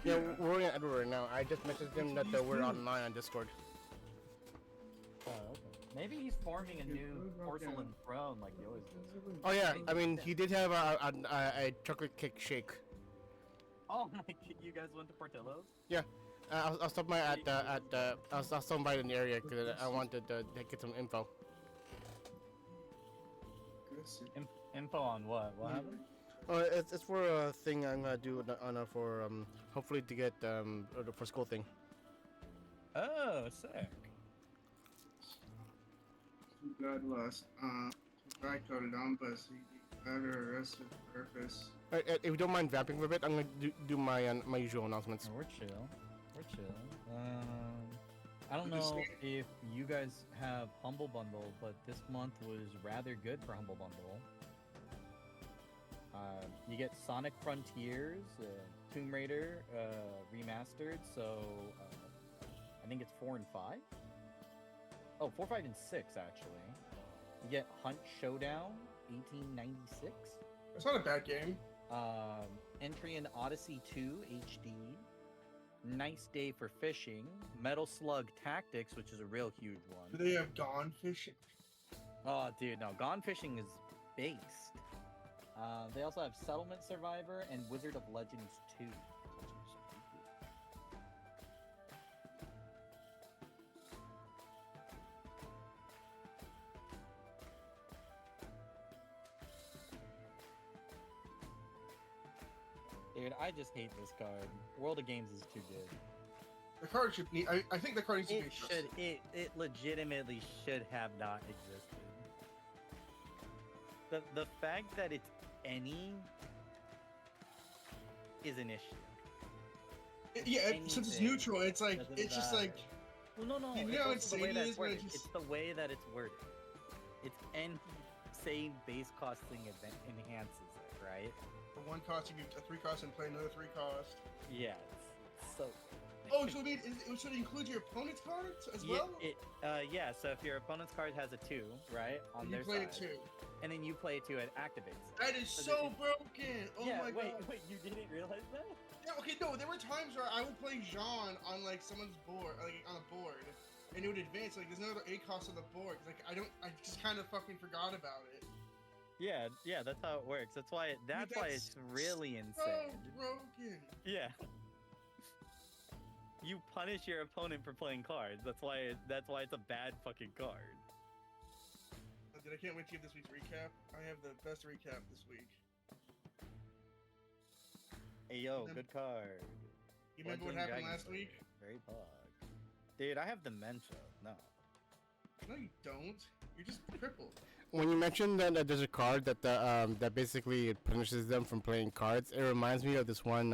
Yeah, we're in Edward right now. I just messaged him that we're online on Discord. Oh, okay. Maybe he's forming a new porcelain throne like he always does. Oh yeah, I mean he did have a chocolate cake shake. Oh, you guys went to Portillo's? Yeah, I'll stop by I'll stop by in the area because I wanted to get some info. Info on what? What happened? It's for a thing I'm gonna do on for hopefully to get for school thing. Oh, sick. Bloodlust. Right to Olympus. He better arrested for purpose. Alright, if you don't mind vamping for a bit, I'm gonna do my my usual announcements. We're chill. We're chill. I don't know if you guys have Humble Bundle, but this month was rather good for Humble Bundle. You get Sonic Frontiers, Tomb Raider remastered, so I think it's 4 and 5. Oh, 4, 5, and 6 actually. You get Hunt Showdown, 1896. It's not a bad game. Entry in Odyssey 2 HD. Nice Day for Fishing. Metal Slug Tactics, which is a real huge one. Do they have Gone Fishing? Oh, dude, no. Gone Fishing is based. They also have Settlement Survivor and Wizard of Legends 2. Dude, I just hate this card. World of Games is too good. The card should need. I think the card needs to be. It should. It legitimately should have not existed. The fact that it's any is an issue. Since it's neutral, it's like it's just like. Well, no. You know, it's the way that it's worded. It's the way that it's worded. It's any same base cost thing enhances it, right? For one cost, you get a 3 cost and play another 3 cost. Yeah, it's so. Oh, so it should include your opponent's cards as well? Yeah, so if your opponent's card has a 2, right, on their side. You play it 2. And then you play it 2, it activates. That is so broken! Oh my god. Wait, you didn't realize that? Yeah, okay, no, there were times where I would play Jean on, like, someone's board, like, on a board, and it would advance, like, there's another 8 cost on the board, like, I just kind of fucking forgot about it. Yeah, that's how it works. That's why it's really insane. So broken. Yeah. You punish your opponent for playing cards. That's why it's a bad fucking card. Dude, I can't wait to give this week's recap. I have the best recap this week. Hey yo, good card. You remember what happened last week? Very pog. Dude, I have dementia. No. No, you don't. You're just crippled. When you mentioned that there's a card that basically punishes them from playing cards, it reminds me of this one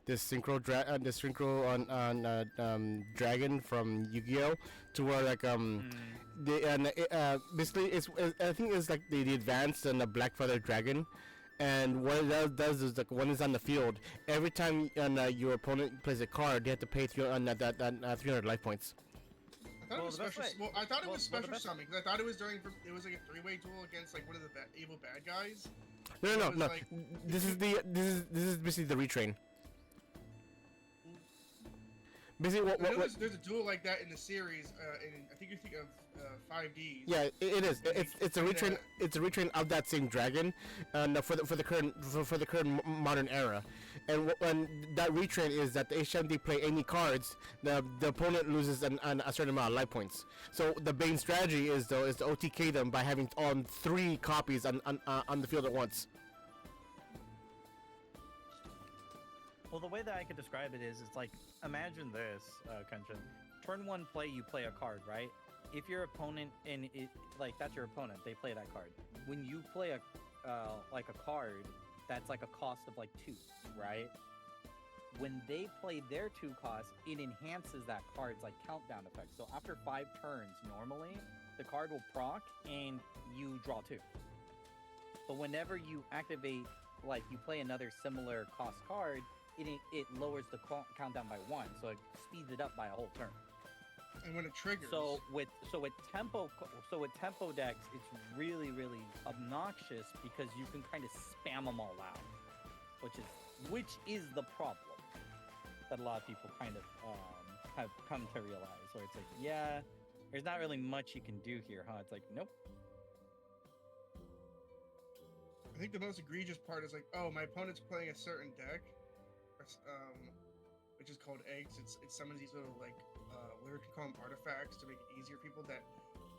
this synchro dragon from Yu-Gi-Oh! To where like basically it's I think it's like the advanced and the black feather dragon. And what it does is like when it's on the field, every time your opponent plays a card, they have to pay 300 life points. I thought it was special summon because I thought it was like a 3-way duel against like one of the evil bad guys. No. Like... This is basically the retrain. Basically, there's a duel like that in the series. I think you think of 5Ds. Yeah, it is. It's a retrain. It's a retrain of that same dragon, for the current modern era. And when that retrain is that each time they play any cards, the opponent loses a certain amount of life points. So the main strategy is to OTK them by having on 3 copies on the field at once. Well, the way that I could describe it is, it's like, imagine this, Kenshin. Turn 1 play, you play a card, right? If your opponent, that's your opponent, they play that card. When you play a card, that's like a cost of like 2, right? When they play their 2 costs, it enhances that card's like countdown effect. So after 5 turns, normally, the card will proc and you draw 2. But whenever you activate, like you play another similar cost card, it lowers the countdown by 1, so it speeds it up by a whole turn. And when it triggers. So with tempo decks, it's really, really obnoxious because you can kind of spam them all out, which is the problem. that a lot of people kind of have come to realize, where it's like, yeah, there's not really much you can do here, huh? It's like, nope. I think the most egregious part is like, oh, my opponent's playing a certain deck, which is called eggs. It summons these little like, whatever you can call them, artifacts to make it easier for people that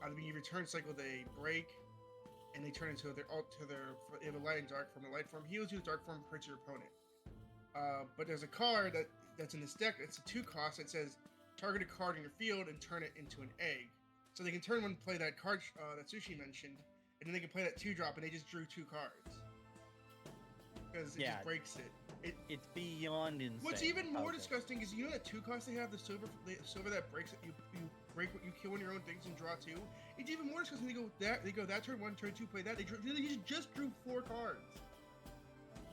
at the beginning of your turn cycle they break, and they turn into their they have a light and dark form. The light form heals you, the dark form hurts your opponent. But there's a card that's in this deck. It's a 2 cost that says target a card in your field and turn it into an egg. So they can turn one, play that card that Sushi mentioned, and then they can play that 2-drop, and they just drew 2 cards because it just breaks it. It's beyond insane. What's even more disgusting is, you know that 2 cost they have, the silver that breaks it. You break what you kill one of your own things and draw 2. It's even more disgusting. They go that turn 1, turn 2, play that. They just drew 4 cards.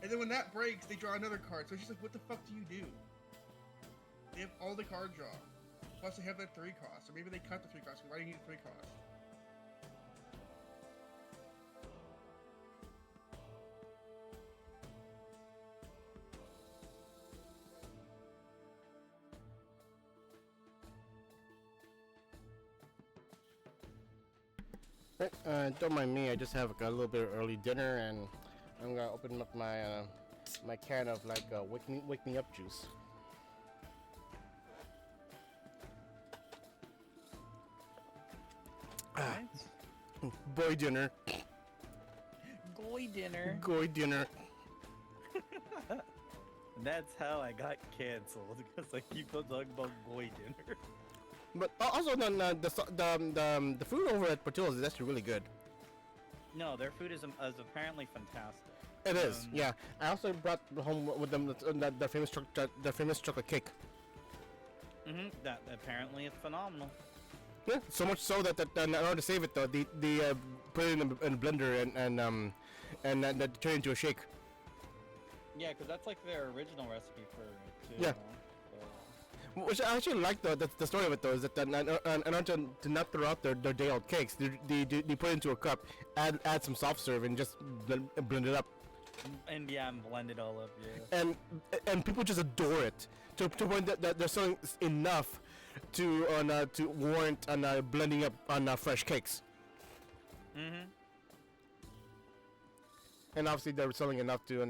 And then when that breaks, they draw another card. So it's just like, what the fuck do you do? They have all the card draw. Plus they have that 3 cost. Or maybe they cut the 3 cost. Why do you need 3 cost? Don't mind me. I just have a little bit of early dinner, and I'm gonna open up my my can of like wake me up juice. Boy dinner. Goy dinner. Goy dinner. That's how I got canceled, because I keep on talking about goy dinner. But also the food over at Portillo's is actually really good. No, their food is apparently fantastic. It is, yeah. I also brought home with them their famous chocolate cake. That apparently is phenomenal. Yeah, so much so that in order to save it though, they put it in a blender and that turn it into a shake. Yeah, because that's like their original recipe for it too. Yeah. Which I actually like the story of it though, is that in order to not throw out their day old cakes, they put it into a cup, add some soft serve, and just blend it up. And yeah, and blend it all up, yeah. And people just adore it to the point that they're selling enough to warrant blending up on fresh cakes. And obviously they're selling enough to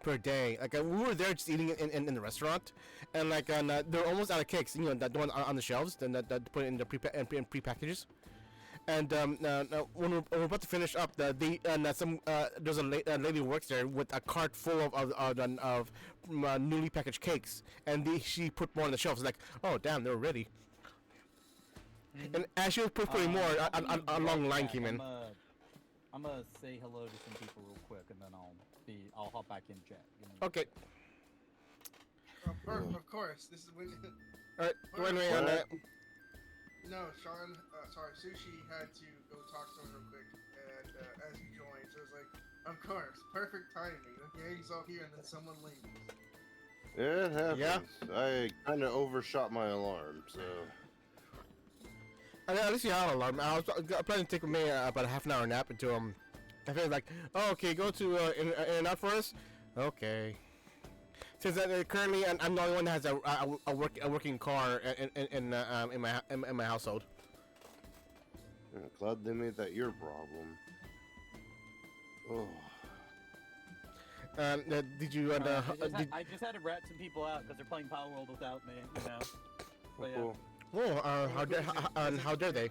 per day. Like we were there just eating in the restaurant, and like they're almost out of cakes. You know, that one on the shelves, then that put in the pre packages. And when we're about to finish up, there's a lady who works there with a cart full of newly packaged cakes, and she put more on the shelves. Like, oh damn, they're ready. And as she was putting more, a long line came in. I'm gonna say hello to some people real quick, and then I'll hop back in chat. You know? Okay. Of course, this is when. All right, wait on that. No, Sean. Sorry, Sushi had to go talk to him real quick, and as he joined, so it's like, of course, perfect timing. Okay, he's all here, and then someone leaves. It happens. Yeah. I kind of overshot my alarm, so. At least you have an alarm. I was planning to take me about a half an hour nap until I feel like, oh, okay, go to in and out for us. Okay. Since currently I'm the only one that has a working car in my household. Glad they made that your problem. Oh. Did you? I just had to rat some people out because they're playing Power World without me. You know. But, yeah. Cool. Oh, how dare they?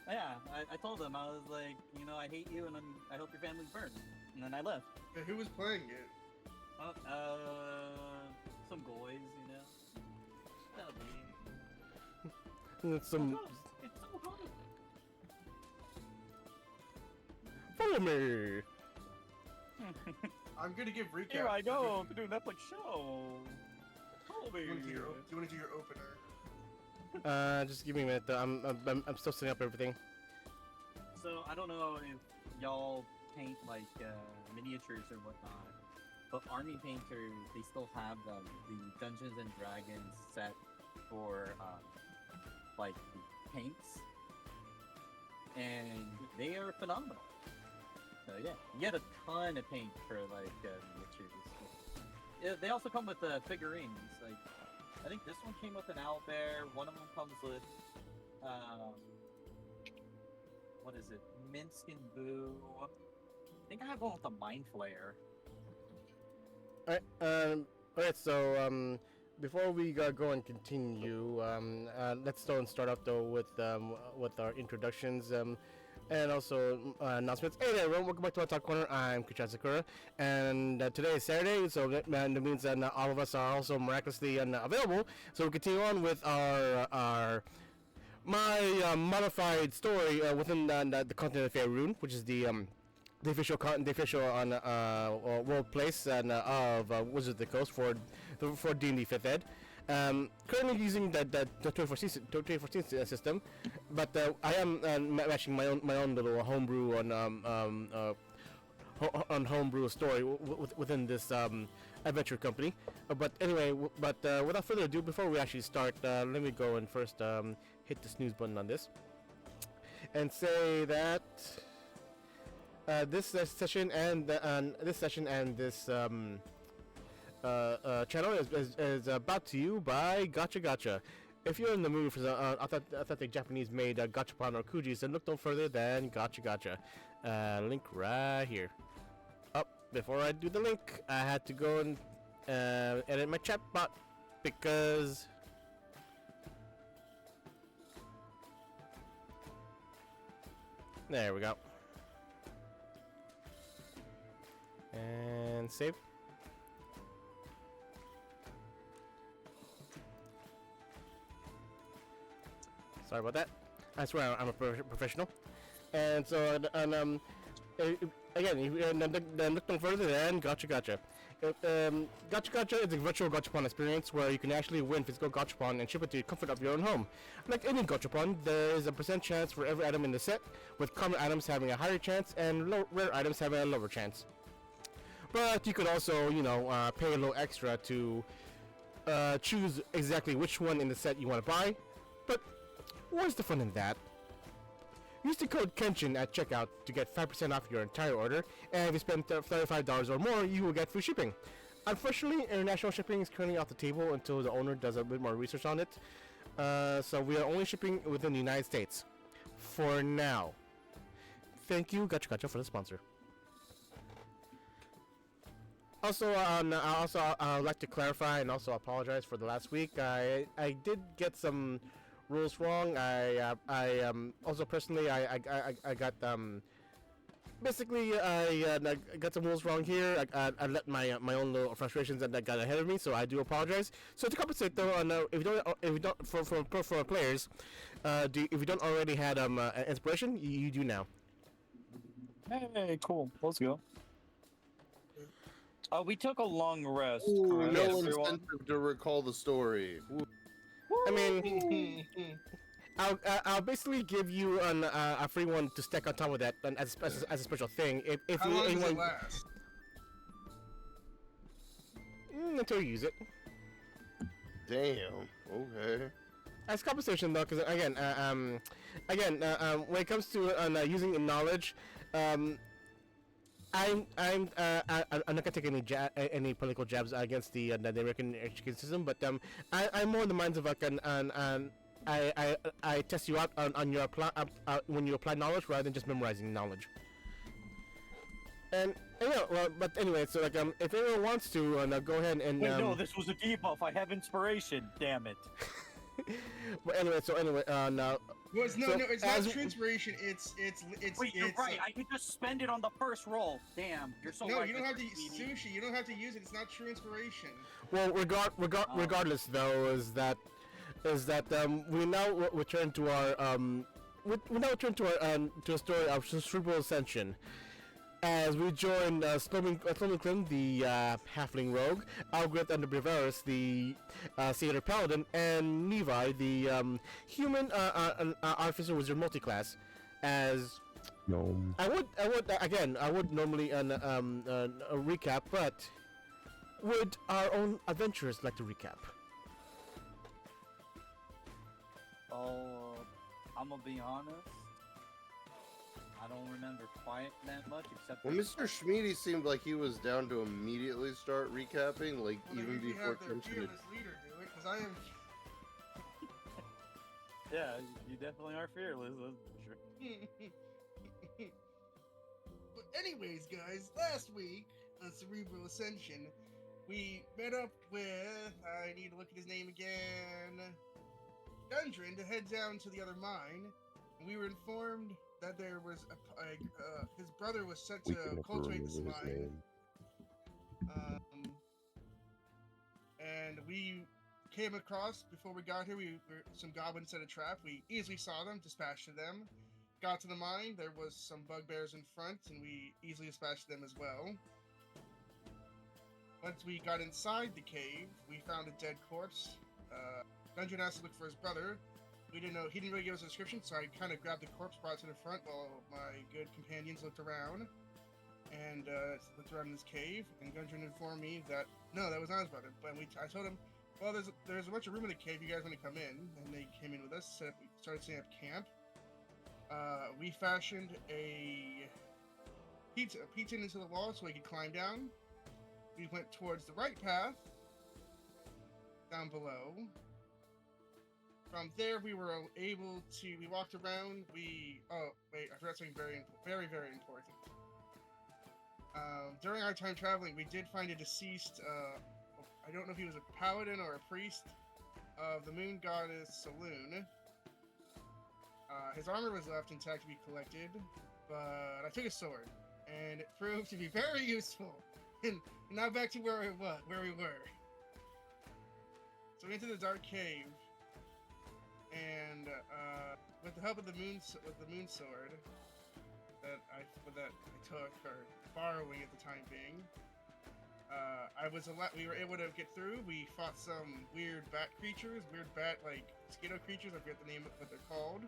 Yeah, I told them, I was like, you know, I hate you and I hope your family's burned. And then I left. Yeah, who was playing it? Some boys, you know. That'll be. It's some. It's so hot. Follow me. I'm gonna give recap. Here I go to do a Netflix show. Follow me. Do you want to do your opener? Just give me a minute. I'm still setting up everything. So I don't know if y'all paint like miniatures or whatnot, but Army Painters, they still have the Dungeons and Dragons set for like paints, and they are phenomenal. So yeah, you get a ton of paint for like miniatures. They also come with figurines. Like, I think this one came with an owlbear. One of them comes with, what is it? Minsc and Boo. I think I have one with a mind flayer. Alright, so before we go and continue, let's start off though with our introductions and also announcements. Hey there, everyone! Welcome back to our Talk Corner. I'm Kuchan Sakura, and today is Saturday, so that means that all of us are also miraculously available. So we'll continue on with my modified story within the continent of Faerun, which is the official world place of Wizards of the Coast for D&D 5th Ed. Currently using the 2014 system, but I am matching my own little homebrew on homebrew story within this adventure company. But anyway, without further ado, before we actually start, let me go and first hit the snooze button on this and say that this session and this channel is brought to you by Gacha. If you're in the mood for authentic Japanese-made gachapon or kujis, then look no further than Gacha. Link right here. Before I do the link, I had to go and edit my chat bot because there we go. And save. Sorry about that. I swear I'm a professional. And so, again, then look no further than Gacha. Gacha is a virtual gachapon experience where you can actually win physical gachapon and ship it to the comfort of your own home. Like any gachapon, there is a % chance for every item in the set, with common items having a higher chance and rare items having a lower chance. But you could also, pay a little extra to choose exactly which one in the set you want to buy. But what's the fun in that? Use the code Kenshin at checkout to get 5% off your entire order, and if you spend $35 or more, you will get free shipping. Unfortunately, international shipping is currently off the table until the owner does a bit more research on it. So we are only shipping within the United States. For now. Thank you, Gacha, for the sponsor. Also, I'd like to clarify and also apologize for the last week. I did get some rules wrong. I also personally I got basically I got some rules wrong here. I let my own little frustrations that got ahead of me, so I do apologize. So to compensate though, if you don't for players, if you don't already had inspiration, you do now. Hey, cool. Let's go. We took a long rest. Ooh, correct? no Yes, everyone. incentive to recall the story. Ooh. I mean, I'll basically give you a free one to stack on top of that, and as a special thing. If How you long does anyone it last? until you use it. Damn. Okay. As compensation though, because again, when it comes to using knowledge, I'm not gonna take any political jabs against the American education system, but I'm more in the minds of like I test you out on your when you apply knowledge rather than just memorizing knowledge. And but anyway, so like if anyone wants to go ahead and Wait, no, this was a debuff. I have inspiration. Damn it. but anyway, now. Well, it's So, not true inspiration. It's. Wait, you're it's, right. I could just spend it on the first roll. Damn, you're so No, right. you don't have to Mr. Speedy. sushi. You don't have to use it. It's not true inspiration. Well, regardless though, is that we now return to our to a story of Cerebral Ascension. As we join Slomanclin, the halfling rogue, Algrith and the Brevarus, the Sailor Paladin, and Levi, the human artificer wizard multiclass. As No. I would normally recap, but would our own adventurers like to recap? Oh, I'm gonna be honest. I I don't remember quite that much, except Well, for Mr. Schmeedy seemed like he was down to immediately start recapping, like Well, they even usually before have their Tension had... fearless leader do it, because I am. Yeah, you definitely are fearless. That's for sure. But anyways, guys, last week on Cerebral Ascension, we met up with, I need to look at his name again, Gundren, to head down to the other mine. And we were informed that there was his brother was set to cultivate this mine. And we came across, before we got here, some goblins set a trap. We easily saw them, dispatched them. Got to the mine, there was some bugbears in front, and we easily dispatched them as well. Once we got inside the cave, we found a dead corpse. Gundren asked to look for his brother. We didn't know, he didn't really give us a description, so I kind of grabbed the corpse, brought it to the front while my good companions looked around. And looked around in this cave, and Gundren informed me that, no, that was not his brother. But I told him, well, there's a bunch of room in the cave, you guys want to come in? And they came in with us, we started setting up camp. We fashioned a pizza into the wall so we could climb down. We went towards the right path, down below. From there, we were able to, we walked around, oh, wait, I forgot something very, very, very important. During our time traveling, we did find a deceased, I don't know if he was a paladin or a priest of the moon goddess Saloon. His armor was left intact to be collected, but I took a sword, and it proved to be very useful. And now back to where we were. So we entered the dark cave, and with the help of the moon sword that I took, or borrowing at the time being, we were able to get through. We fought some weird bat creatures, like mosquito creatures. I forget the name of what they're called.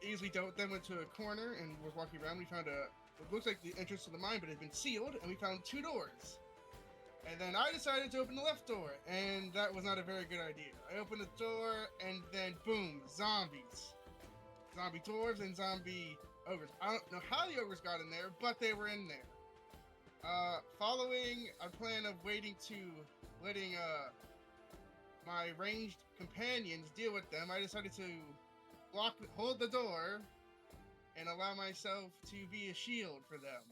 Easily dealt with them, went to a corner, and was walking around. We found it looks like the entrance to the mine, but it had been sealed, and we found 2 doors. And then I decided to open the left door, and that was not a very good idea. I opened the door, and then boom, zombies. Zombie dwarves and zombie ogres. I don't know how the ogres got in there, but they were in there. Following our plan of letting my ranged companions deal with them, I decided to hold the door and allow myself to be a shield for them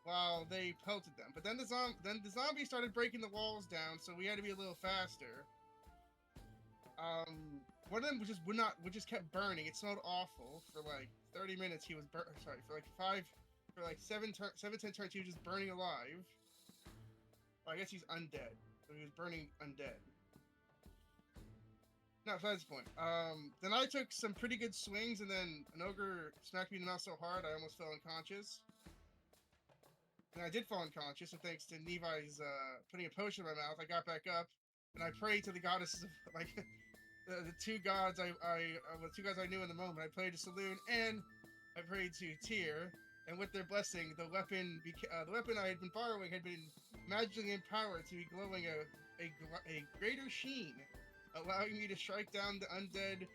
while they pelted them. But then the zombies started breaking the walls down, so we had to be a little faster. One of them just kept burning. It smelled awful for like 30 minutes. He was for like 7-10 turns, he was just burning alive. Well, I guess he's undead, so he was burning undead. No, besides the point. Then I took some pretty good swings, and then an ogre smacked me in the mouth so hard I almost fell unconscious. And I did fall unconscious, and thanks to Levi's putting a potion in my mouth, I got back up, and I prayed to the goddesses of, like, the 2 gods the 2 gods I knew in the moment. I prayed to Saloon, and I prayed to Tyr, and with their blessing, the weapon I had been borrowing had been magically empowered to be glowing a greater sheen, allowing me to strike down the undead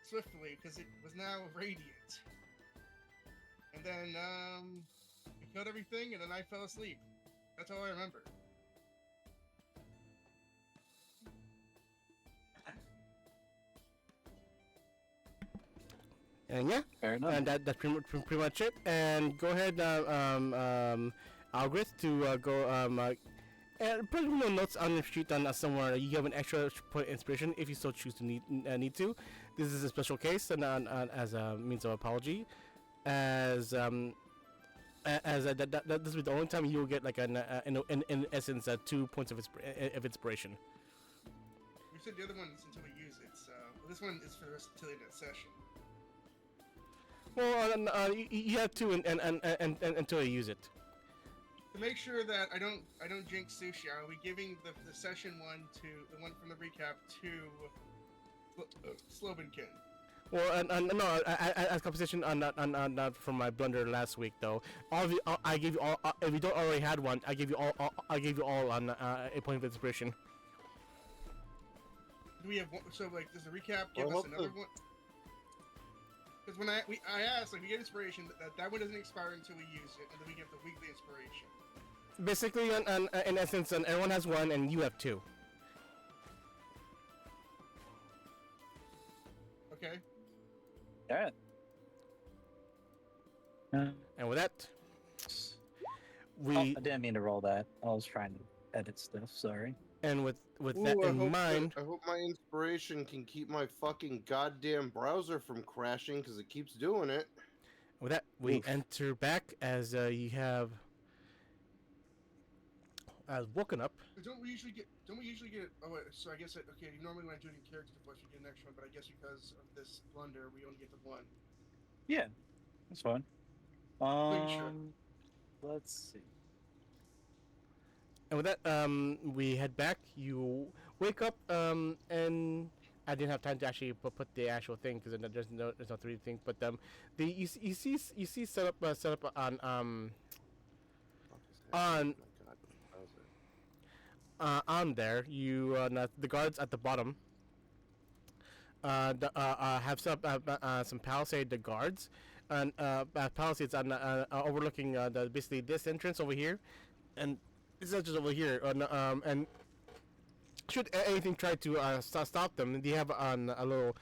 swiftly, because it was now radiant. And then, I killed everything, and then I fell asleep. That's all I remember. And yeah, Fair enough. and that's pretty much it. And go ahead, Algrith, to go and put no notes on the sheet on somewhere. You have an extra point of inspiration if you so choose to need to. This is a special case, and as a means of apology, as that this will be the only time you will get like in essence 2 points of inspiration. We said the other one's until we use it, so this one is for the rest until the next session. Well, you have 2 and until I use it. To make sure that I don't jinx sushi, I'll be giving the session one to the one from the recap to Slobinkin. Well, no, as compensation on from my blunder last week though. All of you, I gave you all. If you don't already had one, I gave you all. I gave you all on a point of inspiration. Do we have one? So like, does the recap give us another one? Because when I asked, like, we get inspiration, that one doesn't expire until we use it, and then we get the weekly inspiration. Basically, in essence, everyone has one, and you have two. Okay. Yeah. And with that, Oh, I didn't mean to roll that. I was trying to edit stuff. Sorry. and with Ooh, that I in hope mind, I hope my inspiration can keep my fucking goddamn browser from crashing because it keeps doing it. with that, we Oof. enter back as you have woken up. Don't we usually get? Oh, wait, so I guess okay. Normally when I do it in character voice, we get an extra one, but I guess because of this blunder, we only get the one. Yeah, that's fine. Making sure. Let's see. And with that, we head back. You wake up, and I didn't have time to actually put the actual thing because there's no 3D thing. But you see set up on On- on there. You the guards at the bottom. Have set up some palisade the guards, and palisades on overlooking basically this entrance over here, and this entrance over here. And should anything try to stop them, they have on a little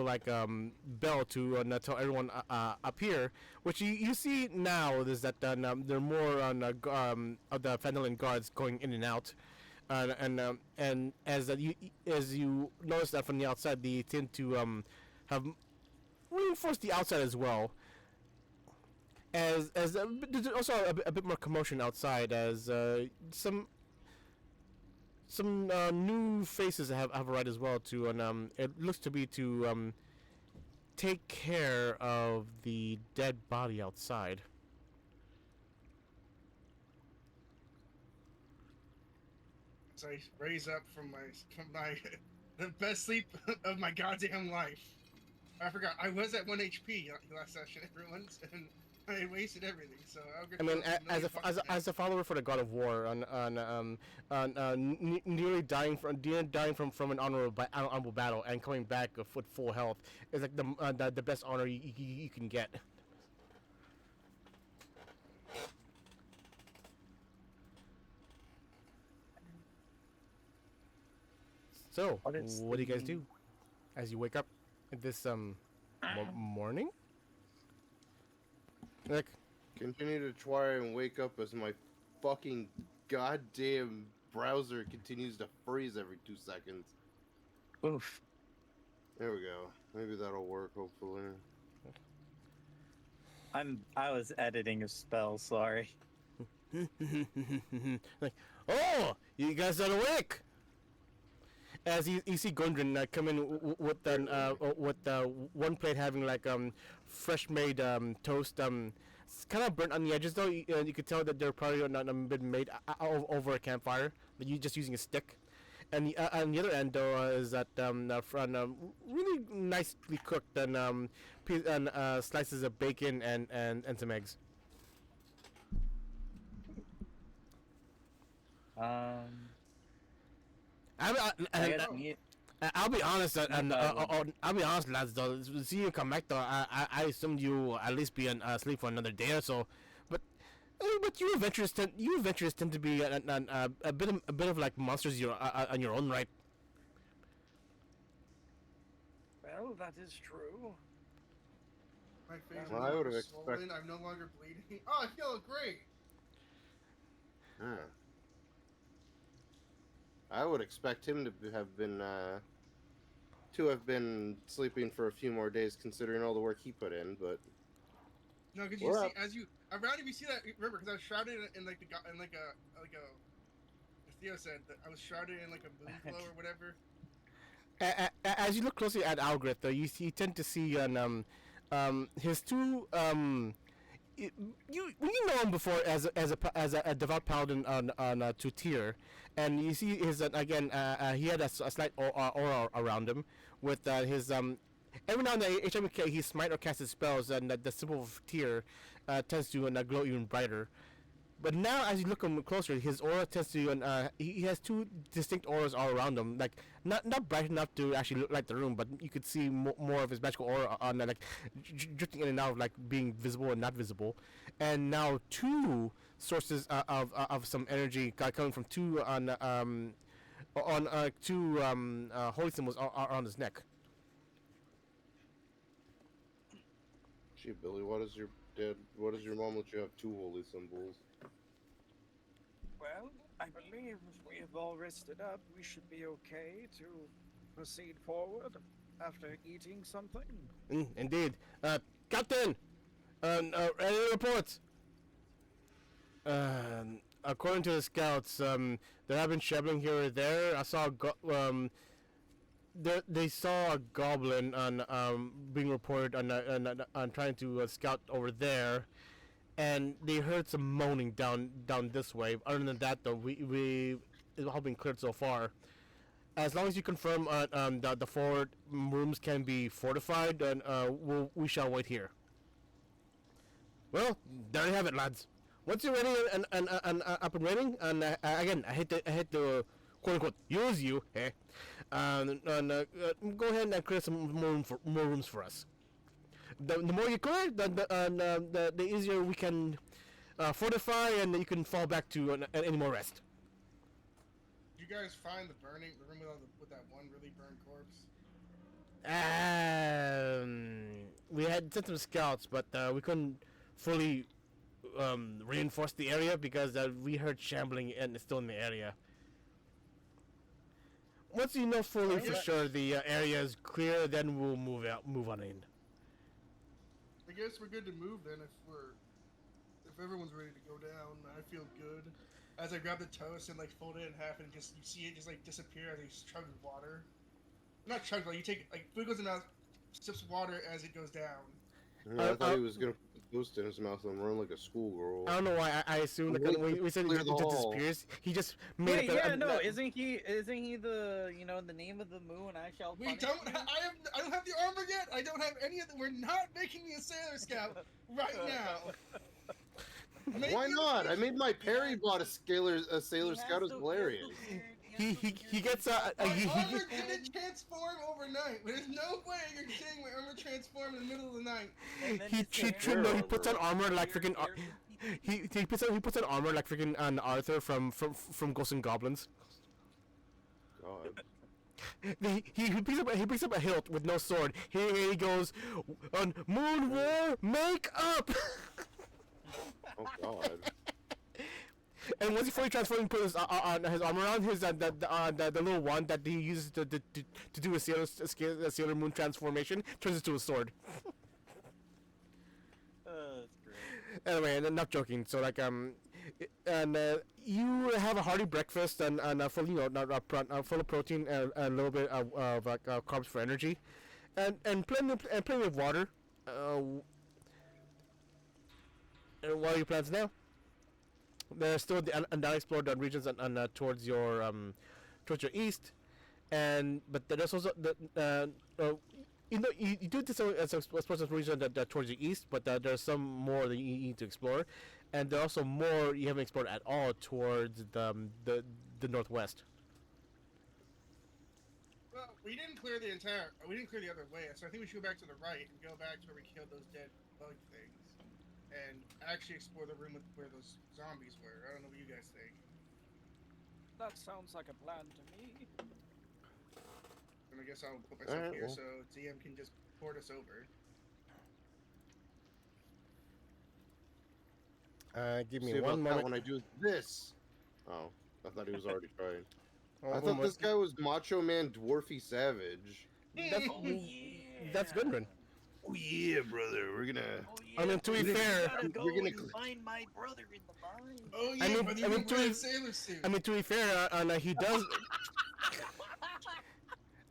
like bell to tell everyone up here. Which you see now is that there are more on of the Fenelon guards going in and out. And as you notice that from the outside, they tend to have reinforced the outside as well. As there's also a bit more commotion outside, as some new faces have arrived as well to, and it looks to be to take care of the dead body outside. So I raise up from my the best sleep of my goddamn life. I forgot I was at 1 HP last session, everyone, and I wasted everything. So I'll get. I mean, as a follower for the God of War, nearly dying from an honorable battle and coming back with full health is like the best honor you can get. So, what do you guys do as you wake up this morning? Like, Continue to try and wake up as my fucking goddamn browser continues to freeze every 2 seconds. Oof. There we go. Maybe that'll work, hopefully. I was editing a spell. Sorry. like, oh, you guys are awake. As you see Gundren come in with one plate having like fresh made toast. It's kind of burnt on the edges though. You could tell that they're probably not been made over a campfire. But you just using a stick. And on the other end though is that really nicely cooked and slices of bacon and some eggs. I'll be honest, I'll be honest, lads. Though, seeing you come back, though, I assumed you at least be asleep for another day or so. But you adventurers tend to be a bit of like monsters on your own right. Well, that is true. My face Well, I would have is swollen. I'm no longer bleeding. Oh, I feel great. Huh. I would expect him to have been sleeping for a few more days, considering all the work he put in. But no, because you see, around if you see that, remember, because I was shrouded in like as Theo said, that I was shrouded in like a moon glow or whatever. As you look closely at Algrith, though, you tend to see his two you know him before as a devout paladin on Tutir, and you see his again he had a slight aura around him with his every now and then each time he smite or cast his spells, and the symbol of Tyr tends to glow even brighter. But now, as you look him closer, his aura tends to, he has two distinct auras all around him. Like not bright enough to actually look like the room, but you could see more of his magical aura on like drifting in and out, of, like being visible and not visible. And now two sources of some energy coming from two two holy symbols are on his neck. Gee, Billy, what does your mom let you have two holy symbols? Well, I believe we have all rested up. We should be okay to proceed forward after eating something. Indeed. Captain! Any reports? According to the scouts, there have been shambling here or there. I saw they saw a goblin being reported on trying to scout over there, and they heard some moaning down this way. Other than that, though, it's all been cleared so far. As long as you confirm the forward rooms can be fortified, then we shall wait here. Well, there you have it, lads. Once you're ready and up and running, and again, I hate to quote unquote use you, eh? Go ahead and clear some more rooms for us. The more you clear, the easier we can fortify, and you can fall back to any more rest. Did you guys find the room with that one really burned corpse? We had sent some scouts, but we couldn't fully reinforce the area because we heard shambling and it's still in the area. Once you know fully for sure the area is clear, then we'll move on in. I guess we're good to move then if everyone's ready to go down. I feel good. As I grab the toast and like fold it in half and you see it just like disappear as he chugs water. Not chugs, like you take like food goes in mouth, sips water as it goes down. Yeah, I thought he was gonna put the toast in his mouth and run like a schoolgirl. I don't know why I assumed that when we said it just disappears. He just made Isn't he the the name of the moon I shall We don't I don't have the armor yet. I don't have any of the we're not making me a Sailor Scout right now. Why not? I made my Perry bought a Sailor Scout as Galarian. He gets my armor didn't transform overnight. There's no way you're saying my armor transformed in the middle of the night. He puts on armor like freaking he puts on armor like freaking Arthur from Ghosts and Goblins. God. He picks up a hilt with no sword. He goes on Moon War make up. Oh God. And once he fully transformed and put his armor on, his the little wand that he uses to do a Sailor Moon transformation turns into a sword. That's great. Anyway, and enough joking. So like you have a hearty breakfast and full full of protein and a little bit of carbs for energy, and plenty of water. And what are your plans now? There's still the unexplored regions towards your east, but there's also you do explore some regions that towards your east, but there's some more that you need to explore, and there are also more you haven't explored at all towards the northwest. Well, we didn't clear the other way, so I think we should go back to the right and go back to where we killed those dead bug things. And actually explore the room where those zombies were. I don't know what you guys think. That sounds like a plan to me. And I guess I'll put myself here so DM can just port us over. Give me one moment. When I do this. Oh, I thought he was already trying. I thought this guy was Macho Man Dwarfy Savage. That's good, man. Oh yeah, brother. We're gonna. I mean, to be fair, We're gonna find my brother in the mine. Oh yeah, to be fair, he does.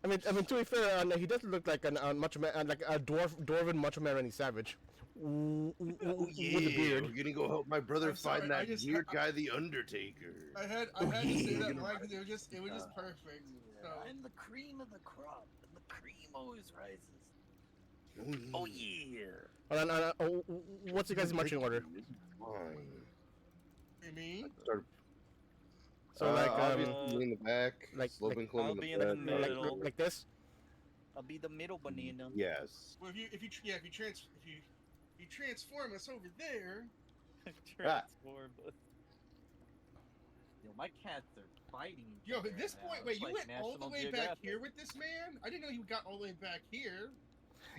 To be fair, he does look like a Macho Man, like a dwarven Macho Man Randy Savage. With a beard. We're gonna go help my brother find that weird guy, the Undertaker. I had to say that line because it was just perfect. So. I'm the cream of the crop, and the cream always rises. Oh yeah. What's your guys' marching order? You mean? Start, So like obviously in the back, like- Slobinkle I'll in the be in the back. middle. like this. I'll be the middle banana. Yes. Well, if you transform us over there, Transform. Yo, my cats are fighting each yo, other at this right now. point, wait, It's you like went all the National way back Geographic. here with this man? I didn't know you got all the way back here.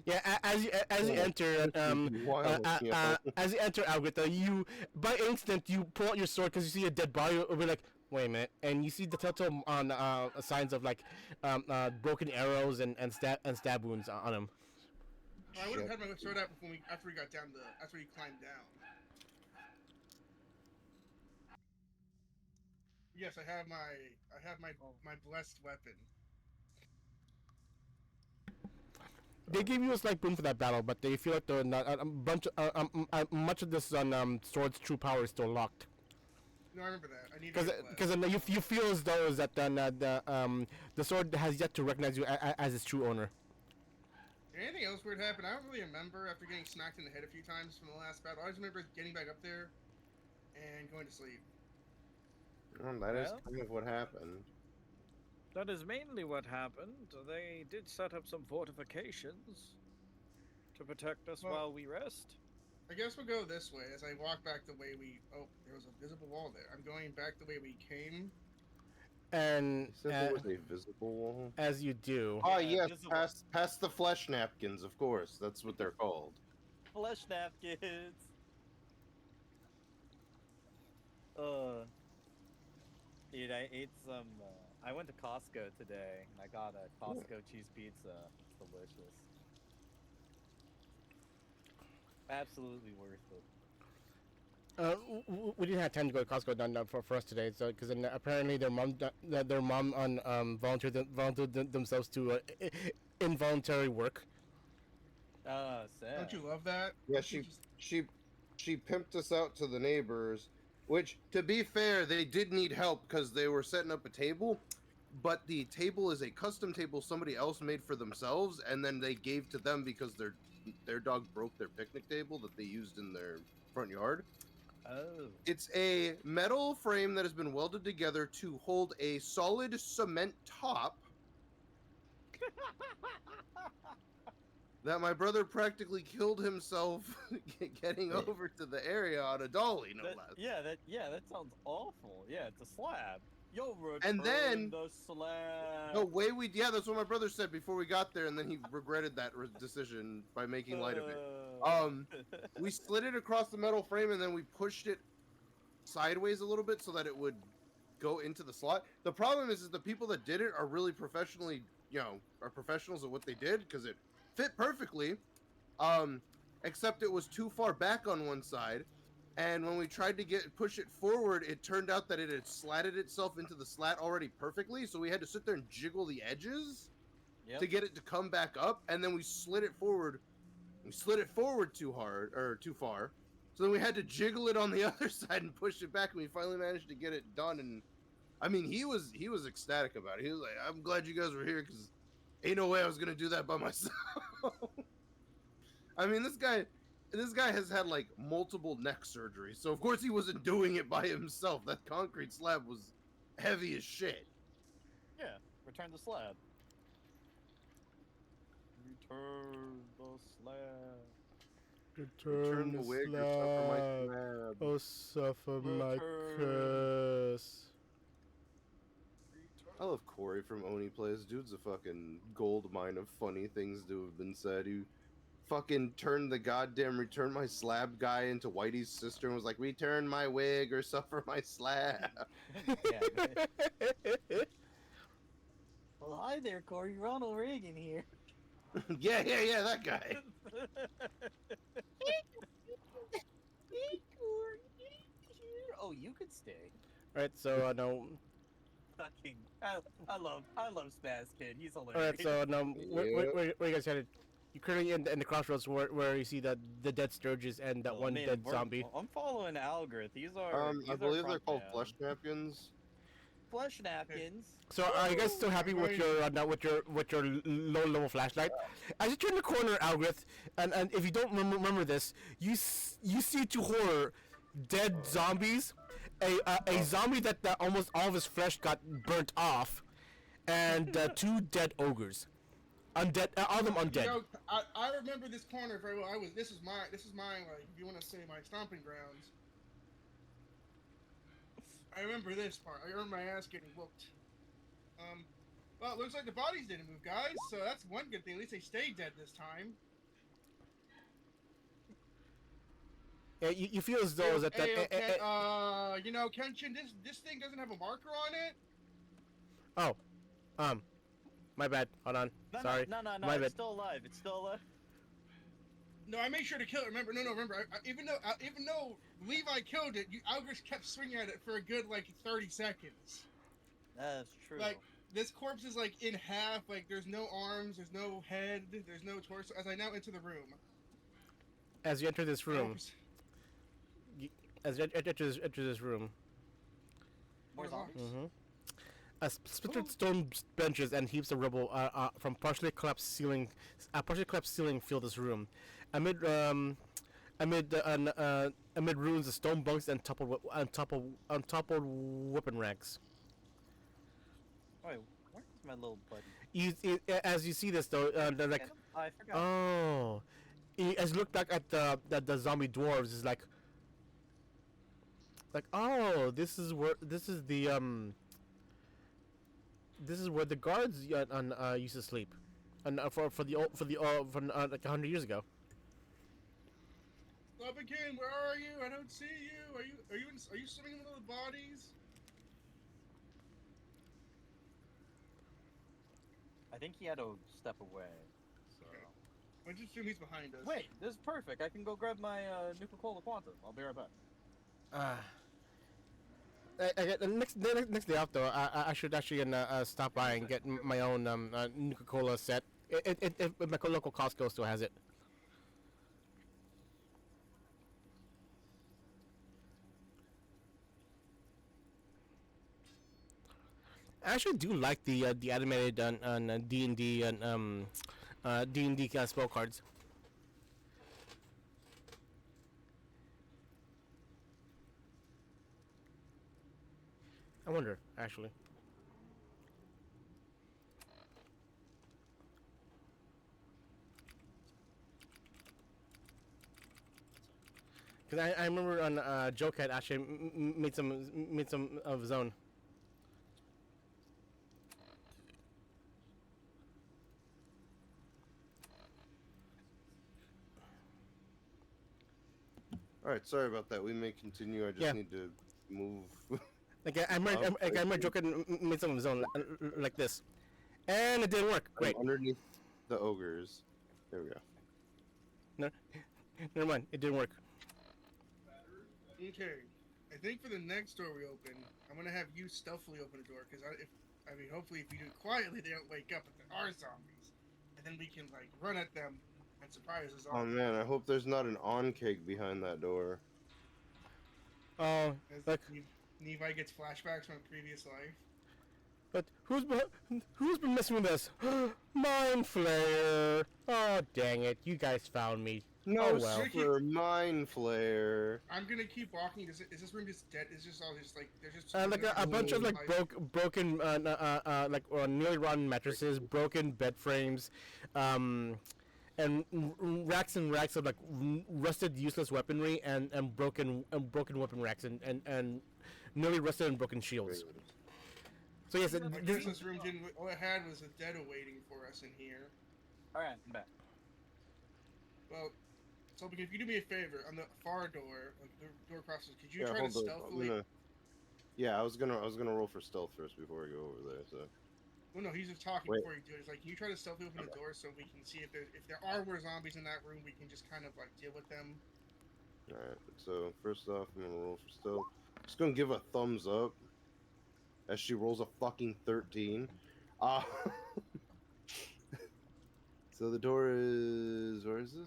Yeah, as you Yeah, enter wild, you know. as you enter Algorithma, you by instinct you pull out your sword because you see a dead body. You'll be like, wait a minute, and you see the telltale on signs of like broken arrows and stab wounds on him. Oh, I would have Shit. had my sword out before after we got down after we climbed down. Yes, I have my blessed weapon. They gave you a slight boon for that battle, but they feel like much of this on sword's true power is still locked. No, I remember that. I need to get Because you feel as though is that the sword has yet to recognize you as its true owner. Anything else weird happened? I don't really remember after getting smacked in the head a few times from the last battle. I just remember getting back up there and going to sleep. That is Well. kind of what happened. That is mainly what happened. They did set up some fortifications to protect us Well- while we rest. I guess we'll go this way as I walk back the way we. Oh, there was a visible wall there. I'm going back the way we came. And You said there was a visible wall? as you do, Oh, Yeah, yes, visible. past the flesh napkins, of course. That's what they're called. Flesh napkins. Dude, I ate some. I went to Costco today and I got a Costco cheese pizza. It's delicious. Absolutely worth it. we didn't have time to go to Costco done for us today, so because apparently their mom volunteered themselves to involuntary work. Sad. Don't you love that? Yeah, Don't you she pimped us out to the neighbors, which, to be fair, they did need help because they were setting up a table, but the table is a custom table somebody else made for themselves, and then they gave to them because their dog broke their picnic table that they used in their front yard. Oh. It's a metal frame that has been welded together to hold a solid cement top that my brother practically killed himself getting over to the area on a dolly, no less. That sounds awful. Yeah, it's a slab. Yo, And then- the slab. No way that's what my brother said before we got there, and then he regretted that decision by making light of it. We slid it across the metal frame, and then we pushed it sideways a little bit so that it would go into the slot. The problem is the people that did it are really professionally, are professionals at what they did, because it fit perfectly, except it was too far back on one side, and when we tried to push it forward, it turned out that it had slatted itself into the slat already perfectly, so we had to sit there and jiggle the edges Yep. to get it to come back up, and then we slid it forward. We slid it forward too far, so then we had to jiggle it on the other side and push it back, and we finally managed to get it done. And I mean, he was ecstatic about it. He was like, "I'm glad you guys were here, because ain't no way I was gonna do that by myself." I mean, this guy has had like multiple neck surgeries, so of course he wasn't doing it by himself. That concrete slab was heavy as shit. Yeah, return the slab. Return the slab. Return the wig or suffer my slab. Oh, suffer my Return. curse. I love Corey from Oni Plays. Dude's a fucking gold mine of funny things to have been said. He fucking turned the goddamn return my slab guy into Whitey's sister and was like, return my wig or suffer my slab. Yeah. Well, hi there, Corey. Ronald Reagan here. yeah, that guy. Hey, Corey. Oh, you could stay. Alright, so no. Fucking, I love Spaz Kid. He's hilarious. Alright, so no. Where you guys headed? You're currently in the crossroads where you see the dead Sturges and that one man, dead zombie. I'm following Algorithm. These are. These I are believe they're front called man. flesh napkins. Flesh napkins. So are you guys still happy with your low level flashlight? As you turn the corner, Algrith, and if you don't remember this, you see to horror dead zombies, a zombie that almost all of his flesh got burnt off, and 2 dead ogres, undead, all of them undead. You know, I remember this corner very well. This is mine. Like, if you want to say my stomping grounds. I remember this part. I remember my ass getting whooped. Well, it looks like the bodies didn't move, guys. So that's one good thing. At least they stayed dead this time. Yeah, you feel as though that Okay. You know, Kenshin, this thing doesn't have a marker on it. Oh, my bad. Hold on. No, Sorry. no, My it's bad. still alive. It's still alive. No, I made sure to kill it. Remember? No. Remember? Even though Levi killed it, Algris kept swinging at it for a good like 30 seconds. That's true. Like this corpse is like in half. Like there's no arms, there's no head, there's no torso. As I now enter the room. As you enter this room, Oops. as you enter this room, More zombies. splintered stone benches and heaps of rubble from partially collapsed ceiling fill this room. Amid ruins of stone bunks and toppled weapon racks. Wait, where's my little buddy? As you see this though, they're like, Get him? I forgot. oh, as you look back at the zombie dwarves, is like, oh, this is where the guards used to sleep, and for like 100 years ago. Stop again. Where are you? I don't see you. Are you swimming in the bodies? I think he had to step away. So. I just assume he's behind us. Wait, this is perfect. I can go grab my Nuka-Cola Quantum. I'll be right back. Next day off though, I should actually stop by and get my own Nuka-Cola set. My local Costco still has it. I actually do like the animated on D&D and D&D spell cards. I wonder, actually. Because I remember on Joke had actually made some of his own. All right, sorry about that. We may continue. I just need to move. Like I remember Joker made some of his own like this, and it didn't work. Great. Underneath the ogres. There we go. No, never mind. It didn't work. Okay. I think for the next door we open, I'm gonna have you stealthily open the door because hopefully if you do it quietly, they don't wake up if there are zombies, and then we can like run at them and surprise the Oh zombies. man, I hope there's not an on cake behind that door. Oh, look. Levi gets flashbacks from a previous life. But who's been messing with us? Mind Flayer. Oh dang it! You guys found me. No, Oh, well. super mind flare. I'm gonna keep walking. Is this room just dead? Is just all just like there's just Like a bunch of like broken nearly rotten mattresses, broken bed frames, and racks and racks of like rusted, useless weaponry, and broken weapon racks and nearly rusted and broken shields. So yes, I guess this room didn't. All it had was a dead awaiting for us in here. All right, I'm back. Well, so if you do me a favor on the far door, like the door across, could you Yeah, try to hold on. stealthily? Yeah, I was gonna roll for stealth first before we go over there. So. Well, no, he's just talking Wait. before you do it. It's like, can you try to stealthily open the door so we can see if there are more zombies in that room? We can just kind of like deal with them. All right. So first off, I'm gonna roll for stealth. Just gonna give a thumbs up as she rolls a fucking 13. So the door is where is it?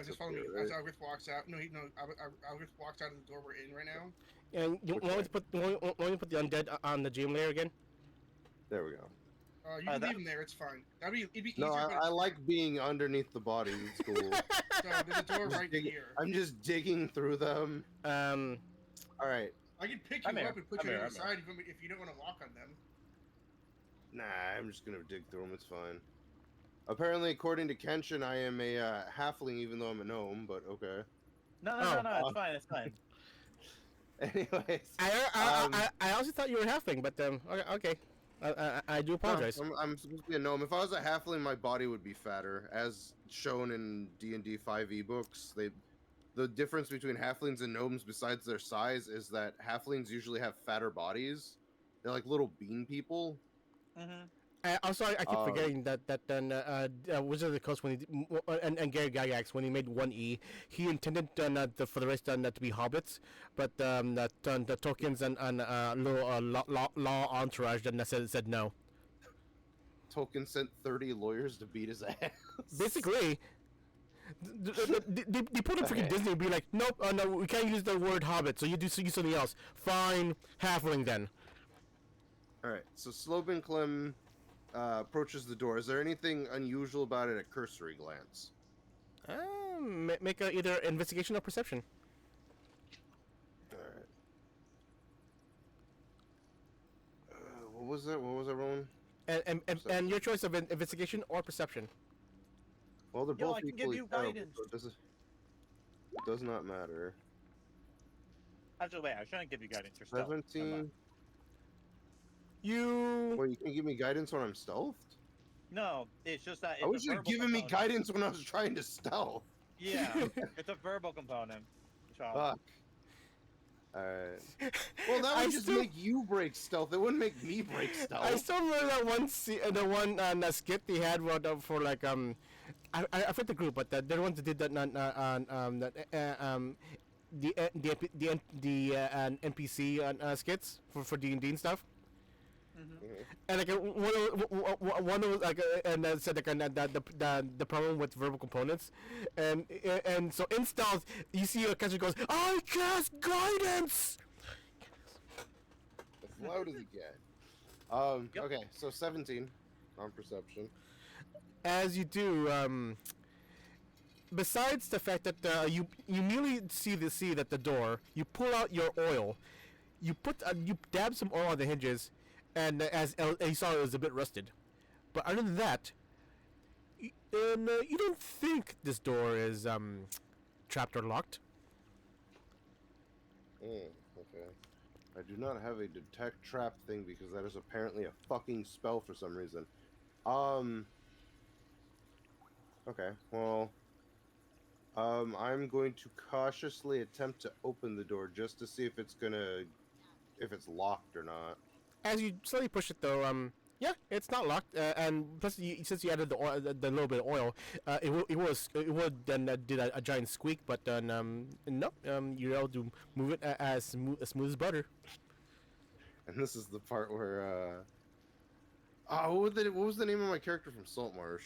Just follow me Okay, as Algrith walks out. Algrith walks out of the door we're in right now. And you want me to put the undead on the gym layer again? There we go. You can leave him there. It's fine. It'd be easier. No, but I like being underneath the bodies. It's cool. So there's a door right here. I'm just digging through them. Um, All right. I can pick I'm you here, up and put I'm you here, on I'm the here. side if you don't want to walk on them. Nah, I'm just gonna dig through them. It's fine. Apparently, according to Kenshin, I am a halfling, even though I'm a gnome. But okay. No, Oh. it's fine, it's fine. Anyways, I also thought you were halfling, but okay. I do no, apologize. I'm supposed to be a gnome. If I was a halfling, my body would be fatter, as shown in D&D 5e books. The difference between halflings and gnomes, besides their size, is that halflings usually have fatter bodies. They're like little bean people. Mm-hmm. Also, I keep Um, forgetting that then Wizard of the Coast when and Gary Gygax when he made 1E, he intended for the rest to be hobbits, but that the tokens and little law entourage then said no. Tolkien sent 30 lawyers to beat his ass. Basically, they put in freaking Okay. Disney and be like, nope, no, we can't use the word hobbit, so you use something else. Fine, halfling then. All right, so Slobin Clem approaches the door. Is there anything unusual about it at cursory glance? Make either investigation or perception. All right. What was that? What was I rolling? And your choice of investigation or perception. Well, they're Yo, both I can give equally you terrible, guidance. so it does not matter. Actually, wait, I shouldn't give you guidance. You're stealth. Never 17. mind. You. Well, you can give me guidance when I'm stealthed? No, it's just that. I It's wish a you'd verbal given me component. guidance when I was trying to stealth. Yeah, it's a verbal component. Child. Fuck. Alright. Well, that would I just still- make you break stealth. It wouldn't make me break stealth. I still remember that the one skit they had for like I forget the group, but they're the ones that did that the NPC skits for D&D and stuff. And like one was like and then said like the problem with verbal components, and so in stealth you see a character goes, I cast guidance. As loud as you can. Yep. Okay, so 17 on perception. As you do, besides the fact that you immediately see that the door, you pull out your oil, you dab some oil on the hinges, and as you saw, it was a bit rusted. But other than that, you don't think this door is trapped or locked. Okay. I do not have a detect trap thing because that is apparently a fucking spell for some reason. Okay, well, I'm going to cautiously attempt to open the door just to see if it's locked or not. As you slowly push it, though, yeah, it's not locked, and plus, since you added the oil, the little bit of oil, it would then did a giant squeak, but no, you're able to move it as smooth as butter. And this is the part where, what was the name of my character from Saltmarsh?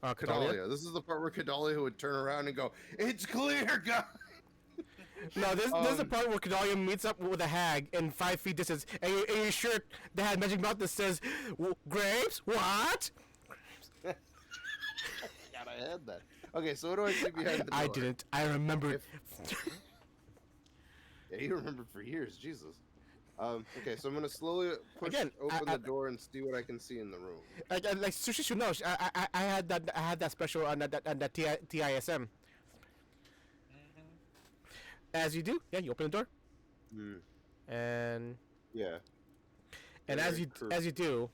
Kadalia? Kadalia. This is the part where Kadalia would turn around and go, "It's clear, guys." No, this is the part where Kadalia meets up with a hag in 5 feet distance, and your shirt that had magic mouth that says, "Grapes? What?" God, I had that. Okay, so what do I see behind the door? I didn't. I remembered. Yeah, you remembered for years, Jesus. Okay, so I'm gonna slowly push Again, open the door and see what I can see in the room. Like Sushi should know. I had that special on that TISM. As you do, yeah, you open the door, and Yeah. as you do,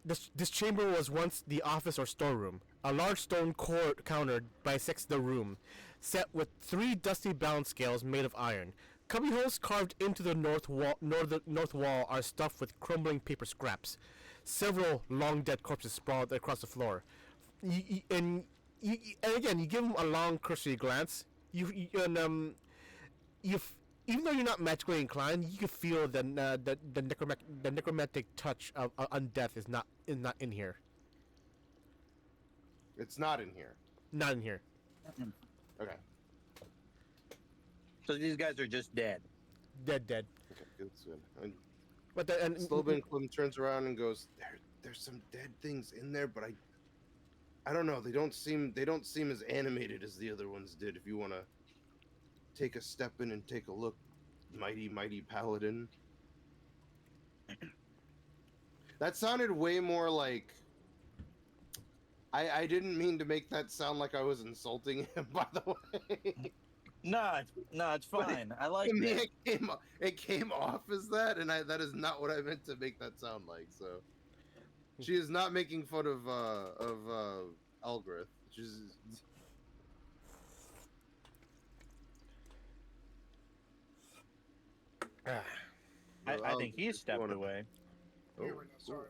this chamber was once the office or storeroom. A large stone counter bisects the room, set with 3 dusty balance scales made of iron. Cubby holes carved into the north wall are stuffed with crumbling paper scraps. Several long dead corpses sprawled across the floor. And again, you give them a long cursory glance. Even though you're not magically inclined, you can feel the necromantic touch of undeath is not in here. It's not in here. Not in here. Okay. So these guys are just dead. Dead. Okay, good. And But Slobin Clem turns around and goes, "There's some dead things in there, but I don't know. They don't seem as animated as the other ones did. If you want to take a step in and take a look, mighty paladin? That sounded way more like... I didn't mean to make that sound like I was insulting him, by the way. Nah, it's fine. I like To me, that. it came off as that, and that is not what I meant to make that sound like. So, she is not making fun of Elgrith. She's I think he stepped away. I'm here right now. Sorry.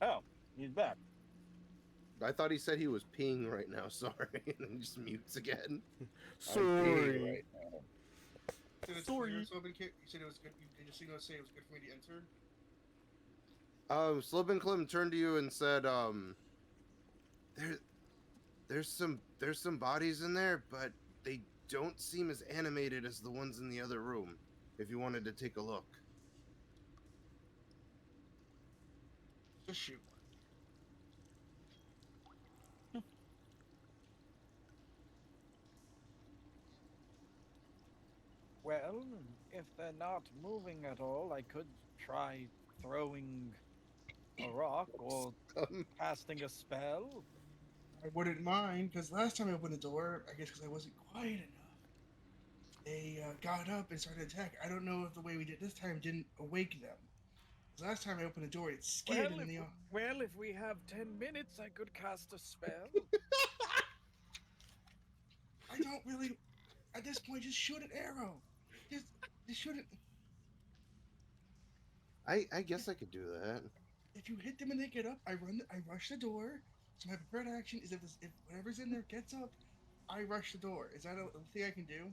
Oh, he's back. I thought he said he was peeing right now. Sorry, and then he just mutes again. Sorry. Right You said it's Sorry. clear, Sylvan Kit? You said it was good. Did you say it was good for me to enter? Slib Clem turned to you and said, there's some bodies in there, but they don't seem as animated as the ones in the other room. If you wanted to take a look. Just shoot one. Well, if they're not moving at all, I could try throwing a rock or casting a spell. I wouldn't mind, because last time I opened the door, I guess because I wasn't quiet enough, they got up and started attacking. I don't know if the way we did this time didn't awake them. 'Cause last time I opened the door, it scared them in the eye. Well, if we have 10 minutes, I could cast a spell. I don't really. At this point, just shoot an arrow. Just shoot it. I guess I could do that. If you hit them and they get up, I rush the door. So my prepared action is if whatever's in there gets up, I rush the door. Is that a thing I can do?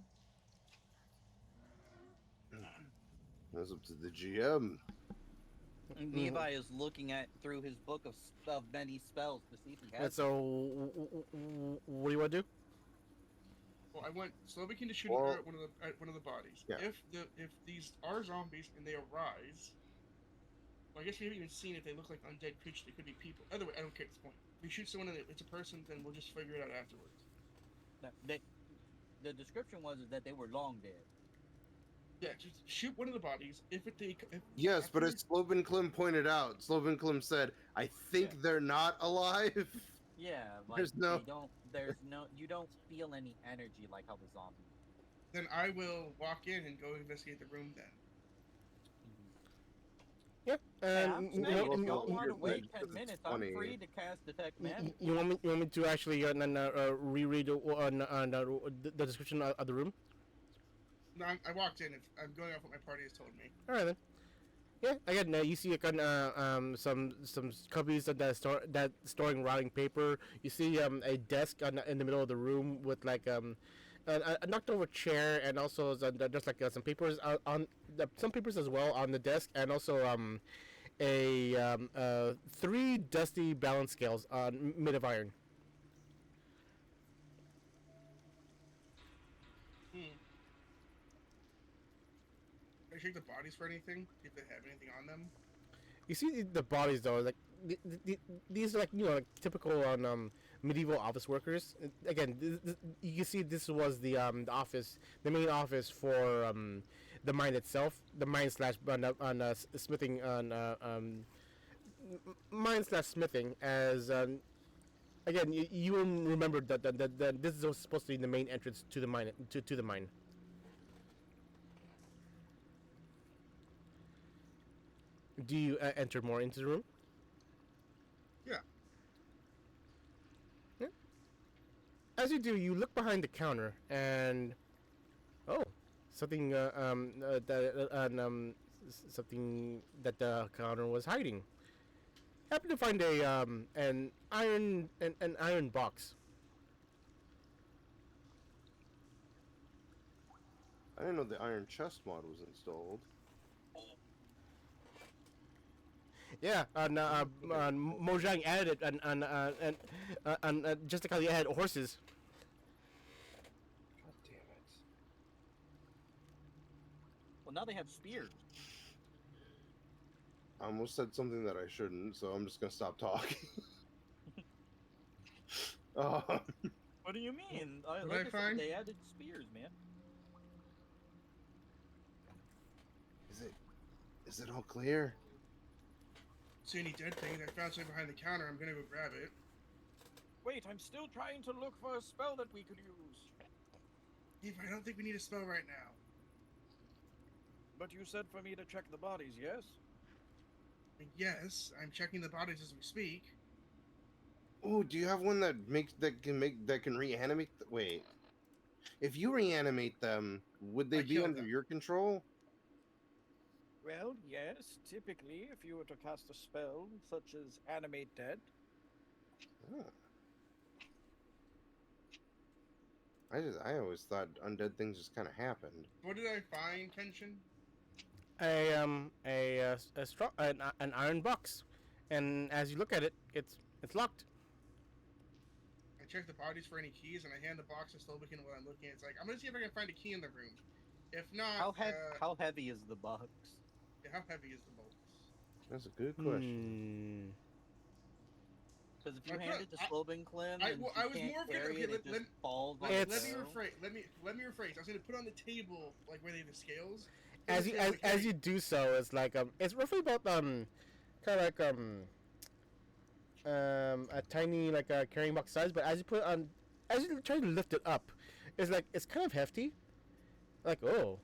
That's up to the GM. Levi is looking through his book of many spells to see if he And has. so, what do you want to do? Well, I want Slovakian to shoot Well- at one of the bodies. Yeah. If these are zombies and they arise, well, I guess we haven't even seen if they look like undead creatures. They could be people. Either way, I don't care at this point. If we shoot someone and it's a person, then we'll just figure it out afterwards. The description was that they were long dead. Yeah, just shoot one of the bodies. If Yes, but as afterwards- Sloven Klim pointed out, Sloven Klim said, I think Yeah. they're not alive. Yeah, like There's no- you don't feel any energy like how the zombie. then I will walk in and go investigate the room. Then Yeah. Yeah, I'm And saying, know- if you y'all know, want to you're wait good, 10 'cause it's minutes, funny. I'm free to cast Detect Magic. you want me to actually reread the description of the room? no, I walked in. I'm going off what my party has told me. All right then. Yeah, again, you see some cubbies that storing rotting paper. You see a desk in the middle of the room with like a knocked over chair, and also just like some papers on some papers as well on the desk, and also three dusty balance scales made of iron. Can I check the bodies for anything? See if they have anything on them. You see the bodies though, like these are like like typical medieval office workers. Again, you can see this was the office, the main office for the mine itself, the mine slash smithing mine slash smithing. As again, you will remember that this is supposed to be the main entrance to the mine to the mine. Do you enter more into the room? Yeah. Yeah. As you do, you look behind the counter, and something something that the counter was hiding. Happen to find an iron box. I didn't know the Iron Chest mod was installed. Yeah, Mojang added it, and just like how they added horses. God damn it. Well, now they have spears. I almost said something that I shouldn't, so I'm just gonna stop talking. What do you mean? What Like I said, find? they added spears, man. Is it all clear? See any dead things? I found something behind the counter. I'm gonna go grab it. Wait, I'm still trying to look for a spell that we could use. Eve, I don't think we need a spell right now. But you said for me to check the bodies, yes? Yes, I'm checking the bodies as we speak. Oh, do you have one that can reanimate? Wait, if you reanimate them, would they I be killed under them. your control? Well, yes. Typically, if you were to cast a spell such as Animate Dead, Oh. I always thought undead things just kind of happened. What did I find, Kenshin? An iron box, and as you look at it, it's locked. I check the bodies for any keys, and I hand the box to Slobikin while I'm looking. It's like, I'm gonna see if I can find a key in the room. If not, How heavy is the box? yeah, how heavy is the box? That's a good question. Because if you I hand put- it to Slobinclin, I and was she can't more afraid- carry okay, it, it let- just falls on Let the It's- me ground. rephrase. Let me rephrase. I was gonna put it on the table, like where they have the scales. As The you scales as carry- you do so, it's like it's roughly about kind of like a tiny like carrying box size, but as you put it on, as you try to lift it up, it's like it's kind of hefty. Like oh,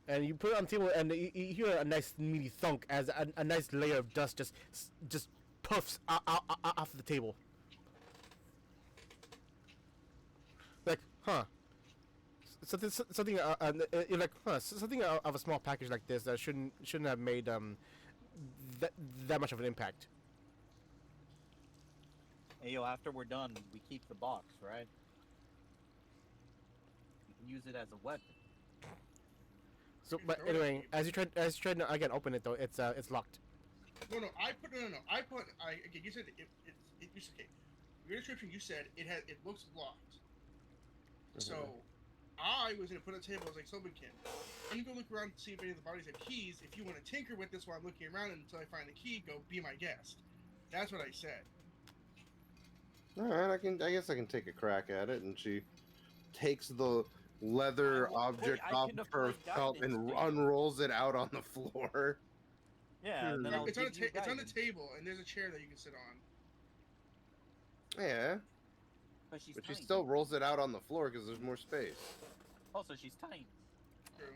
and you put it on the table, and you hear a nice meaty thunk as a nice layer of dust just puffs off the table. Like, huh? Something you're like, huh? Something of a small package like this that shouldn't have made that much of an impact. Hey, yo, after we're done, we keep the box, right? You can use it as a weapon. So, You but throw it at anyway, people. as you try to again open it though, it's locked. No. Okay, you said it's okay. Your description, you said it looks blocked. So, I was gonna put it on the table. I was like, Slobikin, I'm gonna go look around to see if any of the bodies have keys. If you want to tinker with this while I'm looking around until I find the key, go be my guest. That's what I said. All right, I guess I can take a crack at it. And she takes the leather Wait, object I off can her apply belt guidance and to you. unrolls it out on the floor. Yeah, and then I'll It's on, give you it's on the guidance. table, and there's a chair that you can sit on. Yeah, But she's but she tiny. still rolls it out on the floor because there's more space. Also, she's tiny. True.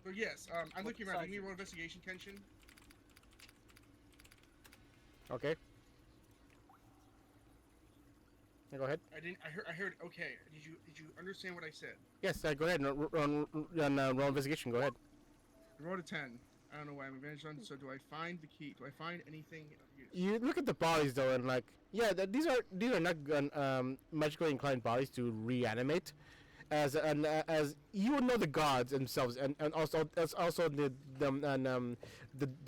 But yes, I'm What looking around. size Give me is a roll investigation, Kenshin. Okay. Yeah, go ahead. I heard. Okay. Did you understand what I said? Yes, go ahead and roll investigation. Go ahead. I rolled a 10. I don't know why I'm advantage on. So do I find the key? Do I find anything of use? You look at the bodies though, and like, yeah, these are not magically inclined bodies to reanimate, as you would know the gods themselves, and also the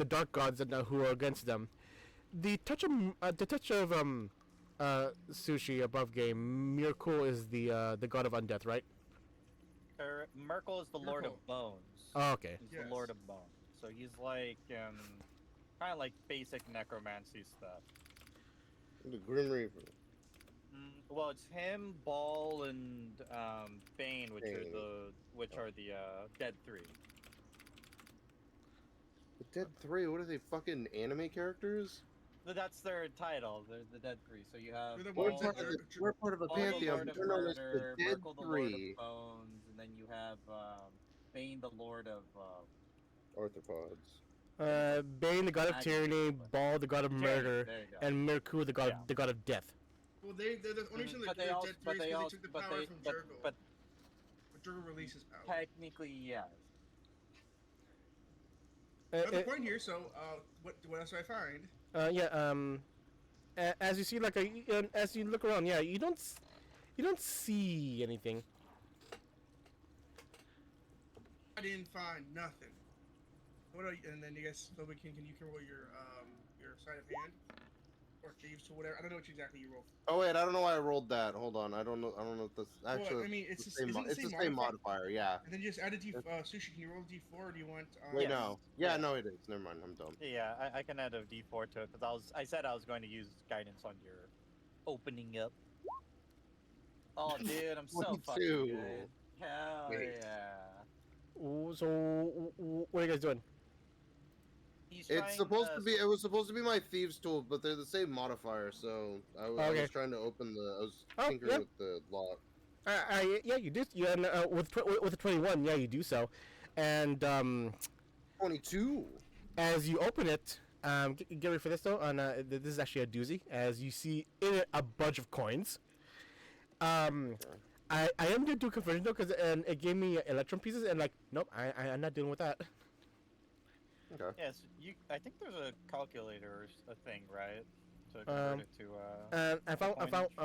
dark gods that who are against them. The touch of sushi above game. Mirko is the god of undeath, right? Merkel is the Lord of Merkel. Bones. Oh, okay. He's Yes. the Lord of Bones. So he's like, kind of like basic necromancy stuff. The Grim Reaper. Well, it's him, Ball, and Bane, which are the Dead Three. The Dead 3, what are they, fucking anime characters? That's their title. They're the Dead Three. So you have They're the We're ones Ball, that are- we're part of a Ball, the pantheon. Lord of They're known as the Murder, Dead Merkel, the Lord 3 of Bones, and then you have Bane, the Lord of arthropods. Bane, the god of Magic. tyranny, Ball, the god of Tyranny, murder, there you go. and Mirku, the god of death. Well, they're the only reason But they're they also- dead but three is they because also- they took the but power they- from but- Jurgle. but- But Jurgle releases power. Technically, yes. Not the point here. So, what else do I find? As you see, like as you look around, yeah, you don't see anything. I didn't find nothing. What are you, and then you guys, Slobikin, can you roll your sleight of hand or thieves or whatever? I don't know what exactly you roll. Oh wait, I don't know why I rolled that. Hold on, I don't know if this actually. Well, I mean, it's the the same, isn't it's the same modifier, yeah. And then you just add a D. Sushi, can you roll a D4 or do you want? Wait, Yes. no, yeah, Yeah. no, it is. Never mind, I'm dumb. Yeah, I can add a D4 to it because I said I was going to use guidance on your opening up. Oh, dude, I'm so fucking 22. good. Hell Wait. yeah. So what are you guys doing? trying. It's supposed to be. It was supposed to be my thieves tool, but they're the same modifier. So I Okay. was trying to open the. I was Oh, tinkering yeah. with the lock. Yeah, you do. Yeah, with a 21, yeah, you do so, and 22. as you open it, get ready for this though. And this is actually a doozy, as you see in it a bunch of coins. I am gonna do a conversion though, because it gave me electron pieces, and like, nope, I'm not dealing with that. Okay. Yes, you. I think there's a calculator or a thing, right? To convert it to. I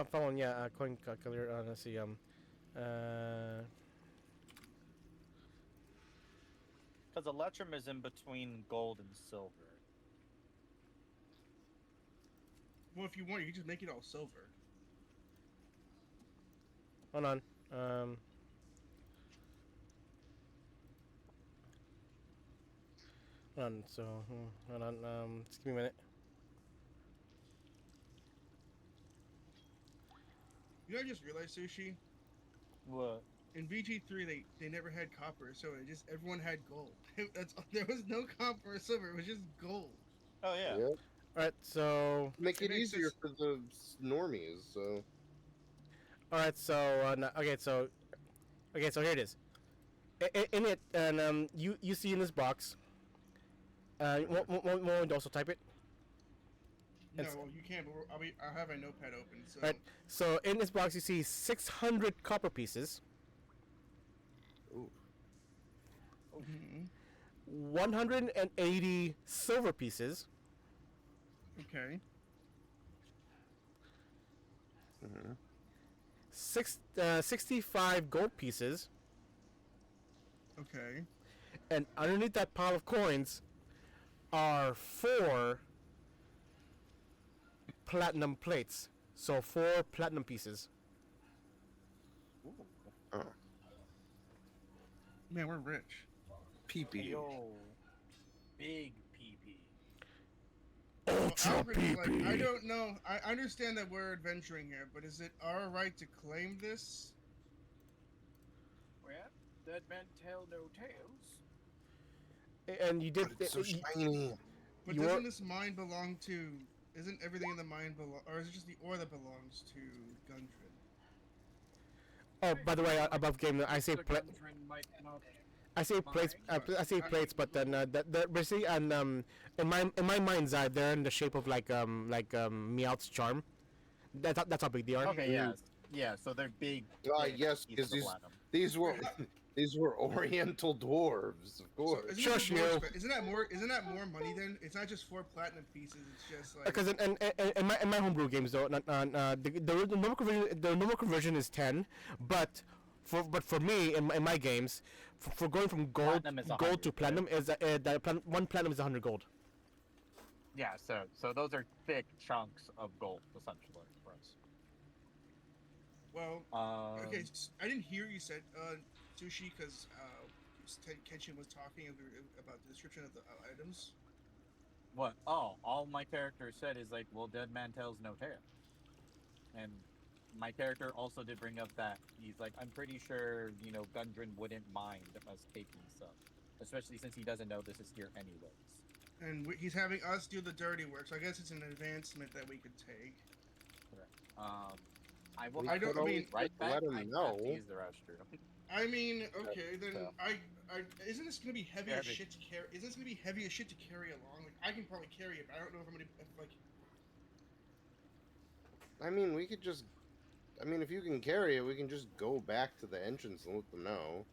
found one, yeah, coin calculator. Let's see, Because electrum is in between gold and silver. Well, if you want, you can just make it all silver. hold on, hold on. So, hold on, just give me a minute. You know, I just realized, Sushi. What? In VG3, they never had copper, so it just everyone had gold. There was no copper or silver. It was just gold. Oh yeah. Yep. All right, so Make It it makes easier sense. for the normies. So. so here it is. In it, and you see in this box. Want to also type it? No, It's- well, you can, but I have a notepad open, so Right. So in this box, you see 600 copper pieces, Ooh. Mhm. 180 silver pieces, Okay. Mm-hmm. 65 gold pieces, Okay. and underneath that pile of coins are 4 platinum plates. So 4 platinum pieces. Oh. Man, we're rich. PP. Yo, big PP. Ultra Albert is like, I PP. don't know. I understand that we're adventuring here, but is it our right to claim this? Well, dead men tell no tales. And you did. But it's so shiny. But You are- doesn't this mine belong to? Isn't everything in the mine belong, or is it just the ore that belongs to Gundren? Oh, by the way, above game, I say The Gundren might not. I say plates. I say plates, but then basically, and in my mind's eye, they're in the shape of like Meowth's charm. That's how big they are. Okay, yeah, yeah. So they're big. thick Yes, pieces because of platinum. these were these were Oriental dwarves, of So course. isn't, Shush that more you. Isn't that more money then? It's not just 4 platinum pieces. It's just like Because in my homebrew games though, the normal conversion is 10, but for me in my games, for going from gold Platinum is gold 100, to platinum is one platinum is 100 gold. Yeah, so those are thick chunks of gold essentially for us. well. Okay, I didn't hear you said sushi because Kenshin was talking about the description of the items. What? Oh, all my character said is like, well, dead man tells no tale. And my character also did bring up that he's like, I'm pretty sure, Gundren wouldn't mind us taking stuff. Especially since he doesn't know this is here anyways. And he's having us do the dirty work, so I guess it's an advancement that we could take. Correct. I will. We I don't- could I always mean- right back. let him I have know. to use the restroom. I mean, okay, then so. I isn't this gonna be heavy as Heavy. shit to carry? Isn't this gonna be heavy as shit to carry along? Like I can probably carry it, but I don't know if I'm gonna like. I mean, we could just. I mean, if you can carry it, we can just go back to the entrance and let them know.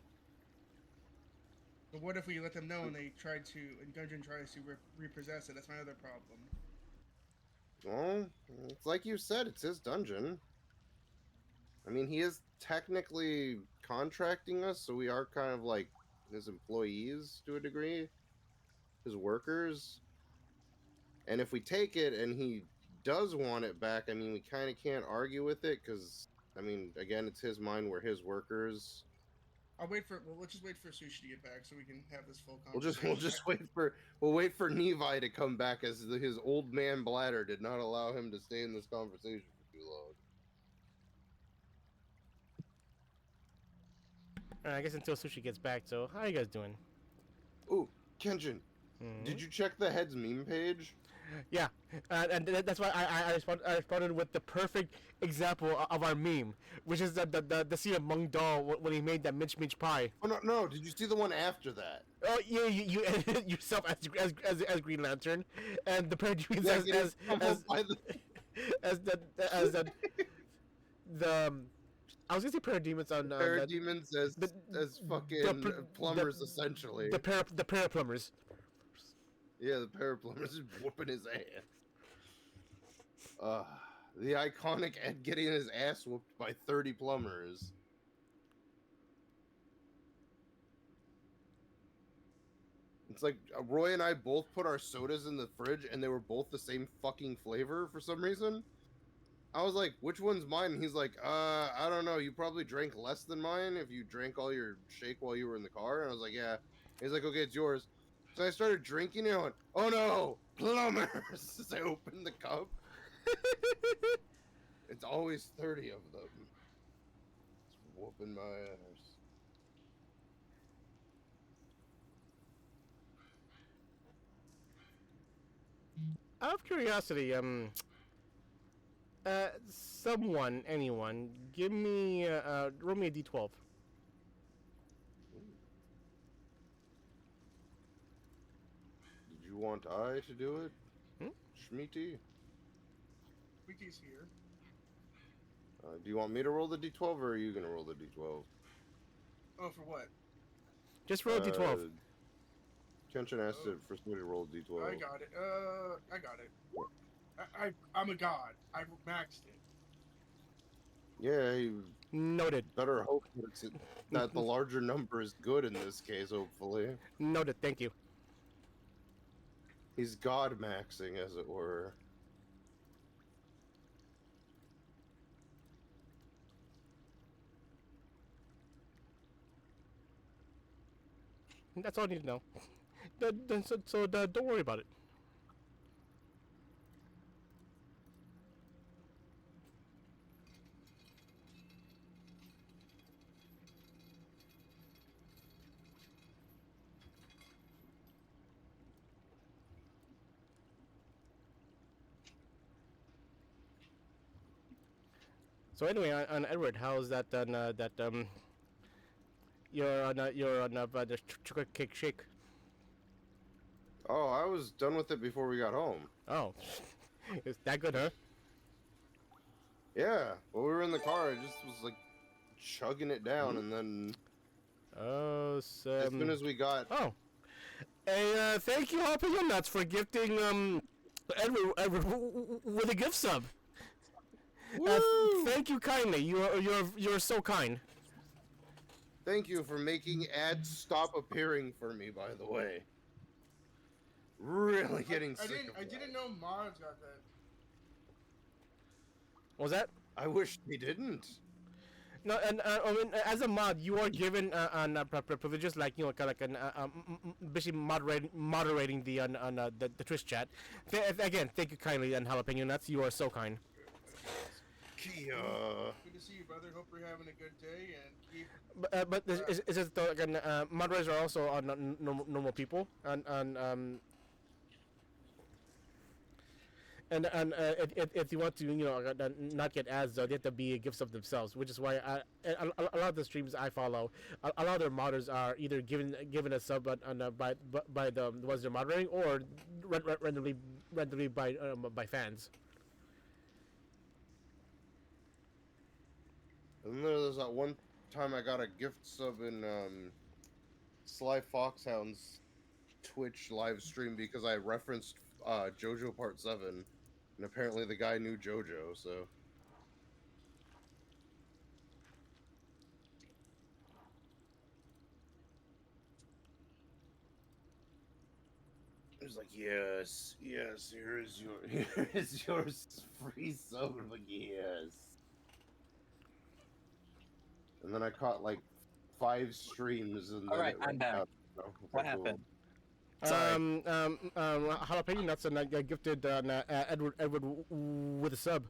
But what if we let them know and they try to, and Gundren tries to repossess it? That's my other problem. Well, it's like you said, it's his dungeon. I mean, he is technically contracting us, so we are kind of like his employees to a degree, his workers. And if we take it and he does want it back, I mean, we kind of can't argue with it because, I mean, again, it's his mine, we're his workers. Let's just wait for Sushi to get back so we can have this full conversation. We'll wait for Nevi to come back as his old man bladder did not allow him to stay in this conversation for too long. I guess until Sushi gets back. So how are you guys doing? Ooh, Kenshin, Did you check the heads meme page? Yeah, and that's why I responded with the perfect example of our meme, which is the scene of Mung Dal when he made that Minch pie. Oh no! Did you see the one after that? Oh yeah, you edited yourself as Green Lantern, and the parademons Yeah, as the I was gonna say parademons on parademons as fucking plumbers essentially. the paraplumbers. Yeah, the paraplumbers is whooping his ass. The iconic Ed getting his ass whooped by 30 plumbers. It's like Roy and I both put our sodas in the fridge and they were both the same fucking flavor for some reason. I was like, which one's mine? And he's like, I don't know. You probably drank less than mine if you drank all your shake while you were in the car. And I was like, yeah. He's like, okay, it's yours. So I started drinking and I went, oh no, plumbers! As I opened the cup. It's always 30 of them. It's whooping my ass. Out of curiosity, anyone, give me, roll me a d12. Did you want I to do it? Schmeety? Squeaky's here. Do you want me to roll the d12 or are you going to roll the d12? Oh, for what? Just roll a d12. Kenshin asked it for somebody to roll a d12. I got it. I got it. I'm a god. I maxed it. Yeah, you Noted. better hope that the larger number is good in this case, hopefully. Noted, thank you. He's god maxing, as it were. That's all I need to know. Don't worry about it. So anyway, on Edward, how's that you're on the chocolate cake shake? Oh, I was done with it before we got home. Oh, is that good, huh? Yeah, while we were in the car, I just was like chugging it down, and then Oh, as soon as we got, oh, hey, thank you, Jalapeno Nuts, for gifting Edward with a gift sub. Thank you kindly. You're so kind. thank you for making ads stop appearing for me. By the way, really getting sick. I didn't know mods got that. What was that? I wish they didn't. No, and I mean, as a mod, you are given privileges like kind of like basically moderating the Twitch chat. Again, thank you kindly, and Jalapeno Nuts. You are so kind. Kia. Good to see you, brother. Hope you're having a good day and keep. But is it again? Moderators are also normal people, and if you want to not get ads, they have to be gifts of themselves, which is why a lot of the streams I follow, a lot of their modders are either given a sub by the ones they're moderating, or randomly by fans. And there's that one time I got a gift sub in Sly Foxhound's Twitch live stream because I referenced JoJo Part 7, and apparently the guy knew JoJo, so. He was like, yes, here is your free sub. I'm like, yes. And then I caught like 5 streams. And All right, I'm back. What happened? Jalapeno Nuts and I gifted Edward with a sub.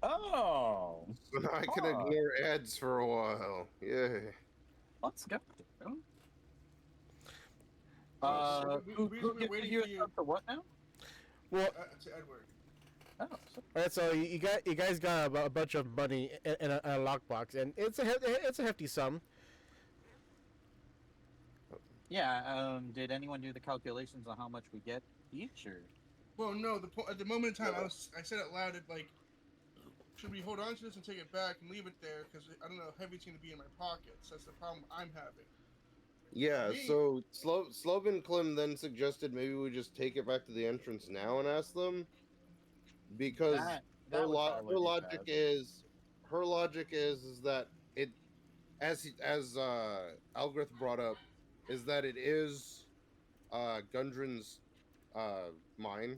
Oh. So now I can ignore ads for a while. Yay. Let's go. We're gives waiting you for you. up to what now? Well, To Edward. Oh, so, all right. So you guys got a bunch of money in a lockbox, and it's a hefty sum. yeah. Did anyone do the calculations on how much we get each, or? Well, no. At the moment in time, I said it loud. Like, should we hold on to this and take it back and leave it there? Because I don't know how heavy it's going to be in my pockets. That's the problem I'm having. Yeah, Me? so Slob and Klim then suggested maybe we just take it back to the entrance now and ask them, because That would probably her be logic bad. is that it, as Algrith brought up, is that it is Gundren's mine.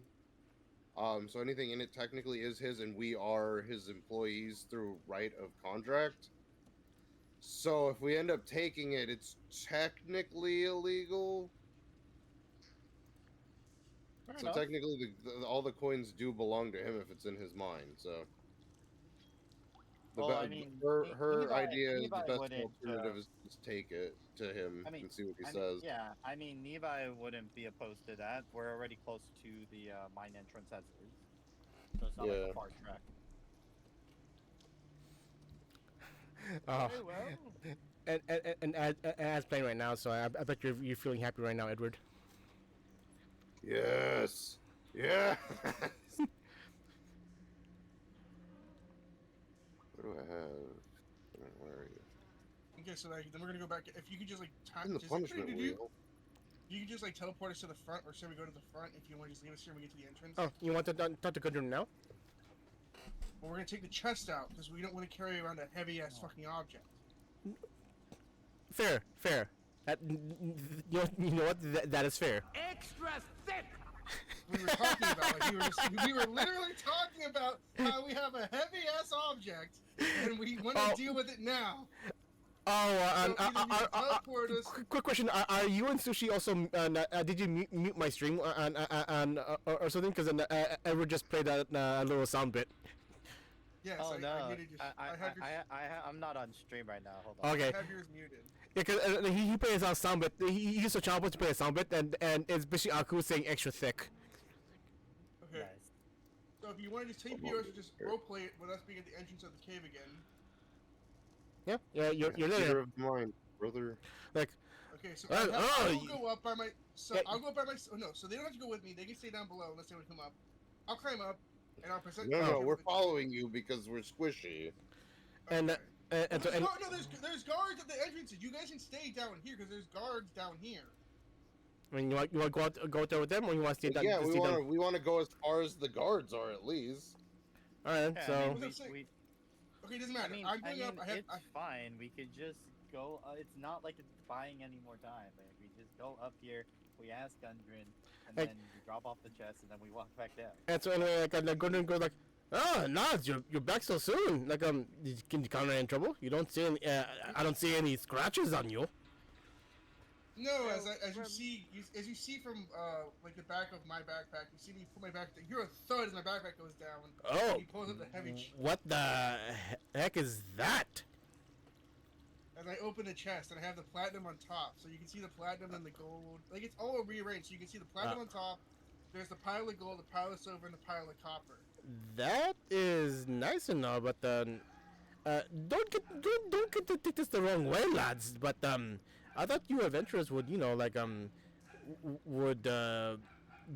So anything in it technically is his, and we are his employees through right of contract. So if we end up taking it, it's technically illegal. Fair So enough. technically, all the coins do belong to him if it's in his mind. So, Well, I mean, her Levi- idea is Levi the best wouldn't, alternative is to just take it to him I mean, and see what he I mean, says. yeah. I mean, Levi wouldn't be opposed to that. We're already close to the mine entrance as is, so it's not like Yeah. a far track. Oh, Very well. and as playing right now, so I bet you're feeling happy right now, Edward. Yes. Yeah. What do I have? Where are you? Okay, so like, then we're gonna go back. If you could just like time, In the punishment wheel. You can just like teleport us to the front, or should we go to the front if you want to just leave us here when we get to the entrance? Oh, you want to talk to Gundren now? Well, we're gonna take the chest out because we don't want to carry around a heavy ass fucking object. Fair. You know what? That is fair. Extra thick! We were talking about like we were literally talking about how we have a heavy ass object and we want to Oh. deal with it now. Oh, So either you teleport us. quick question: Are you and Sushi also? Did you mute my stream or something? Because Edward just played a little sound bit. Yes, Oh I no, muted your, I have your, I'm not on stream right now. Hold on. Okay. I have yours muted. Yeah, because he plays a sound bit. He used a channel to play a sound bit, and it's basically Aku saying extra thick. Okay. Nice. So if you want to just take viewers or just roleplay it with us being at the entrance of the cave again. Yeah, you're Theater there. of the mind, brother. Like, Okay, so Oh, I will you- go up by my. So Yeah. I'll go up by my. Oh, no, so they don't have to go with me. They can stay down below unless they want to come up. I'll climb up, and I'll present. No, we're following you because we're squishy. and Okay. and so and, No, there's guards at the entrances. You guys can stay down here because there's guards down here. I mean, you want to go out there with them, or you want to stay down? Yeah, stay we want to go as far as the guards are at least. All right, Yeah, so I mean, What's up, we, Okay, it doesn't I matter. mean, I'm going up. I have. it's fine. We could just go. It's not like it's buying any more time. Like, we just go up here. We ask Gundren, and Like- then we drop off the chest, and then we walk back down. and so anyway, like Gordon goes like, "Oh, Nods, you're back so soon. Like can you count any trouble? You don't see any. I don't see any scratches on you." No, as Well, you see from like the back of my backpack, you see me put my back. You're a thud as my backpack goes down. Oh, He pulls up the heavy. what the heck is that? As I open the chest, and I have the platinum on top, so you can see the platinum and the gold. Like it's all rearranged, so you can see the platinum on top. There's the pile of gold, the pile of silver, and the pile of copper. That is nice and all, but don't take this the wrong way, lads. But I thought you adventurers would, would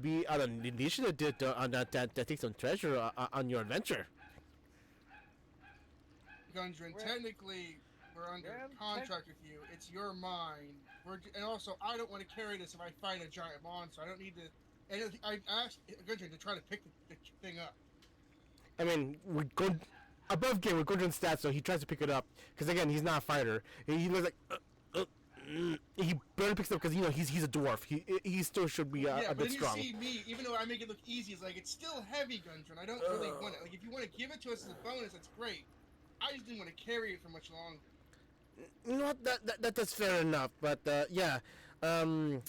be on an initiative to take some treasure on your adventure. Gundren, Well- technically, we're under Well, contract with you. It's your mine. And also, I don't want to carry this if I fight a giant monster. I don't need to. And I asked Gundren to try to pick the thing up. I mean, we're going above game. We're going to stats, so he tries to pick it up because again, he's not a fighter. He looks like. He barely picks it up because he's a dwarf. He still should be Yeah, a but bit then you strong. see me, even though I make it look easy, it's like it's still heavy, Gundren. I don't really want it. Like if you want to give it to us as a bonus, that's great. I just didn't want to carry it for much longer. You know what? That's fair enough. But yeah, I mean,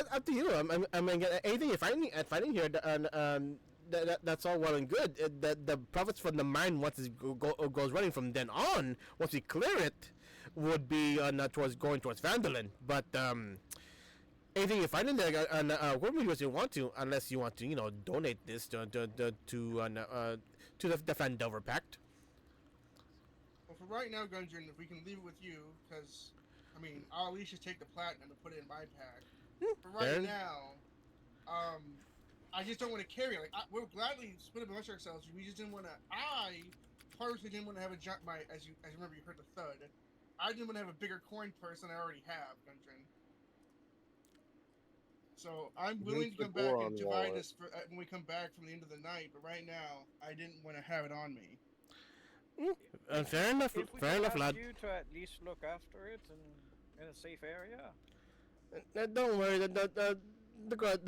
up to you. I mean, anything you're fighting here, that's all well and good. The profits from the mine once it goes running from then on, once we clear it, would be towards going towards Vandalin. But Anything you find in there, work with you as you want to, unless you want to, donate this to the Fandover Pact. Well, for right now, Gungeon, if we can leave it with you, because I mean, I'll at least just take the platinum and put it in my pack. For right Fair. now, I just don't want to carry it. Like, we'll gladly split up amongst ourselves. We just didn't want to. I personally didn't want to have as you remember, you heard the thud. I didn't want to have a bigger coin purse than I already have, Gungeon. So I'm willing to come back and divide this when we come back from the end of the night. But right now, I didn't want to have it on me. Fair enough. If we Fair could enough, have lad. you to at least look after it in a safe area. Don't worry. The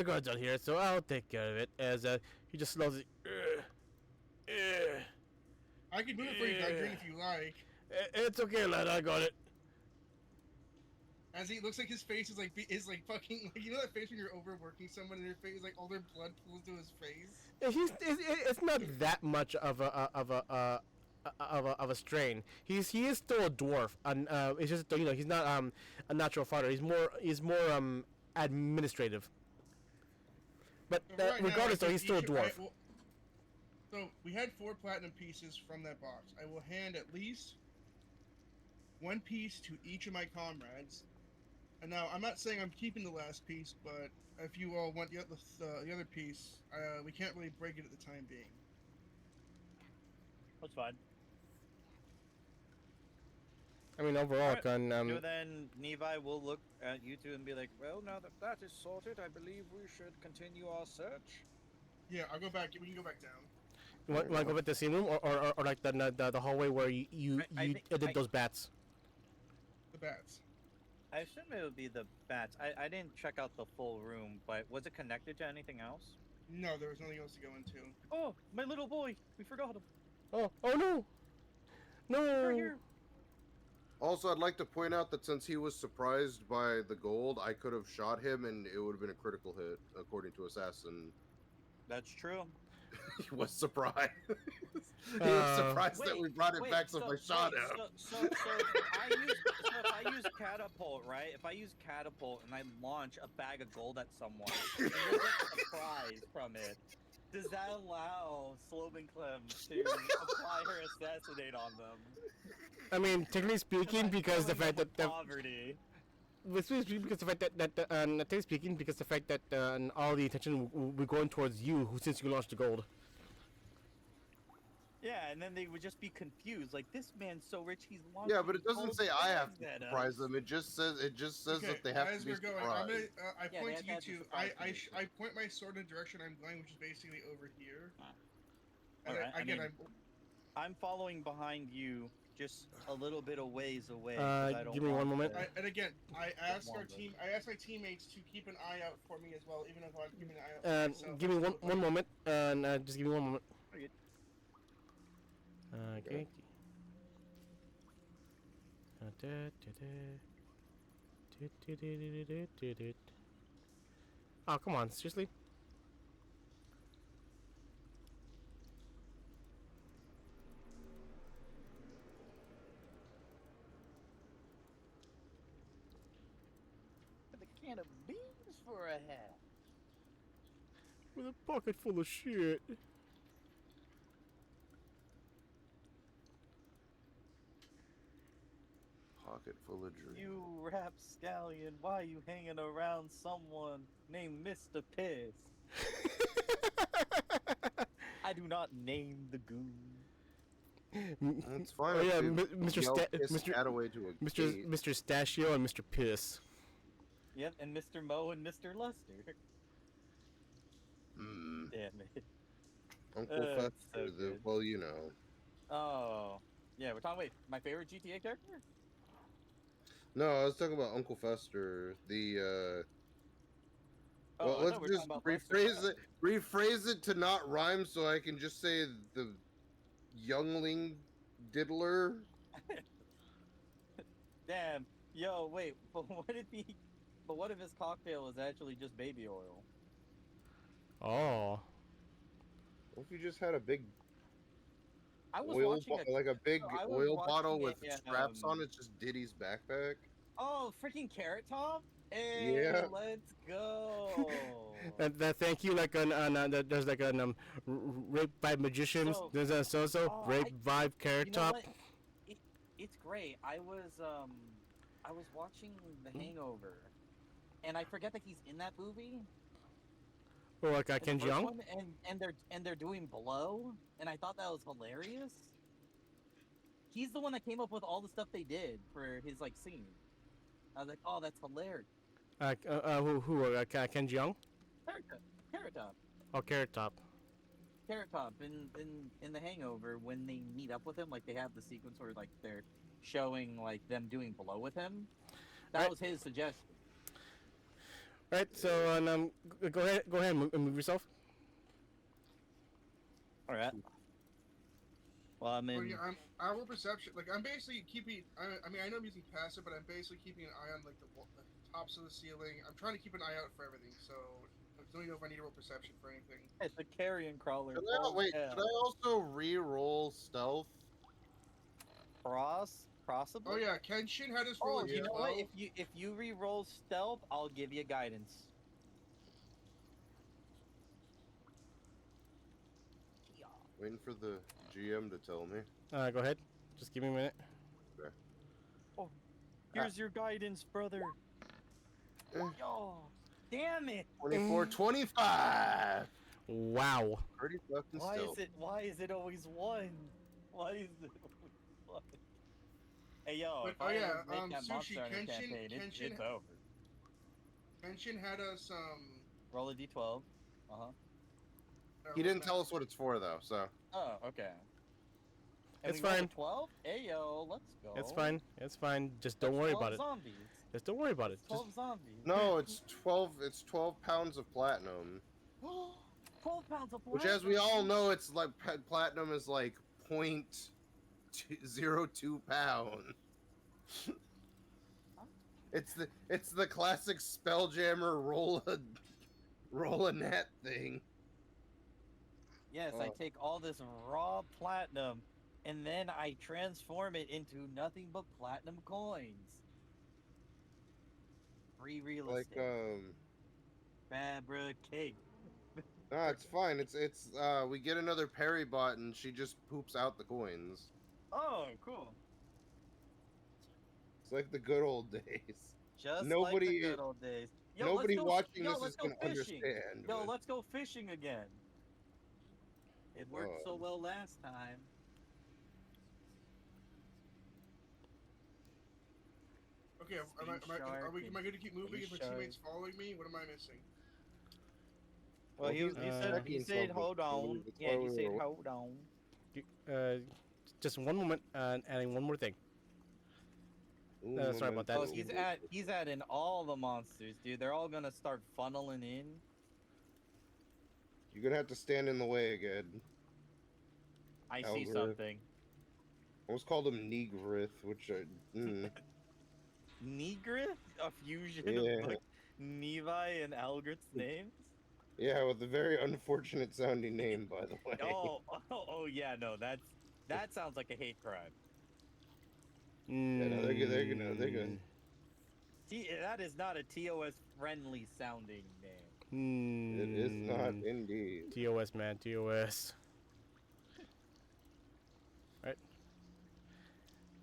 guards are here, so I'll take care of it. As he just slowly. I can move it for you, Gungeon, if you like. It's okay, lad. I got it. As he looks like his face is like fucking like, you know that face when you're overworking someone and their face like all their blood pools to his face. It's not that much of a strain. He is still a dwarf, and it's just he's not a natural fighter. He's more administrative. But Right regardless, now, though, he's still a dwarf. So we had 4 platinum pieces from that box. I will hand at least 1 piece to each of my comrades. And now I'm not saying I'm keeping the last piece, but if you all want the other piece, we can't really break it at the time being. That's fine. I mean, overall, Alright. So then Levi will look at you two and be like, Well, now that that is sorted, I believe we should continue our search. Yeah, I'll go back. We can go back down. you want to go back to the scene room, or like the hallway where you did those bats? The bats. I assume it would be the bats. I didn't check out the full room, but was it connected to anything else? No, there was nothing else to go into. Oh, my little boy! We forgot him. Oh no! No! Right here. Also, I'd like to point out that since he was surprised by the gold, I could have shot him and it would have been a critical hit, according to Assassin. That's true. He was surprised. He was surprised that we brought it back, so I shot him. So if I use catapult, right? If I use catapult and I launch a bag of gold at someone, and they get a prize from it, does that allow Slovenclem to apply her assassinate on them? I mean, technically speaking, because the fact that poverty. because the fact technically speaking, because the fact that all the attention will be going towards you, since you launched the gold. Yeah, and then they would just be confused. Like, this man's so rich, he's launching. Yeah, but it doesn't gold say I have to bags at us. surprise them. It just says Okay, that they have as to be we're going, surprised. I Yeah, point they to you have to two. surprise me, I point my sword in the direction I'm going, which is basically over here. And Alright, again, I'm following behind you, just a little bit of ways away. 'Cause I don't Give me want one moment. to- and again, I ask my teammates to keep an eye out for me as well, even if I'm keeping an eye out for myself. Give me one moment, and just give me one moment. Okay. Okay. Oh, come on, seriously? With a can of beans for a hat. With a pocket full of shit. Pocket full of dreams. You rapscallion, why you hanging around someone named Mr. Piss? I do not name the goon. It's fine. Oh if yeah, you Mr. yell piss Mr. cat away to a gate. Mr. Stachio and Mr. Piss. Yep, and Mr. Mo and Mr. Luster. Hmm. Damn it. Uncle so Fester, good. well, you know. Oh. Yeah, we're talking about my favorite GTA character? No, I was talking about Uncle Fester. The Oh, well, I thought let's we were just talking about Lester. rephrase it to not rhyme, so I can just say the youngling diddler. Damn. Yo, wait. But what if his cocktail was actually just baby oil? Oh. What if you just had a big I was oil, watching like a big I was oil bottle watching with straps on it, just Diddy's backpack? Oh, freaking Carrot Top! Hey, Yeah. let's go. And thank you, like there's like an raped by magicians. So- There's a Oh, raped by Carrot You know Top. what? It's great. I was watching The Hangover, and I forget that he's in that movie. Or like in the Ken first Jeong. one, and they're doing blow, and I thought that was hilarious. He's the one that came up with all the stuff they did for his like scene. I was like, oh, that's hilarious. Ken Jeong? Carrot Top. Oh, Carrot Top. Carrot Top in The Hangover, when they meet up with him, like they have the sequence where like they're showing like them doing blow with him. That Right. was his suggestion. Right. So go ahead, move yourself. All right. Well, I'm Well, in. yeah, our perception, like I'm basically keeping. I mean, I know I'm using passive, but I'm basically keeping an eye on like the tops of the ceiling. I'm trying to keep an eye out for everything. So I don't know if I need to roll perception for anything. It's a carrion crawler. Should I, wait, should I also re-roll stealth? Crossable. Oh yeah, Kenshin had us roll Oh, a you know what? D12. If you re-roll stealth, I'll give you guidance. Waiting for the GM to tell me. Go ahead. Just give me a minute. Here's your guidance, brother. Oh, damn it! 24, 25! Wow. Pretty fucking stealth. Why is it always one? Why is it always one? Hey yo, But- if oh, I yeah, ever make that Sushi, Monster Hunter Kenshin- campaign, Kenshin- it's over. Kenshin had us Roll a d12. He didn't tell us what it's for, though, so. Oh, okay. It's fine. 12? Hey yo, let's go. It's fine. It's fine. Just don't That's worry 12 about it. Zombies. Just don't worry about it. Just 12 zombies. No, it's 12 pounds of platinum. 12 pounds of Which, as we all know, it's like platinum is like 0.02 pound. It's the classic Spelljammer roll a net thing. Yes, I Oh. take all this raw platinum and then I transform it into nothing but platinum coins. Free real Like estate. Fabricate. nah, it's fine. It's we get another Perry bot and she just poops out the coins. Oh, cool. It's like the good old days. Just like Nobody- the good old days. Yo, Nobody let's go, watching yo, this let's is go gonna fishing. understand. Yo, but- let's go fishing again. It worked so well last time. Okay, am I good to keep moving if my teammates following me? What am I missing? Well, he checking said something. hold on. That's Yeah, why he we said were- hold on. just one moment. Adding one more thing. Ooh, sorry about that. Oh, memento. he's adding all the monsters, dude. They're all gonna start funneling in. You're gonna have to stand in the way again. I see Algorithm. something. I almost called him Negrith, which I. Negrith? A fusion Yeah. of like Nevi and Algrith's names? Yeah, with a very unfortunate sounding name, by the way. Oh yeah, no, that sounds like a hate crime. Yeah, no, they're gonna. That is not a TOS friendly sounding name. It is not indeed. TOS, man. TOS. Right.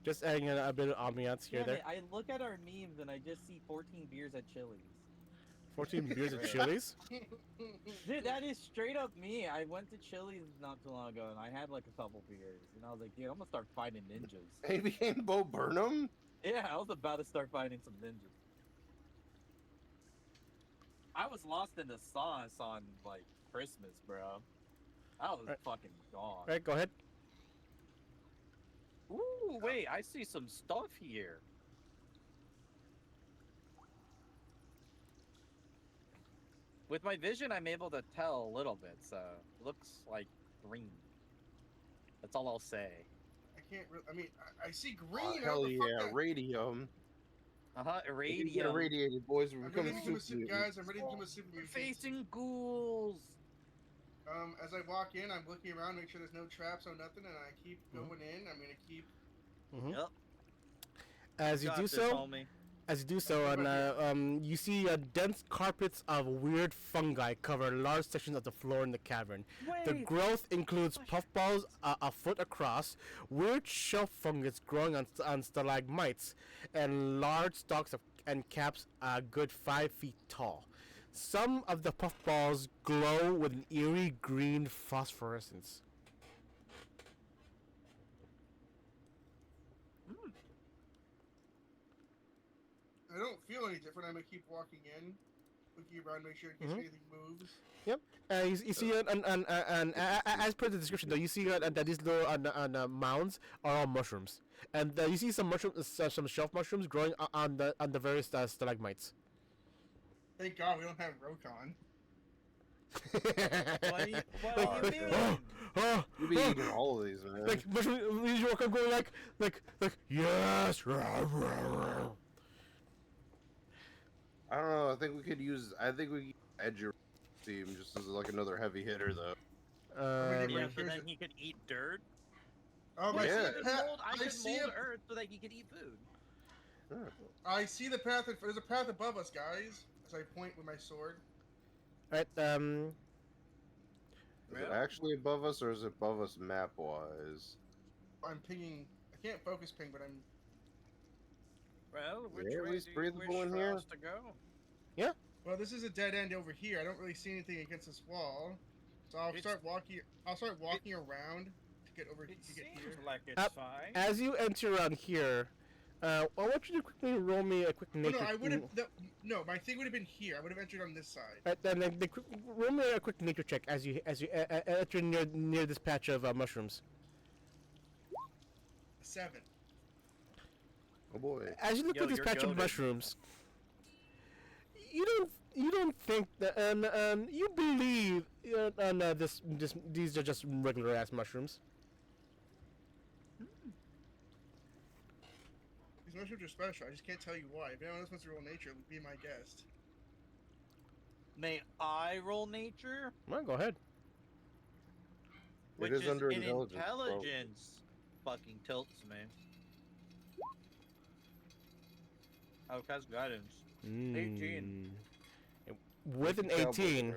Just adding a bit of ambiance here. Damn There. it, I look at our memes and I just see 14 beers at Chili's. 14 beers at Chili's. Dude, that is straight up me. I went to Chili's not too long ago and I had like a couple beers and I was like, dude, I'm gonna start fighting ninjas. He became Bo Burnham? Yeah, I was about to start fighting some ninjas. I was lost in the sauce on like Christmas, bro. I was Right. fucking gone. Right. Go ahead. Ooh, wait, I see some stuff here. With my vision, I'm able to tell a little bit, so it looks like green. That's all I'll say. I can't really. I mean, I see green. Oh, how hell the fuck yeah, that- radium. Uh-huh, Get radium. irradiated, boys. We're I'm ready to becoming become a super super mutants. guys. I'm ready to become a super We're mutant. facing ghouls. As I walk in, I'm looking around, make sure there's no traps, no nothing, and I keep going in. I'm gonna keep. Mhm. Yep. As you Got do this, so, homie. As you do so, and you see dense carpets of weird fungi cover large sections of the floor in the cavern. The Wait. growth includes puffballs a foot across, weird shelf fungus growing on stalagmites, and large stalks and caps a good 5 feet tall. Some of the puffballs glow with an eerie green phosphorescence. I don't feel any different. I'm gonna keep walking in, looking around, make sure in case anything moves. Yep. You see, as per the description, though, you see that these little mounds are all mushrooms, and you see some some shelf mushrooms growing on the various stalagmites. Thank God we don't have Rokon. What do you mean? Oh, You be eating all of these, man. like mushrooms, you walk up going like yes. I don't know. I think we could use Edger team just as like another heavy hitter, though. Yeah, Right, so here's then it. he could eat dirt. Oh, Well, I Yeah. see I the could path. mold, I I could see mold a, earth so that he could eat food. I see the path. There's a path above us, guys. As I point with my sword. Right. Is it actually above us, or is it above us map-wise? I'm pinging. I can't focus ping, but I'm. Well, which Yeah, at way least do you breathable wish in for here. us to go? Well, this is a dead end over here. I don't really see anything against this wall, so I'll It's- start walking. I'll start walking around to get over It to get seems here. like it's Up- fine. As you enter around here, I want you to quickly roll me a quick Oh, nature. no, I would have. No, my thing would have been here. I would have entered on this side. Right, then roll me a quick nature check as you enter near this patch of mushrooms. 7. Oh boy. As you look Yo, at this you're patch of goated. mushrooms, you don't think that you believe these are just regular ass mushrooms. These mushrooms are special. I just can't tell you why. If anyone else wants to roll nature, be my guest. May I roll nature? Well, go ahead. Which It is under an intelligence, bro. intelligence fucking tilts me. Oh, cast guidance. 18. With an 18,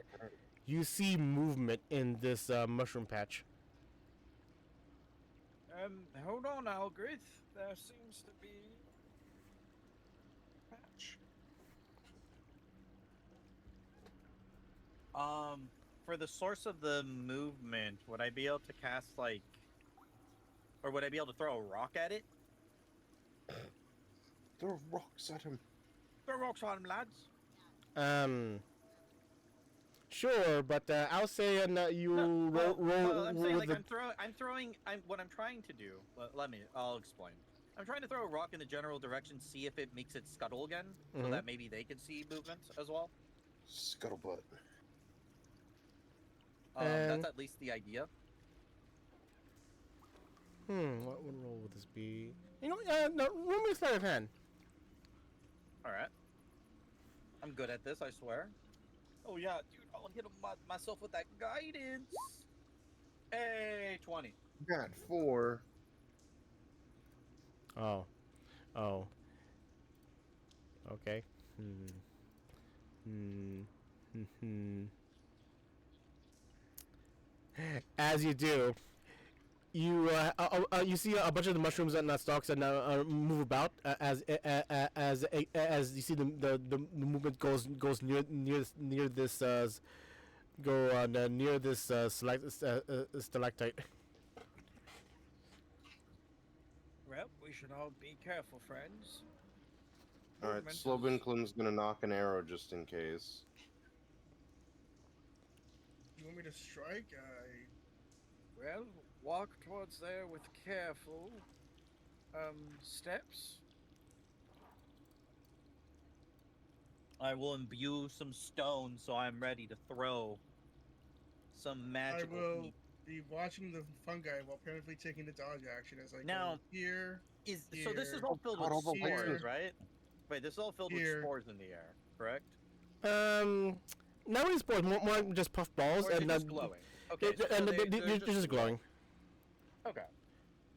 you see movement in this mushroom patch. Hold on, Algrith. There seems to be patch. For the source of the movement, would I be able to cast like, or would I be able to throw a rock at it? Throw rocks at him. Throw rocks on him, lads. Sure, but I'll say you roll Well, I'm saying with like the what I'm trying to do. I'll explain. I'm trying to throw a rock in the general direction, see if it makes it scuttle again, so Mhm. that maybe they can see movement as well. Scuttlebutt. That's at least the idea. what role would this be? You know, no, roll me a sleight of hand. All right. I'm good at this, I swear. Oh yeah, dude, I'll hit myself with that guidance. Hey, 20. Got 4. Oh. Okay. As you do, you see a bunch of the mushrooms and stalks and move about as you see the movement goes near this near this stalactite. Well, we should all be careful, friends. Alright, Movement is- Slobinklin's gonna knock an arrow just in case. You want me to strike? Well, walk towards there with careful steps. I will imbue some stone so I'm ready to throw some magical will- heat. Be watching the fungi while apparently taking the dodge action as I Now- go here. So this is Here. all filled God, all with the spores, layers. right? Wait, this is all filled with Here. spores in the air, correct? Not really spores, more like just puff balls, Or is it and just glowing? Okay, so and they're they're just glowing. Okay.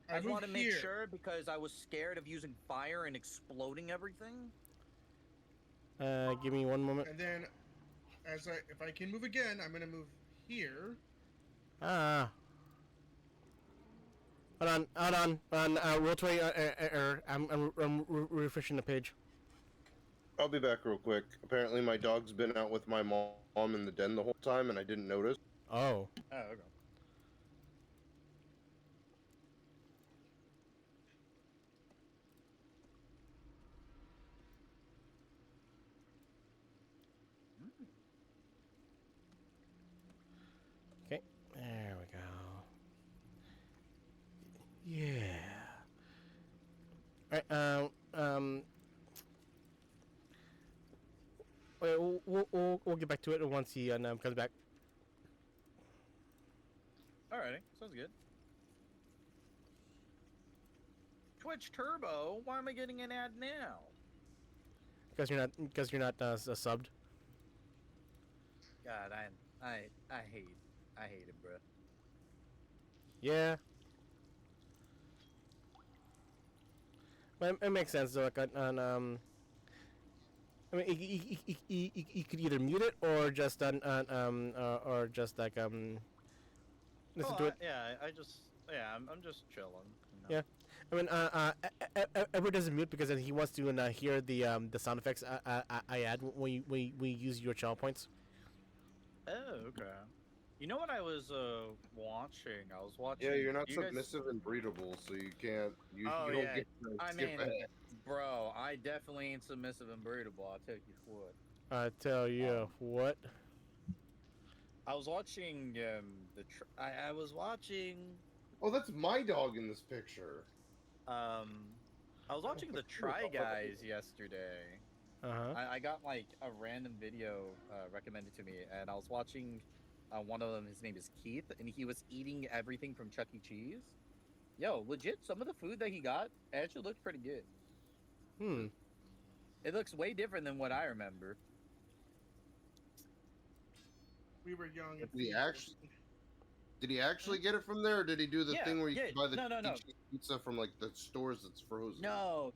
I I just want to move make here. sure because I was scared of using fire and exploding everything. Give me one moment. And then, if I can move again, I'm gonna move here. Ah. Hold on. Roll 20 error. I'm refreshing the page. I'll be back real quick. Apparently, my dog's been out with my mom in the den the whole time, and I didn't notice. Oh. Oh, okay. Okay. There we go. Yeah. Alright, wait, we'll get back to it once he comes back. Alrighty, sounds good. Twitch Turbo, why am I getting an ad now? Because you're not subbed. God, I hate it, bro. Yeah. But it makes sense though. Like I mean, you could either mute it or just or just like listen to it. I'm just chilling. You know? Yeah. I mean, Edward doesn't mute because then he wants to hear the sound effects I add when we use your channel points. Oh, okay. You know what I was watching? I was watching. Yeah, you're not you guys- submissive and breedable, so you can't. You Oh, don't yeah. get to I skip mean, ahead. bro, I definitely ain't submissive and breedable. I'll tell you what. I tell you what. I was watching I was watching Oh, that's my dog in this picture. I was watching the Try Guys yesterday. I got like a random video recommended to me, and I was watching one of them. His name is Keith, and he was eating everything from Chuck E. Cheese. Yo, legit, some of the food that he got actually looked pretty good. It looks way different than what I remember. We were young. Did he actually get it from there, or did he do the Yeah, thing where you yeah, can buy the no. pizza from like the stores that's frozen? No.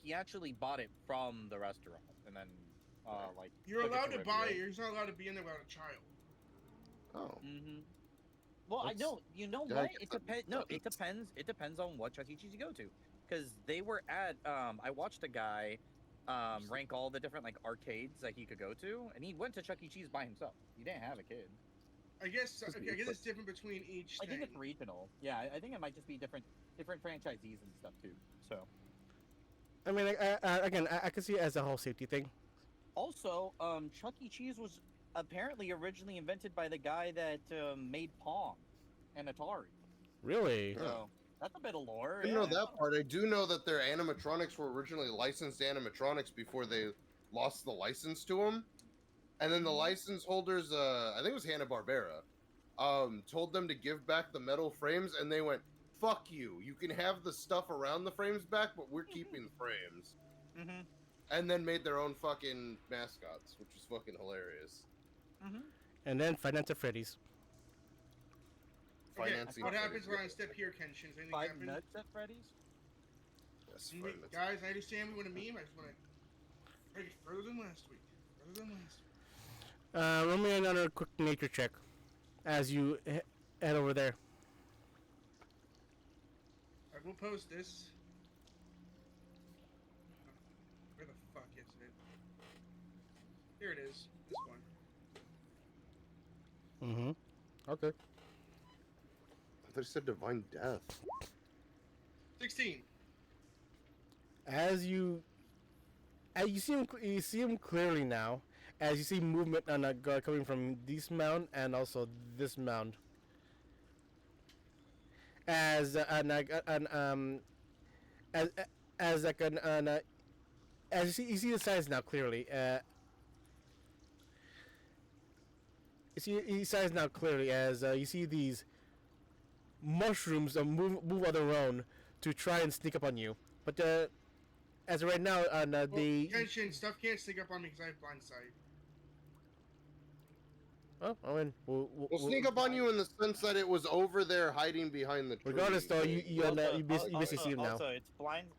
He actually bought it from the restaurant, and then like. You're took it allowed to buy it. review. You're just not allowed to be in there without a child. Oh. Mm-hmm. Well, I That's- know. You know Yeah, I what? guess It that depends. makes No, sense. it depends. It depends on what Chuck E. Cheese you go to, because they were at. I watched a guy rank all the different like arcades that he could go to, and he went to Chuck E. Cheese by himself. He didn't have a kid. I guess it's different between each I thing. think it's regional. Yeah, I think it might just be different franchisees and stuff too. So. I mean, again, I can see it as a whole safety thing. Also, Chuck E. Cheese was apparently originally invented by the guy that made Pong and Atari. Really? So that's a bit of lore. I didn't know that part. I do know that their animatronics were originally licensed animatronics before they lost the license to them. And then the license holders, I think it was Hanna-Barbera, told them to give back the metal frames, and they went, fuck you. You can have the stuff around the frames back, but we're keeping the frames. Mm-hmm. And then made their own fucking mascots, which was fucking hilarious. Mm-hmm. And then Five Nights at Freddy's. Okay, Financing. what happens when I step here, Kenshin? Is anything Five happen? Nuts at Freddy's? Yes, Guys, I understand we want to meme. I just want to break it further than last week. Roll me another quick nature check as you head over there. I will post this. Where the fuck is it? Here it is. This one. Mm-hmm. Okay. I thought you said divine death. 16. As you see him clearly now. As you see movement on coming from this mound and also this mound. As you see the size now clearly. You see the size now clearly as you see these mushrooms move on their own to try and sneak up on you. But as of right now, they. Kenshin, stuff can't sneak up on me because I have blind sight. Oh, I mean, We'll sneak up on you in the sense that it was over there hiding behind the tree. regardless, though, you basically see him now. Also,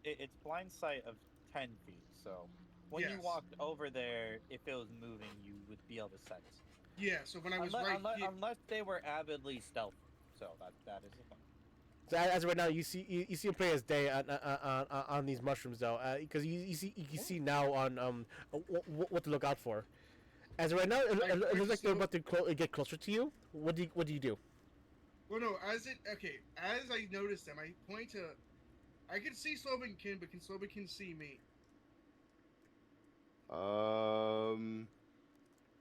it's blind sight of 10 feet. So When you Yes. walked over there, if it was moving, you would be able to sense. Yeah, so when I was Unless, right here, unless they were avidly stealth. So that is the thing. So as of right now, you see him play as Day on these mushrooms though, because you can see now on what to look out for. As of right now, it looks like they're about to get closer to you. What do you do? well, no, as I noticed them, I point to, I can see Slovenkin, but can Slovenkin see me?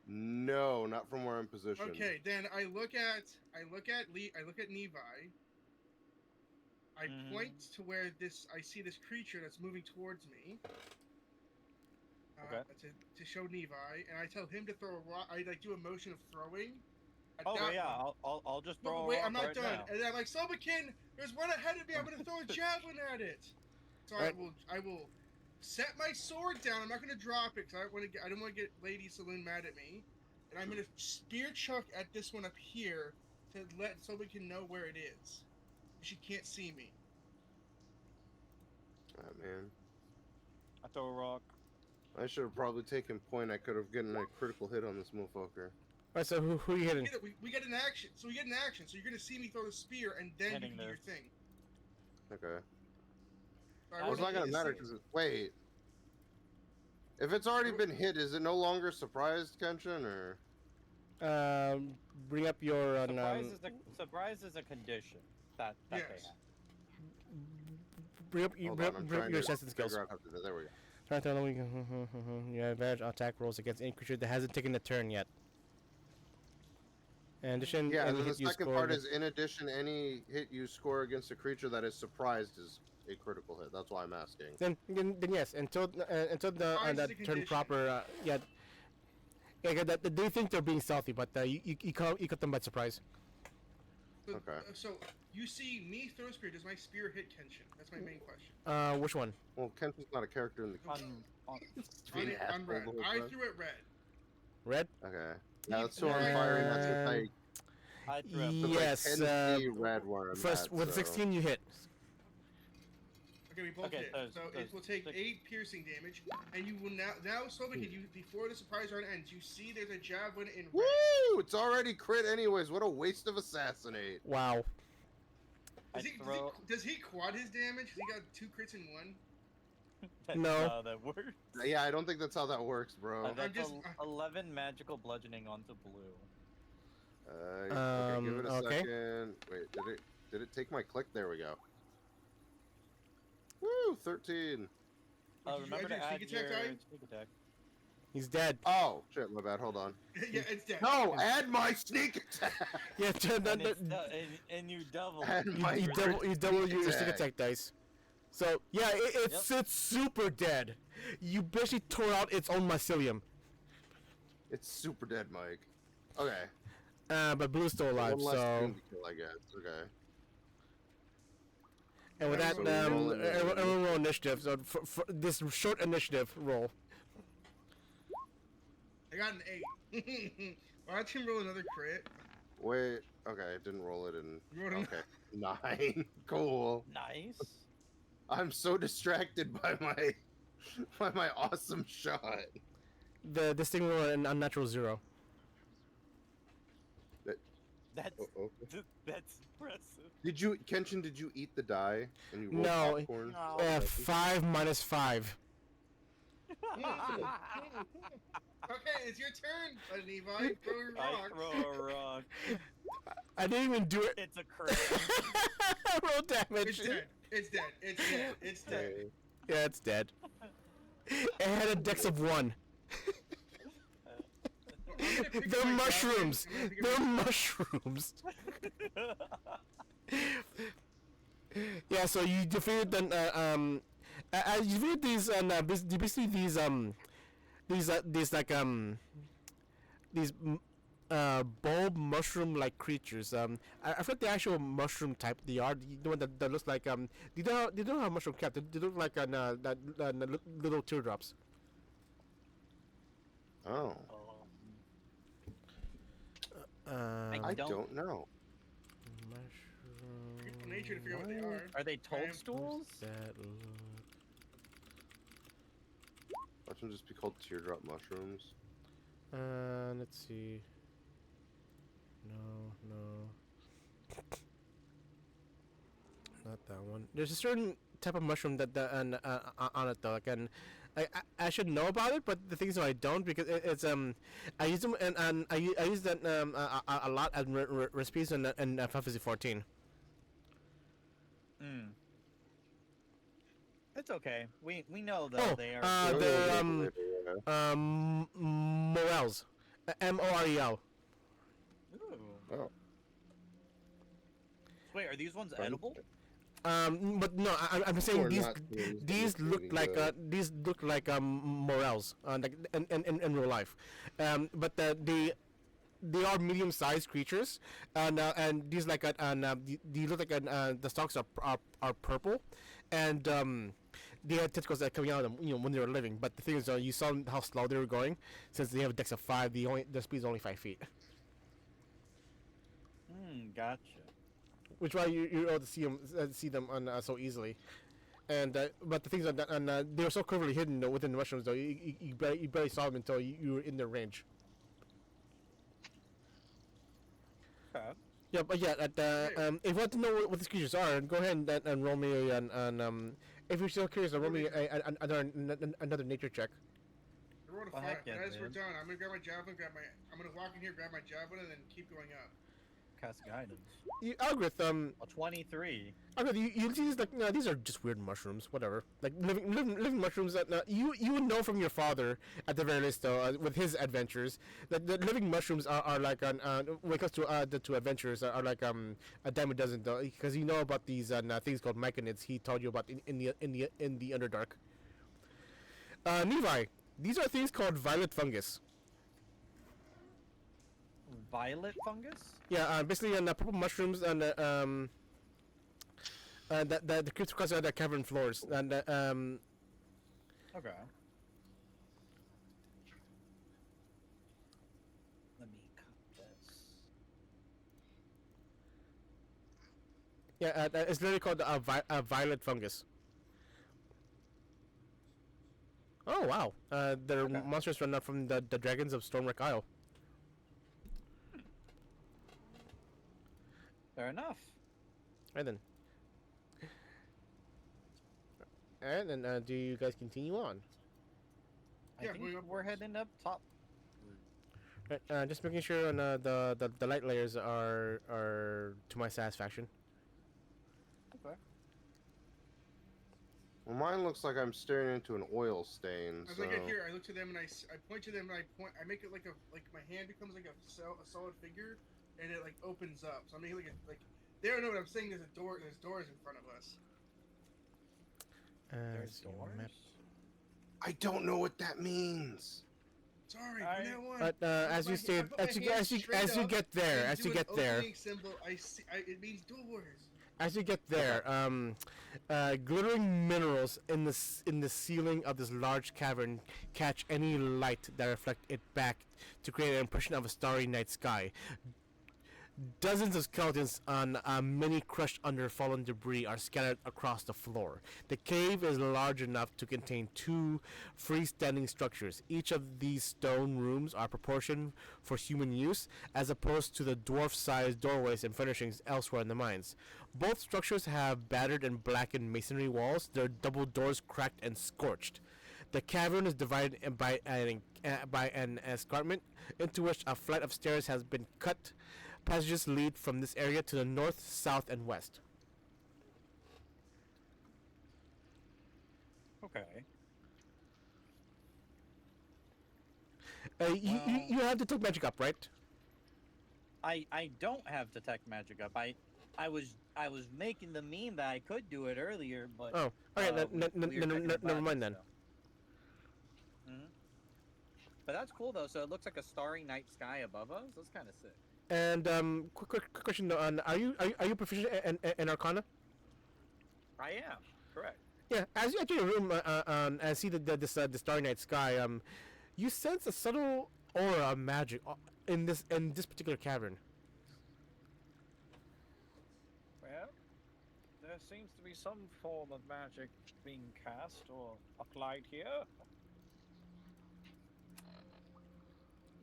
No, not from where I'm positioned. Okay, then I look at Nevi. I point to where I see this creature that's moving towards me. Okay. To show Nevi, and I tell him to throw a rock. I like do a motion of throwing. At Oh that yeah, one. I'll just No, throw. but a wait, rock I'm not right done. now. And then I'm like, Slovakin, there's one ahead of me. I'm gonna throw a javelin at it. So Right. I will set my sword down. I'm not gonna drop it because I don't want to get Lady Saloon mad at me. And I'm gonna spear chuck at this one up here to let Slovakin know where it is. She can't see me. Ah, man. I throw a rock. I should have probably taken point. I could have gotten a critical hit on this motherfucker. Alright, so who are you hitting? We get an action. So we get an action. So you're gonna see me throw the spear, and then Hitting you can do your this. thing. Okay. So I Well, it's wasn't not gonna hit matter this because wait. If it's already been hit, is it no longer surprised, Kenshin, or? Bring up your Surprise is a condition that they Yes. have. bring up Hold bring on, I'm bring up trying your to assessment skills. figure out how to do that. There we go. Try to tell you have advantage on attack rolls against any creature that hasn't taken a turn yet. In addition, Yeah, and any then the hit you second score part against- is, in addition, any hit you score against a creature that is surprised is a critical hit. That's why I'm asking. then yes, until the Surprise is that a turn condition. proper, yeah. Yeah, they think they're being stealthy, but you cut them by surprise. So, Okay. So you see me throw a spear. Does my spear hit Kenshin? That's my main question. Which one? Well, Kenshin's not a character in the On, On being it, an on asshole red. the whole I time. threw it red. Red? Okay. Yeah, that's who I'm Yeah. firing. That's what I threw up. Yes. I can see red where I'm First at, with so. 16 you hit. Okay, we both Okay, hit. so- So so it will take six- 8 piercing damage, and you will now Slovakin, you before the surprise round ends, you see there's a javelin in red. Woo! It's already crit anyways. What a waste of assassinate. Wow. I throw. Does he quad his damage? He got 2 crits in one. That's No. not how that works. Yeah, I don't think that's how that works, bro. That's just- 11 magical bludgeoning onto blue. Okay, give it a Okay. second. Wait, did it take my click? There we go. Woo! 13. Did you Remember to add add your your sneak attack die? sneak attack. He's dead. Oh shit, my bad. Hold on. Yeah, it's dead. No, add my sneak attack. Yeah, And you double. Add it. my you double your attack. stick attack dice. So yeah, it's super dead. You basically tore out its own mycelium. It's super dead, Mike. Okay. But Blue's still alive. One less So thing to kill, I guess. Okay. and with that, So we're rolling it. everyone roll initiative. So for this short initiative roll. I got an 8. Watch him roll another crit. Wait. Okay, I didn't roll it in. You rolled Okay. 9. Cool. Nice. I'm so distracted by my awesome shot. This thing rolled an unnatural 0. That's Oh, that's impressive. Did you, Kenshin? Did you eat the die and you rolled No, popcorn? No. 5 minus 5. Okay, it's your turn, Levi. Throw your I rock. throw a rock. I didn't even do it. It's a crit. Roll damage. It's dead. It's dead. It's dead. It's dead. Okay. Yeah, it's dead. It had a dex of 1. I'm gonna pick up They're my mushrooms. javelin. I'm gonna pick up They're my- mushrooms. Yeah, so you defeated them. You defeated these, basically these bulb mushroom-like creatures. I forget the actual mushroom type they are. The one that looks like they don't have mushroom cap. They look like little teardrops. Oh, I don't- don't know. Beautiful nature to figure out what they are. Are they toadstools? That look? Watch them just be called teardrop mushrooms. Let's see. No. Not that one. There's a certain type of mushroom that on it though. Like, and I should know about it, but the thing is, I don't because it's I use them and I use that a lot as recipes in Final Fantasy 14. Mm. It's okay. We know though Oh, they are. the morels, Morel. Ooh. Oh. Wait, are these ones Fun. edible? But no, I'm Or saying not things that these look look really like good. morels, like in real life, but they are medium-sized creatures, and these like these look like the stalks are purple, and they had tentacles that are coming out of them, when they were living. But the thing is, you saw how slow they were going, since they have a dex of 5. The speed is only 5 feet, Gotcha. which is why you're able to see them on so easily. And but the things are that, and they were so cleverly hidden though, within the mushrooms though, you barely saw them until you were in their range. Okay. Yeah, but yeah, if you want to know what these creatures are, go ahead and roll me if you're still curious, roll me another nature check. I rolled a Well, 5. heck yeah, And as we're dude. done, I'm gonna grab my javelin, I'm gonna walk in here, grab my javelin, and then keep going up. Cast guidance. Algorithm, A 23. you see these, like, no, these are just weird mushrooms, whatever. Like living mushrooms that you would know from your father at the very least though, with his adventures. That the living mushrooms are like when it comes to the two adventures are like a dime a dozen though, because you know about these things called myconids he told you about in the Underdark. Levi, these are things called violet fungus. Violet fungus? Yeah, basically purple mushrooms and that the creeps across the cavern floors and Okay. Let me cut this. yeah, it's literally called a violet fungus. Oh wow! They're Okay. monsters run out from the dragons of Stormwreck Isle. Fair enough. Right then. And then, do you guys continue on? I Yeah, think going we're upwards. heading up top. Right, just making sure the light layers are to my satisfaction. Okay. Well, mine looks like I'm staring into an oil stain. As So I get here, I look to them and I point to them and I make it like my hand becomes like a solid figure, and it like opens up. So I'm making like they don't know what I'm saying. There's doors in front of us. There's Let's see, doors. map. I don't know what that means. Sorry, I- from now on. But as you stay, as you get there, as you get there, Symbol, it means doors. as you get there, glittering minerals in the ceiling of this large cavern catch any light that reflect it back to create an impression of a starry night sky. Dozens of skeletons on many crushed under fallen debris are scattered across the floor. The cave is large enough to contain 2 freestanding structures. Each of these stone rooms are proportioned for human use, as opposed to the dwarf-sized doorways and furnishings elsewhere in the mines. Both structures have battered and blackened masonry walls, their double doors cracked and scorched. The cavern is divided by an escarpment into which a flight of stairs has been cut. Passages lead from this area to the north, south, and west. Okay. You have to take magic up, right? I don't have detect magic up. I was making the meme that I could do it earlier, but Oh, okay. we were checking the Never mind budget, then. so. But that's cool though. So it looks like a starry night sky above us. That's kind of sick. And quick question though, are you proficient in Arcana? I am correct. Yeah. As you enter your room and see the starry night sky, you sense a subtle aura of magic in this particular cavern. Well, there seems to be some form of magic being cast or applied here.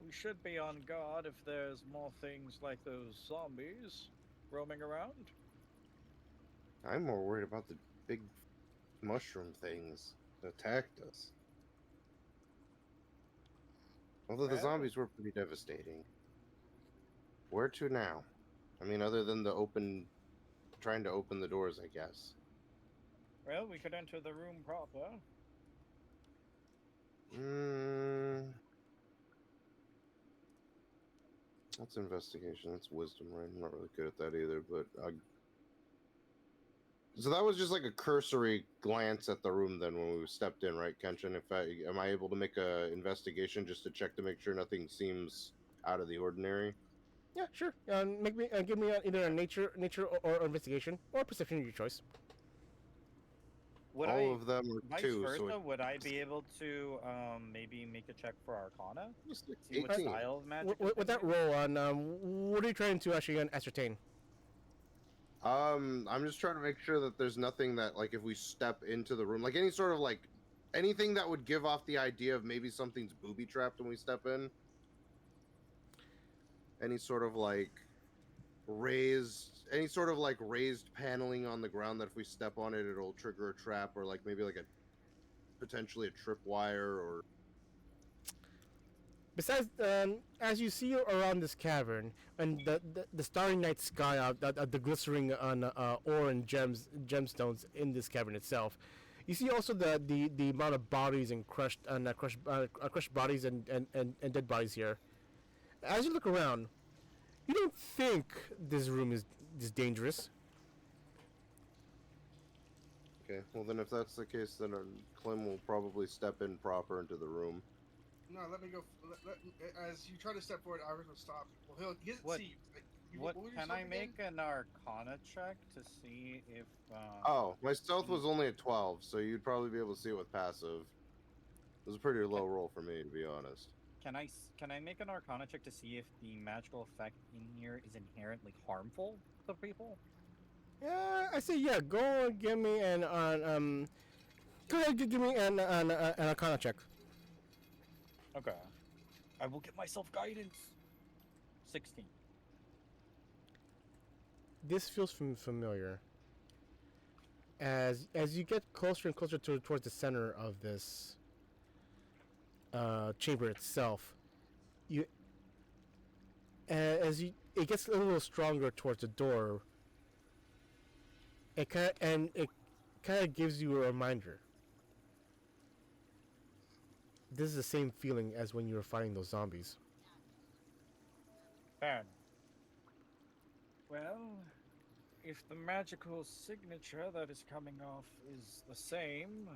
We should be on guard if there's more things like those zombies roaming around. I'm more worried about the big mushroom things that attacked us. Although the Well, zombies were pretty devastating. Where to now? I mean, other than trying to open the doors, I guess. well, we could enter the room proper. That's investigation. That's wisdom, right? I'm not really good at that either, but so that was just like a cursory glance at the room then when we stepped in, right, Kenshin? Am I able to make a investigation just to check to make sure nothing seems out of the ordinary? Yeah, sure. Give me either a nature or investigation or perception, your choice. Would All I, of them are vice 2, versa, so would I be able to maybe make a check for Arcana? it's like See what 18. style of magic With that roll on, what are you trying to actually ascertain? I'm just trying to make sure that there's nothing that, like, if we step into the room, like any sort of like anything that would give off the idea of maybe something's booby trapped when we step in. Any sort of like raised paneling on the ground that if we step on it, it'll trigger a trap, or like maybe like a potentially a tripwire or. Besides, as you see around this cavern and the starry night sky, the glistening on ore and gemstones in this cavern itself, you see also the amount of bodies and crushed bodies and dead bodies here. As you look around, you don't think this room is dangerous. Okay, well then if that's the case, then Clem will probably step in proper into the room. No, let me go. As you try to step forward, Iris will stop. Well, he doesn't What- see you. What were you can I saying make again? an Arcana check to see if? Oh, my stealth was only at 12, so you'd probably be able to see it with passive. It was a pretty low roll for me, to be honest. Can I make an Arcana check to see if the magical effect in here is inherently harmful to people? Yeah, I say yeah. Go and give me an Go ahead, give me an Arcana check. Okay. I will give myself guidance. 16. This feels familiar. As you get closer and closer towards the center of this chamber itself, it gets a little stronger towards the door. It kind of gives you a reminder. This is the same feeling as when you were fighting those zombies. Fair. Well, if the magical signature that is coming off is the same,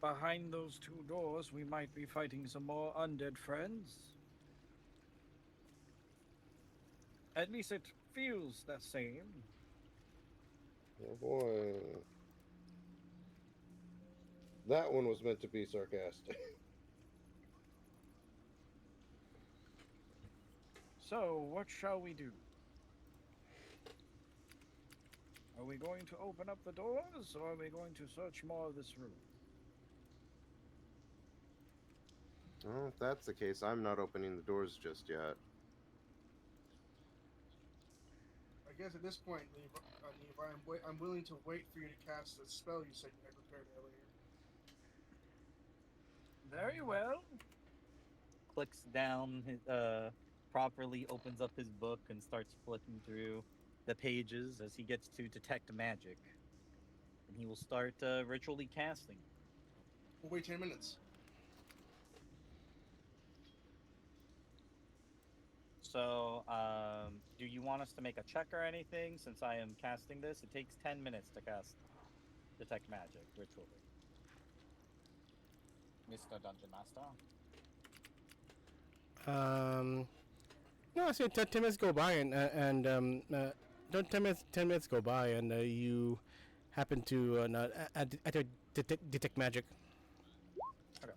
behind those 2 doors we might be fighting some more undead friends. At least it feels the same. Oh boy. That one was meant to be sarcastic. So, what shall we do? Are we going to open up the doors, or are we going to search more of this room? Well, if that's the case, I'm not opening the doors just yet. I guess at this point, Levi, I'm willing to wait for you to cast the spell you said you had prepared earlier. Very well. Clicks down, properly opens up his book and starts flipping through the pages as he gets to detect magic. And he will start ritually casting. We'll wait 10 minutes. So, do you want us to make a check or anything? Since I am casting this, it takes 10 minutes to cast Detect Magic ritually. Mr. Dungeon Master. No, I say 10 minutes go by and 10 minutes go by and you happen to detect magic. Okay.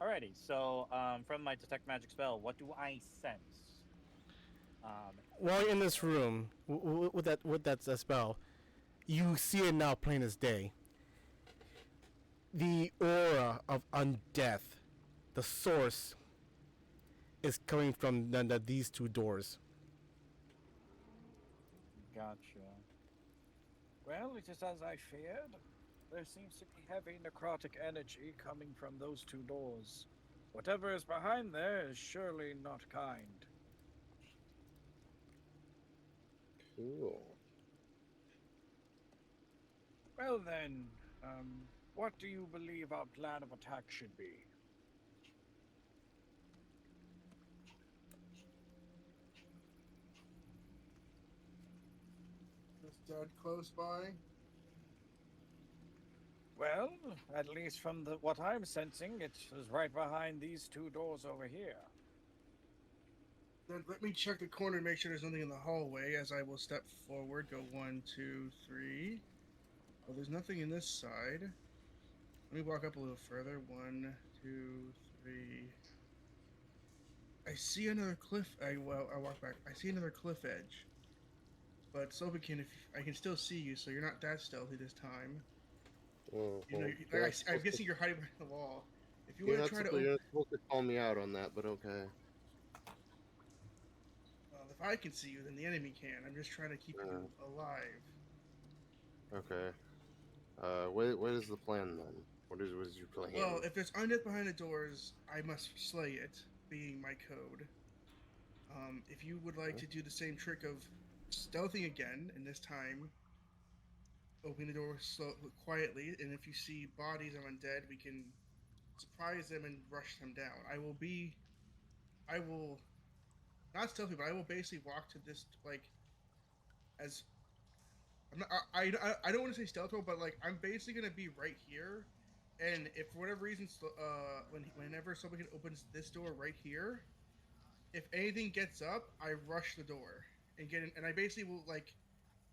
Alrighty, so from my detect magic spell, what do I sense? While you're in this room with that spell, you see it now plain as day. the aura of undeath, the source, is coming from these two doors. Gotcha. Well, it is as I feared. There seems to be heavy necrotic energy coming from those two doors. Whatever is behind there is surely not kind. Cool. Well then, what do you believe our plan of attack should be? Is Dad close by? Well, at least from what I'm sensing, it is right behind these two doors over here. Then let me check the corner and make sure there's nothing in the hallway as I will step forward. Go 1, 2, 3. Well, there's nothing in this side. Let me walk up a little further. 1, 2, 3. I see another cliff. I walk back. I see another cliff edge. But Sobakin, if I can still see you, so you're not that stealthy this time. Well, You know, I'm guessing you're hiding behind the wall. If you you're want to not try to, you're not supposed to call me out on that, but okay. well, if I can see you, then the enemy can. I'm just trying to keep you alive. Okay. What is the plan then? What is your plan? Well, if there's undeath behind the doors, I must slay it, being my code. If you would like to do the same trick of stealthing again, and this time opening the door quietly, and if you see bodies of undead, we can surprise them and rush them down. I will not stealthy, but I will basically walk to this as I'm not. I don't want to say stealth mode, but I'm basically gonna be right here, and if for whatever reason, whenever somebody opens this door right here, if anything gets up, I rush the door and get in, and I basically will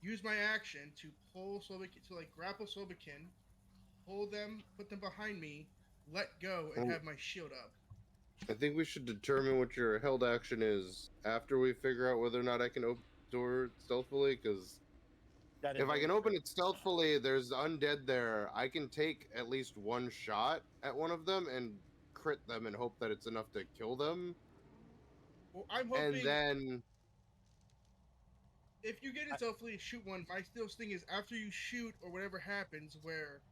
use my action to pull Sobakin to grapple Sobakin, hold them, put them behind me, let go, and have my shield up. I think we should determine what your held action is after we figure out whether or not I can open the door stealthily, because if I can open it stealthily, there's undead there. I can take at least one shot at one of them and crit them and hope that it's enough to kill them. Well, I'm hoping. And then if you get it stealthily, shoot one. My still thing is after you shoot or whatever happens, where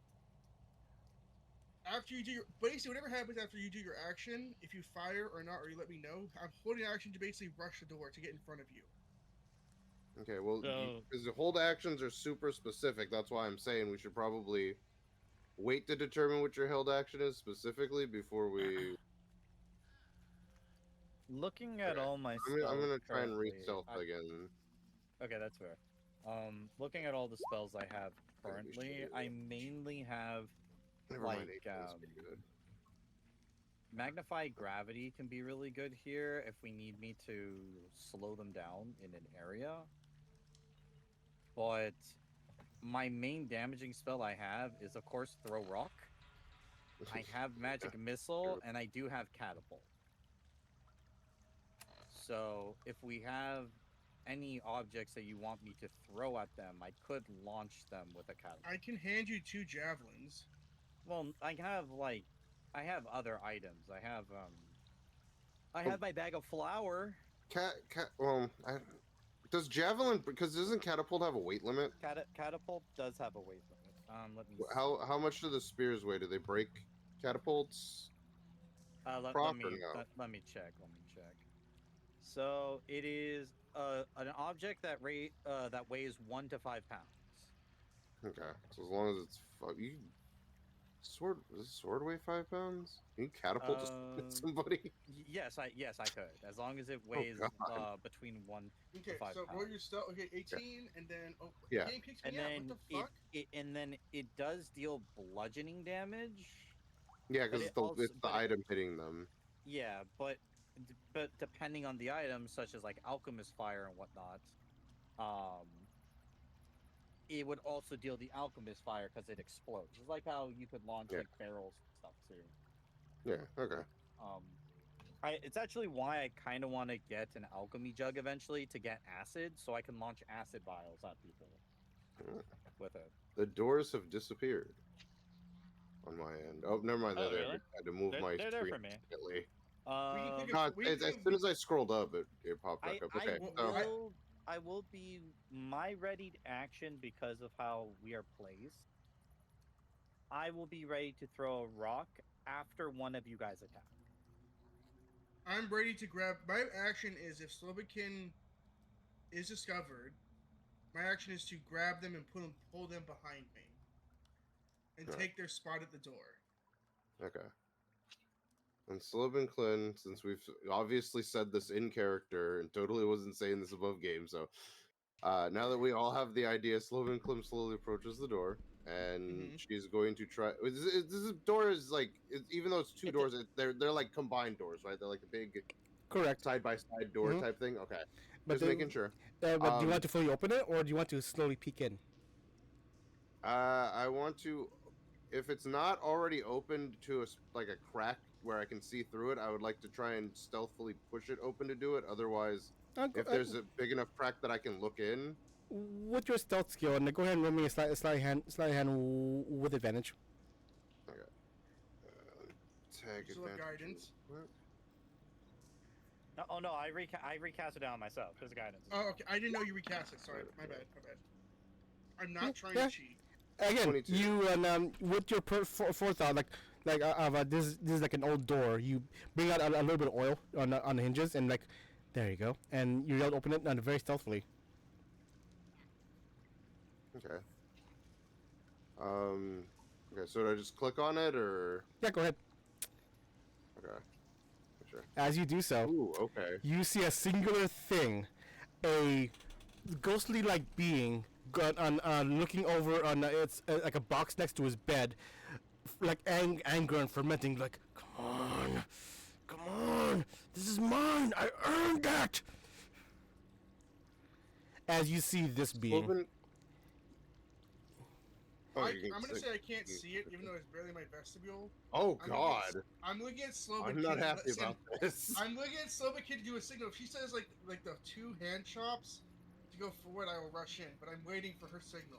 after you do basically whatever happens after you do your action, if you fire or not, or you let me know, I'm holding action to basically rush the door to get in front of you. Okay, well, because the hold actions are super specific, that's why I'm saying we should probably wait to determine what your held action is specifically before we. Looking at all my I'm spells, gonna try and currently, re-stealth again. Okay, that's fair. Looking at all the spells I have currently, I mainly have Never mind, AP's pretty good. Magnify Gravity can be really good here if we need me to slow them down in an area. But my main damaging spell I have is, of course, Throw Rock. I have Magic Missile, and I do have Catapult. So if we have any objects that you want me to throw at them, I could launch them with a Catapult. I can hand you 2 javelins. Well, I have other items. I have my bag of flour. Does javelin, because doesn't catapult have a weight limit? Catapult does have a weight limit. Let me see. How much do the spears weigh? Do they break catapults? Let me check. So it is an object that weighs 1 to 5 pounds. Okay, so as long as it's does sword weigh 5 pounds? Can you catapult somebody? Yes, I could, as long as it weighs between 1 to 5 pounds. So roll your stuff. Okay, 18, and then yeah, the game kicks me and out. then What the fuck? and then it does deal bludgeoning damage. Yeah, because it's the item hitting them. Yeah, but depending on the items, such as Alchemist Fire and whatnot, it would also deal the Alchemist Fire because it explodes. It's like how you could launch barrels and stuff too. Yeah. Okay. It's actually why I kind of want to get an alchemy jug eventually to get acid, so I can launch acid vials at people with it. The doors have disappeared. on my end. Oh, never mind. Oh, There. really? I had to move my They're there screen for me. slightly. We can click God, we as can- soon as I scrolled up, it popped I back up. I Okay, Well, so I will be my readied action because of how we are placed. I will be ready to throw a rock after one of you guys attack. I'm ready to grab. My action is if Slobokin is discovered, my action is to grab them and pull them behind me, and Right. take their spot at the door. okay. And Slobin Klin, since we've obviously said this in character and totally wasn't saying this above game, so now that we all have the idea, Slobin Klim slowly approaches the door, and Mhm. she's going to try. This door is like, even though it's two It's a- doors, they're like combined doors, right? They're like a big Correct. side by side door Mhm. type thing. Okay, But just making sure. but do you want to fully open it, or do you want to slowly peek in? I want to, if it's not already opened to like a crack where I can see through it, I would like to try and stealthily push it open to do it. Otherwise, if there's a big enough crack that I can look in, with your stealth skill, and go ahead and roll me a sleight of hand with advantage. okay. Tag Still have advantage. guidance. No, oh no, I recast it down myself. There's guidance. Oh, okay. I didn't know you recast it. Sorry, my bad. I'm not trying Yeah. to cheat. Again, 22. you with your forethought, this is like an old door. You bring out a little bit of oil on the hinges, and like, there you go, and you're able to open it very stealthily. Okay. Okay, so do I just click on it or? Yeah, go ahead. Okay. Sure. As you do so, Ooh, okay. you see a singular thing, a ghostly-like being, looking over on it's like a box next to his bed, like anger and fermenting. Like, come on, this is mine. I earned that. As you see this being, Open. Oh, I'm you can gonna see- say I can't see it, even though it's barely my vestibule. Oh I'm God, I'm looking at Slobokin. I'm not happy listen, about this. I'm looking at Slobokin to do a signal. If she says like the two hand chops to go forward, I will rush in. But I'm waiting for her signal.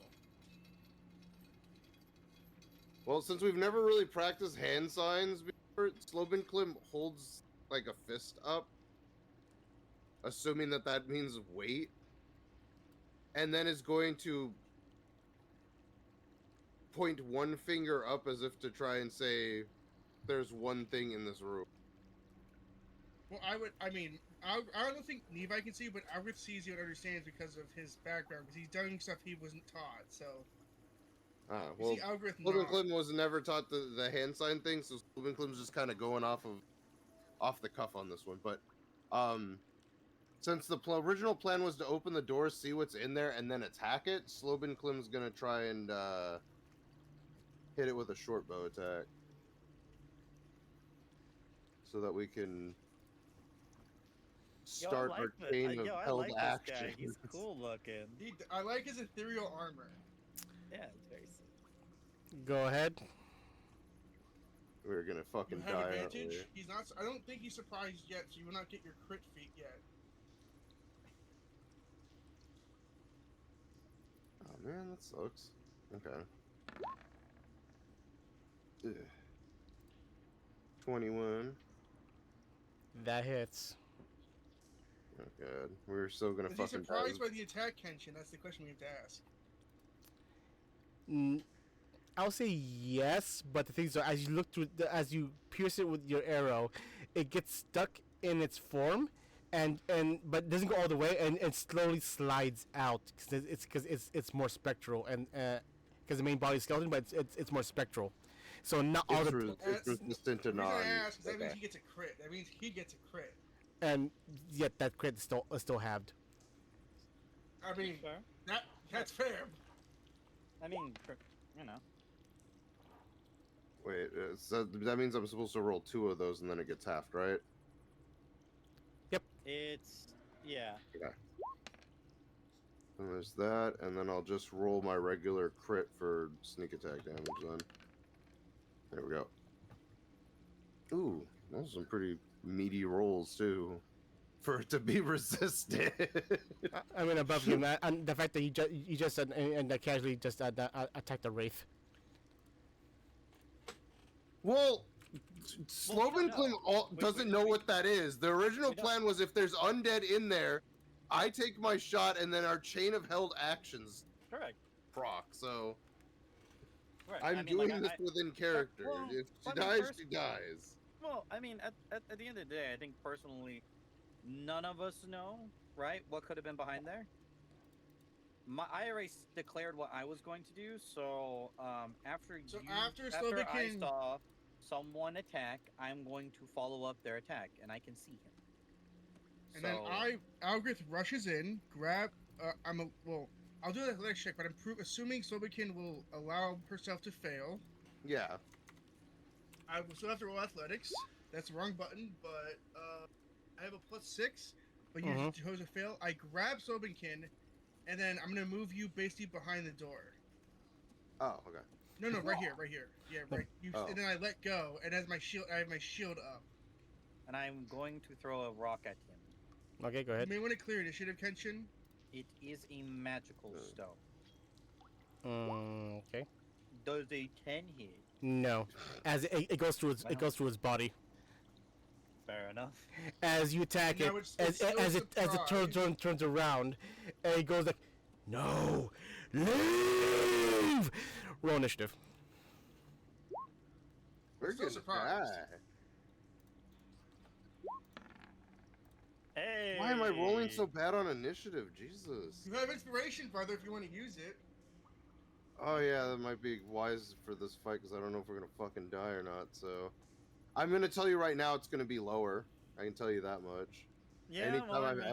Well, since we've never really practiced hand signs before, Slobin Klim holds like a fist up, assuming that means wait, and then is going to point one finger up as if to try and say, "There's one thing in this room." Well, I don't think Levi can see, but Alfred sees you and understands because of his background, because he's done stuff he wasn't taught. So, you Well, see Alfred Slobin nod. Klim was never taught the hand sign thing, so Slobin Klim's just kind of going off the cuff on this one. But since the original plan was to open the door, see what's in there, and then attack it, Slobin Klim's gonna try and hit it with a short bow attack, so that we can start our chain of held action. He's cool looking. I like his ethereal armor. Yeah, it's very sick. go ahead. We're gonna You fucking have die. Aren't advantage. we? He's not. I don't think he's surprised yet, so you will not get your crit feat yet. Oh man, that sucks. Okay. Ugh. 21. That hits. Oh god, we're still gonna Was he fucking die. surprised by the attack, Kenshin? That's the question we have to ask. I'll say yes, but the thing is, as you look through, as you pierce it with your arrow, it gets stuck in its form, and but doesn't go all the way, and slowly slides out because it's more spectral, and because the main body is skeleton, but it's more spectral, so not all the It's resistant to The reason non. I ask is that means Okay. he gets a crit. That means he gets a crit. and yet that crit is still halved. I mean, Fair. that's fair. I mean, you know. Wait, so that means I'm supposed to roll 2 of those and then it gets halved, right? It's yeah. And there's that, and then I'll just roll my regular crit for sneak attack damage then. There we go. Ooh, those are some pretty meaty rolls too, for it to be resisted. I mean, above him, and the fact that you just said and casually just attacked the wraith. Well, Slovenkling doesn't know what that is. The original We don't. plan was if there's undead in there, I take my shot and then our chain of held actions Correct. proc. So Correct. I'm I mean, doing like, this within character. well, If she I mean, dies, first- she dies. Well, I mean, at the end of the day, I think personally, none of us know, right, what could have been behind there. I already declared what I was going to do, so after after I Slovakian- saw someone attack, I'm going to follow up their attack, and I can see him. And then Algrith rushes in, I'll do the athletics check, but I'm assuming Slovakian will allow herself to fail. Yeah. I will still have to roll athletics. That's the wrong button, but I have a +6, but you chose to fail. I grab Slovakian, and then I'm gonna move you basically behind the door. Oh, okay. No, right here. Yeah, right. And then I let go, and as I have my shield up. And I'm going to throw a rock at him. Okay, go You ahead. may want to clear initiative, Kenshin. It is a magical stone. Okay. Does a 10 hit? No, as it goes through its body. Fair enough. As you attack No, it, it's still as it turns around, and it goes like, no, leave. Roll initiative. We're Still good. surprised. Hey! Why am I rolling so bad on initiative? Jesus. You have inspiration, brother, if you want to use it. Oh yeah, that might be wise for this fight because I don't know if we're gonna fucking die or not. So, I'm gonna tell you right now, it's gonna be lower. I can tell you that much. Yeah, Anytime well, I I've mean,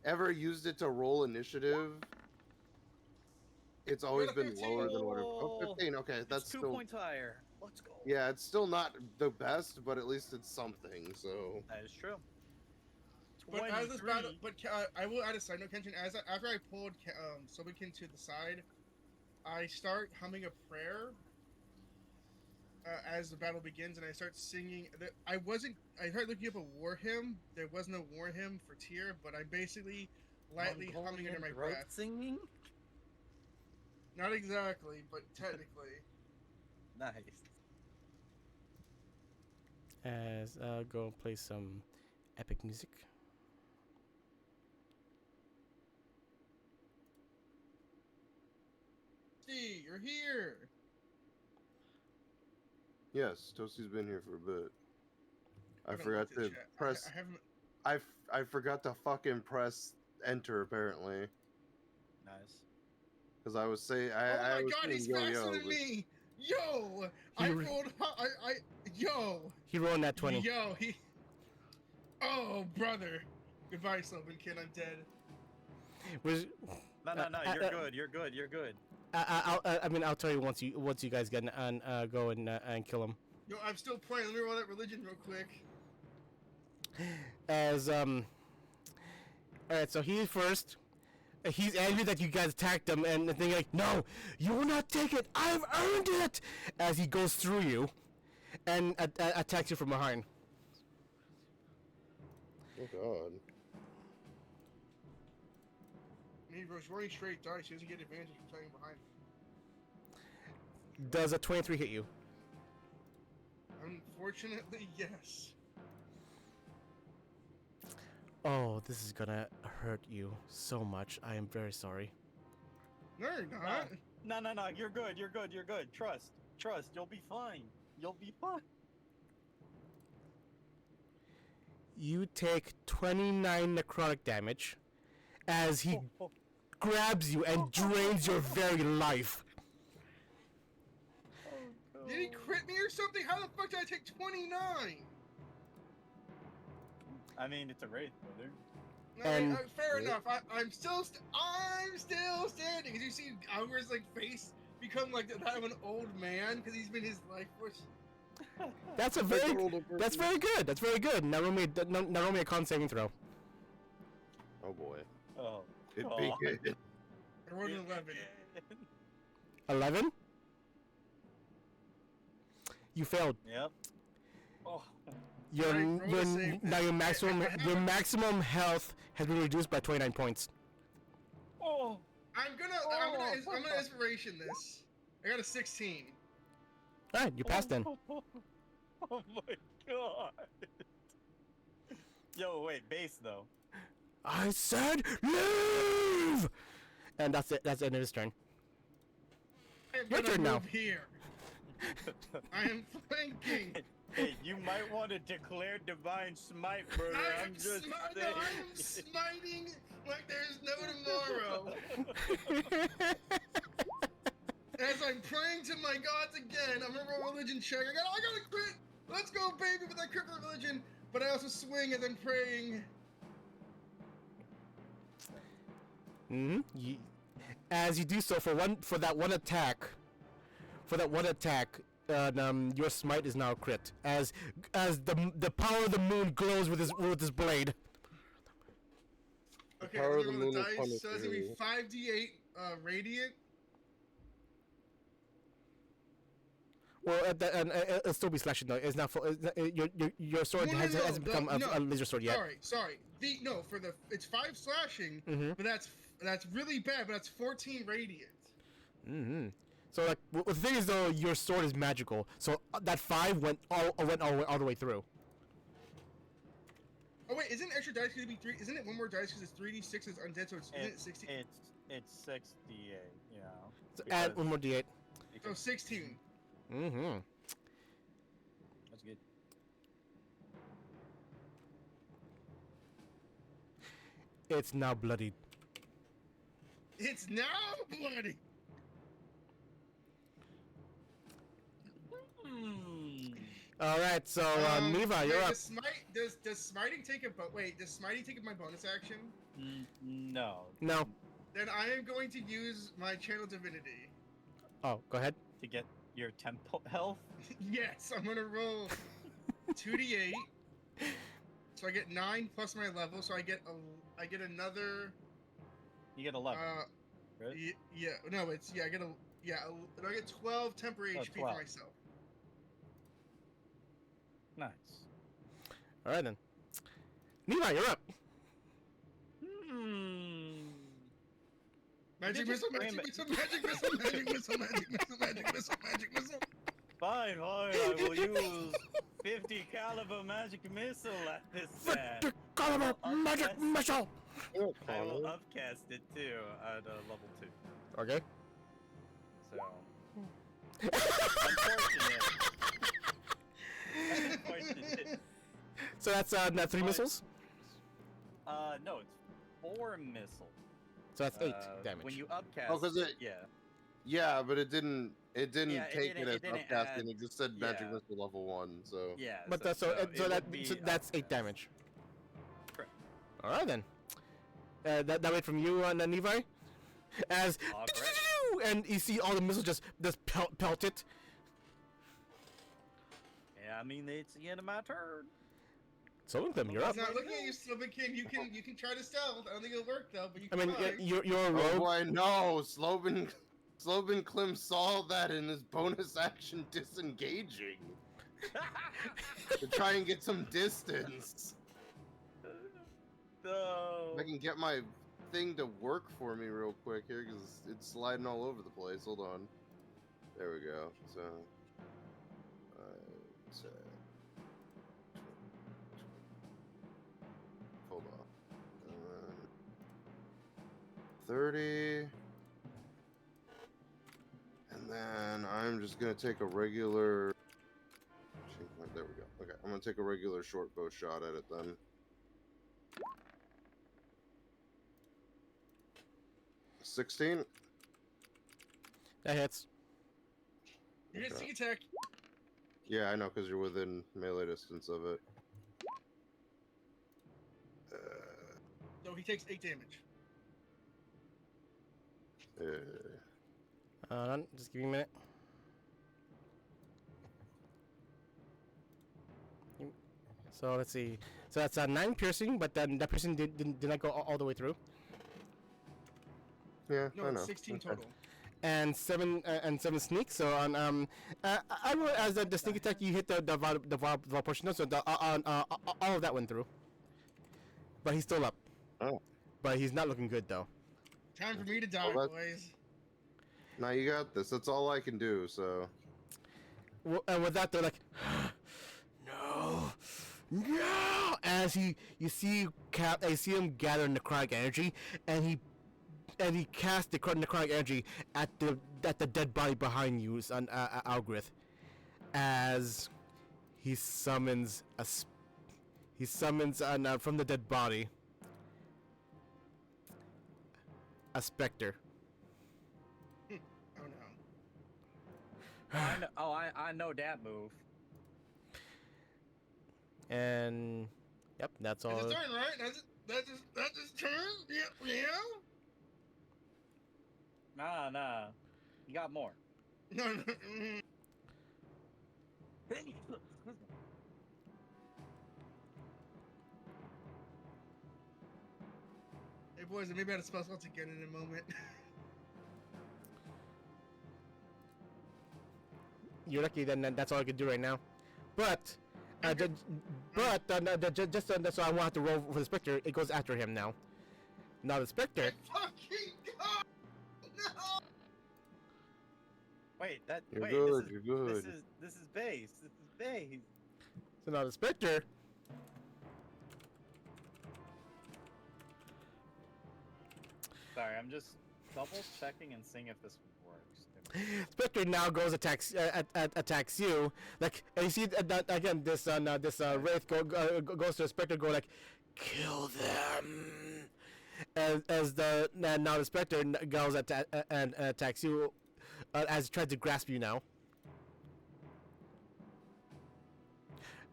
ever used it to roll initiative, it's always been 15. lower than whatever. Oh, 15. Okay, It's that's 2 still. points higher. Let's go. Yeah, it's still not the best, but at least it's something. So. That is true. But as this 23. battle, I will add a side note, Kenshin. After I pulled Slovakian to the side, I start humming a prayer as the battle begins, and I start singing. I started looking up a war hymn. There was no war hymn for Tyr, but I'm basically lightly humming under my throat breath. singing? Not exactly, but technically. Nice. As I'll go and play some epic music. See, you're here. Yes, Toasty's been here for a bit. I haven't forgot looked at to chat. press. I haven't. I forgot to fucking press enter apparently. Nice. Because I was saying, Oh I my was god, he's saying faster yo-yo, than but- me! Yo! I He re- rolled. Yo! He rolled that 20. Yo, he. Oh, brother. Goodbye, Slovenkin. I'm dead. Was, No, you're good. You're good. You're good. I'll tell you once you guys get and go and kill him. Yo, I'm still playing. Let me roll that religion real quick. As all right, so he's first. He's angry that you guys attacked him, and they're like, "No, you will not take it. I've earned it." As he goes through you, and attacks you from behind. Oh god. He's rolling straight dice. He doesn't get advantage from playing behind. Does a 23 hit you? Unfortunately, yes. Oh, this is gonna hurt you so much. I am very sorry. No, you're not. No. You're good. You're good. You're good. Trust. You'll be fine. You'll be fine. You take 29 necrotic damage as he grabs you and drains your very life. Did he crit me or something? How the fuck did I take 29? I mean, it's a wraith, brother. And- Fair enough. I'm still standing. As you see, Alger's like face become like that of an old man because he's been his life force. That's very good. That's very good. Now roll me a con saving throw. Oh boy. Oh. It'd be good. I rolled an 11. 11. You failed. Yep. Oh. Alright, roll a save. Now your maximum health has been reduced by 29 points. Oh. I'm gonna inspiration this. I got a 16. All right, you passed then. Oh my god. Yo, wait, base though. I said leave, and that's it. That's the end of his turn. I'm Your gonna turn now. move here. I am flanking. Hey, you might want to declare divine smite, brother. I'm just saying. I'm smiting like there's no tomorrow. As I'm praying to my gods again, I'm gonna roll religion check. I gotta crit. Let's go, baby, with that crit for religion. But I also swing as I'm praying. As you do so for that one attack, your smite is now crit. As the power of the moon glows with his blade. Okay, power I'm of the gonna roll the moon is dice. So that's gonna be punished. 5d8 radiant. Well, it'll still be slashing though. It's not. Your sword No, hasn't become a laser sword yet. Sorry. It's 5 slashing, Mm-hmm. but that's really bad. But that's 14 radiant. Mm-hmm. So like, the thing is though, your sword is magical. So that 5 went all the way through. Oh wait, isn't extra dice gonna be 3? Isn't it one more dice because it's 3d6 is undead, so isn't it 16? It's 68, you know. So add one more d8. So 16. Mm-hmm. That's good. It's now bloodied. It's now bloody. All right, so Neva, you're wait, up. Does smiting take a does smiting take my bonus action? No. No. Then I am going to use my channel divinity. Oh, go ahead. To get your temple health? Yes, I'm gonna roll 2d8. So I get 9 plus my level, so I get another. You get 11. Right? I get 12 temporary HP 12. for myself. Nice. All right then. Neva, you're up. Magic missile, magic missile, magic missile, magic missile, magic missile, magic missile, magic missile. Fine, I will use 50 caliber magic missile at this time. Caliber magic missile. I will upcast it too at level 2. Okay. So. Unfortunate. Unfortunate. So that's 3 missiles. No, it's 4 missiles. So that's 8 damage. When you upcast. Oh, because it. Yeah. Yeah, but it didn't. It didn't Yeah, take it as didn't upcasting. add- It just said magic yeah. missile level 1. So. Yeah. But that's that's 8 damage. Correct. All right then. That went from you on Levi, as and you see all the missiles just pelt it. Yeah, I mean it's the end of my turn. So them, you're up. He's not looking at you, Slovenkin. You can try to stealth. I don't think it'll work though, but you I can mean, try. you're a Oh rogue. boy, no! Sloven Klim saw that in his bonus action disengaging to try and get some distance. No. If I can get my thing to work for me real quick here, because it's sliding all over the place. Hold on. There we go. So, it's, hold on. 30. And then I'm just gonna take a regular. There we go. Okay, I'm gonna take a regular short bow shot at it then. $16. That hits. You're gonna sneak attack. Yeah, I know, because you're within melee distance of it. So he takes 8 damage. Just give me a minute. So let's see. So that's 9 piercing, but then that piercing did not go all the way through. Yeah, No, I know. it's 16 Okay. total. And 7 sneak. So on I will as the sneak attack you hit the vol portion. So all of that went through. But he's still up. Oh. But he's not looking good though. Time for me to die, Oh, boys. Now you got this. That's all I can do, so. And with that, they're like, no, no. As you see him gather necrotic energy, and he casts the necrotic energy at the dead body behind you, on Algrith, as he summons from the dead body a specter. Oh no. I know that move. And yep, that's all. That's his turn, right? That's his turn? Yeah. Nah. You got more. No. Hey boys, maybe I had a spell slot again in a moment. You're lucky. Then that's all I can do right now. But just so I won't have to roll for the specter. It goes after him now. Now the specter. Fucking God! No! Wait, You're wait, good. You're good. This is base. This is base. So now the specter. Sorry, I'm just double checking and seeing if this works. Spectre now goes attacks you, like, and you see that again. This wraith goes to the spectre, go like, kill them. As now the spectre goes and attacks you, as it tries to grasp you now.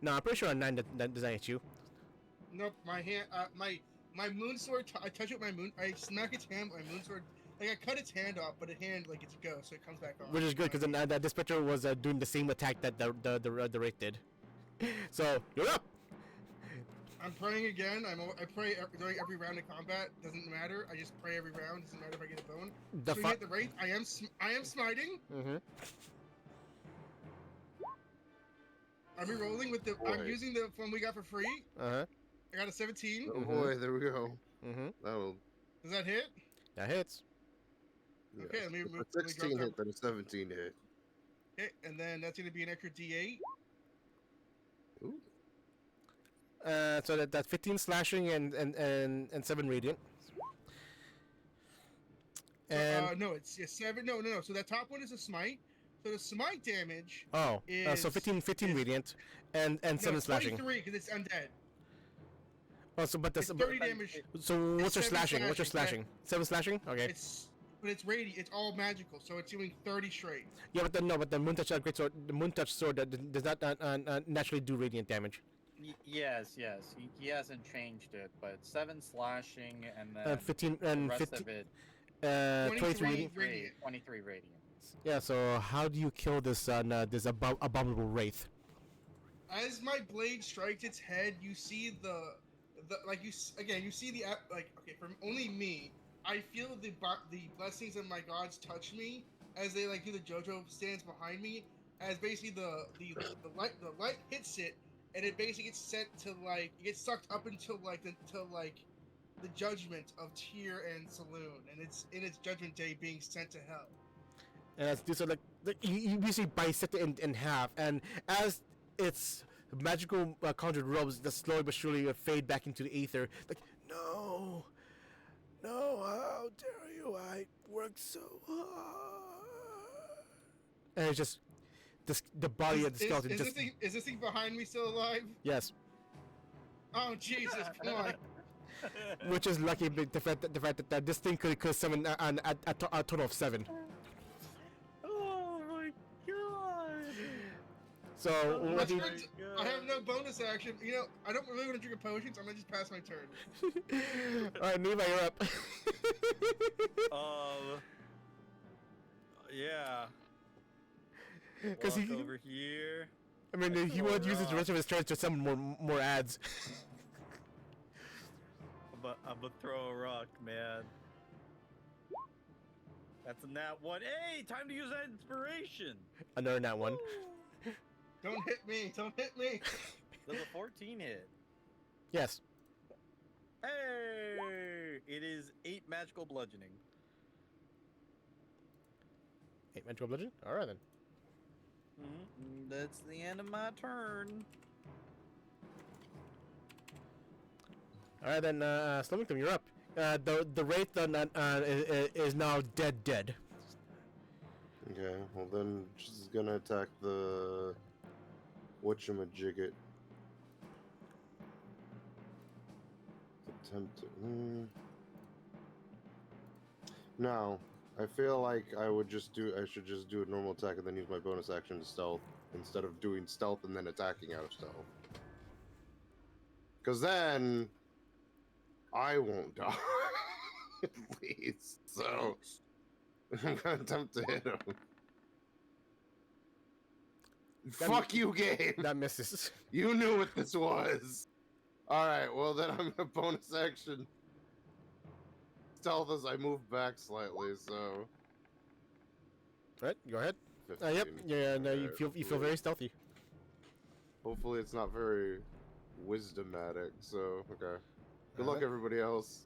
No, I'm pretty sure a 9 that doesn't hit you. Nope, my hand, my moon sword. I touch it with my moon. I smack its hand. My moon sword. Like I cut its hand off, but the hand like it's a go, so it comes back on. Which is good because the spectre was doing the same attack that the wraith did. So you're up. I'm praying again. I pray during every round of combat. Doesn't matter. I just pray every round. Doesn't matter if I get a bone. So we hit the wraith. I am smiting. Mm-hmm. I'm re-rolling with the. Boy. I'm using the one we got for free. Uh-huh. I got a 17. Oh boy, there we go. Mm-hmm. That'll. Does that hit? That hits. Okay, let me If move. a 16 hit, then a 17 hit. Okay, and then that's gonna be an extra D8. Ooh. So that's 15 slashing and 7 radiant. And No, it's 7. No. So that top one is a smite. So the smite damage. so is 15 radiant and 7 slashing. 23 because it's undead. Oh, so but It's 30 damage. so what's your 7 slashing? What's your slashing, slashing? 7 slashing? Okay. But it's radiant. It's all magical, so it's doing 30 straight. Yeah, but the moon touch the moon touch sword does not naturally do radiant damage. Yes. He hasn't changed it, but 7 slashing and then 15 the and rest 15 of it 23 radiant. 23 radiant. Yeah, so how do you kill this this abominable wraith? As my blade strikes its head, you see the like you see the like okay from only me. I feel the blessings of my gods touch me as they like do the JoJo stance behind me. As basically the light hits it, and it basically gets sent to like it gets sucked up until the judgment of Tyr and Saloon, and it's in its judgment day being sent to hell. And as so like you basically bisect it in half, and as its magical conjured robes that slowly but surely fade back into the ether, like no, how dare you! I worked so hard, and it's just the body of the skeleton is just this thing behind me still alive? yes. Oh Jesus! Come on. Which is lucky, the fact that this thing could summon a total of 7. Oh my god! So what do you? I have no bonus action. You know, I don't really want to drink a potion, so I'm gonna just pass my turn. All right, Neva, you're up. Yeah. 'Cause Walk he- over here. I mean, he won't use the rest of his turns to summon more ads. I'm gonna throw a rock, man. That's a nat 1. Hey, time to use that inspiration. Another nat 1. Woo! Don't hit me! Don't hit me! Does a 14 hit? Yes. Hey! It is 8 magical bludgeoning. 8 magical bludgeon. All right then. That's the end of my turn. All right, then, Slumington, you're up. The wraith is now dead. Okay, well then she's gonna attack the whatchamajigget. Attempt to... No, I feel like I should just do a normal attack and then use my bonus action to stealth instead of doing stealth and then attacking out of stealth. Because then I won't die, at least. So I'm gonna attempt to hit him. Fuck you, game. That misses. You knew what this was. All right, well then I'm gonna bonus action stealth as I move back slightly. So. Right, go ahead. 15. Yep. Yeah, no, you Alright, feel very stealthy. Hopefully it's not very wisdomatic. So okay. Good luck, Alright. everybody else.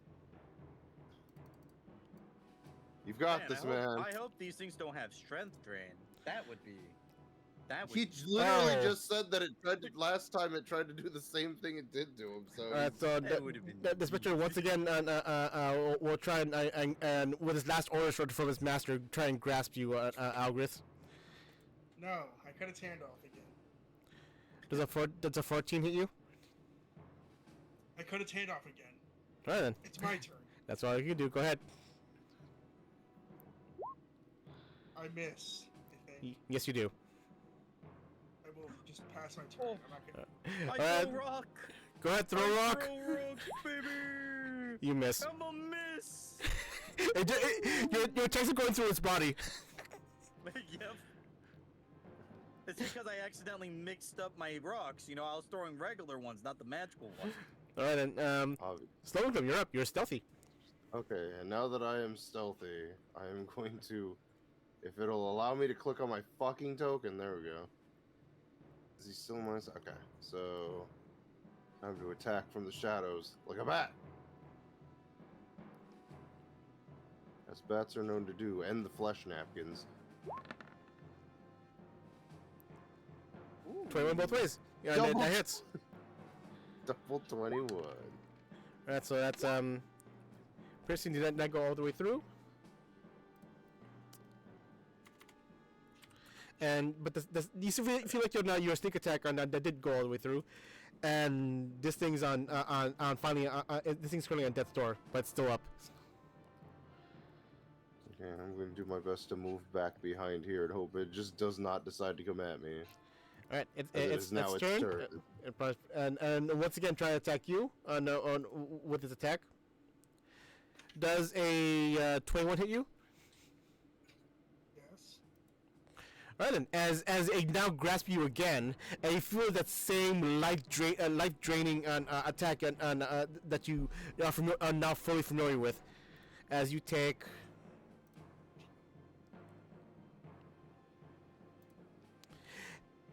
You've got this, man. I hope these things don't have strength drain. That would be. He literally Oh. just said that it tried to, last time it tried to do the same thing it did to him. So Alright, so That would've been this picture once again, will try and with his last order short from his master, try and grasp you, Algrith. No, I cut its hand off again. Does a 14 hit you? I cut its hand off again. Alright then, It's my turn. that's all you can do. Go ahead. I miss. I think. Yes, you do. I will just pass my turn. I'm not gonna. I Alright, throw rock. go ahead, throw I rock. Throw rock, baby. You miss. I'm a miss. Your attacks are going through its body. Yep. It's because I accidentally mixed up my rocks. You know, I was throwing regular ones, not the magical ones. Alright then, slow them. You're up. You're stealthy. okay, and now that I am stealthy, I am going to, if it'll allow me to click on my fucking token, there we go. Is he still in my... Okay, so time to attack from the shadows like a bat. As bats are known to do, and the flesh napkins. 21 both ways. Yeah, Double. that hits. Double 21. Alright, so that's piercing. Did that go all the way through? And but you feel like your sneak attack on that did go all the way through, and this thing's on finally this thing's currently on death's door, but it's still up. Okay, I'm going to do my best to move back behind here and hope it just does not decide to come at me. All right, As it's now its its turn. turn. And once again try to attack you on with its attack. Does a 21 hit you? Yes. Alright then, as it now grasps you again, and you feel that same life draining attack that you are now fully familiar with, as you take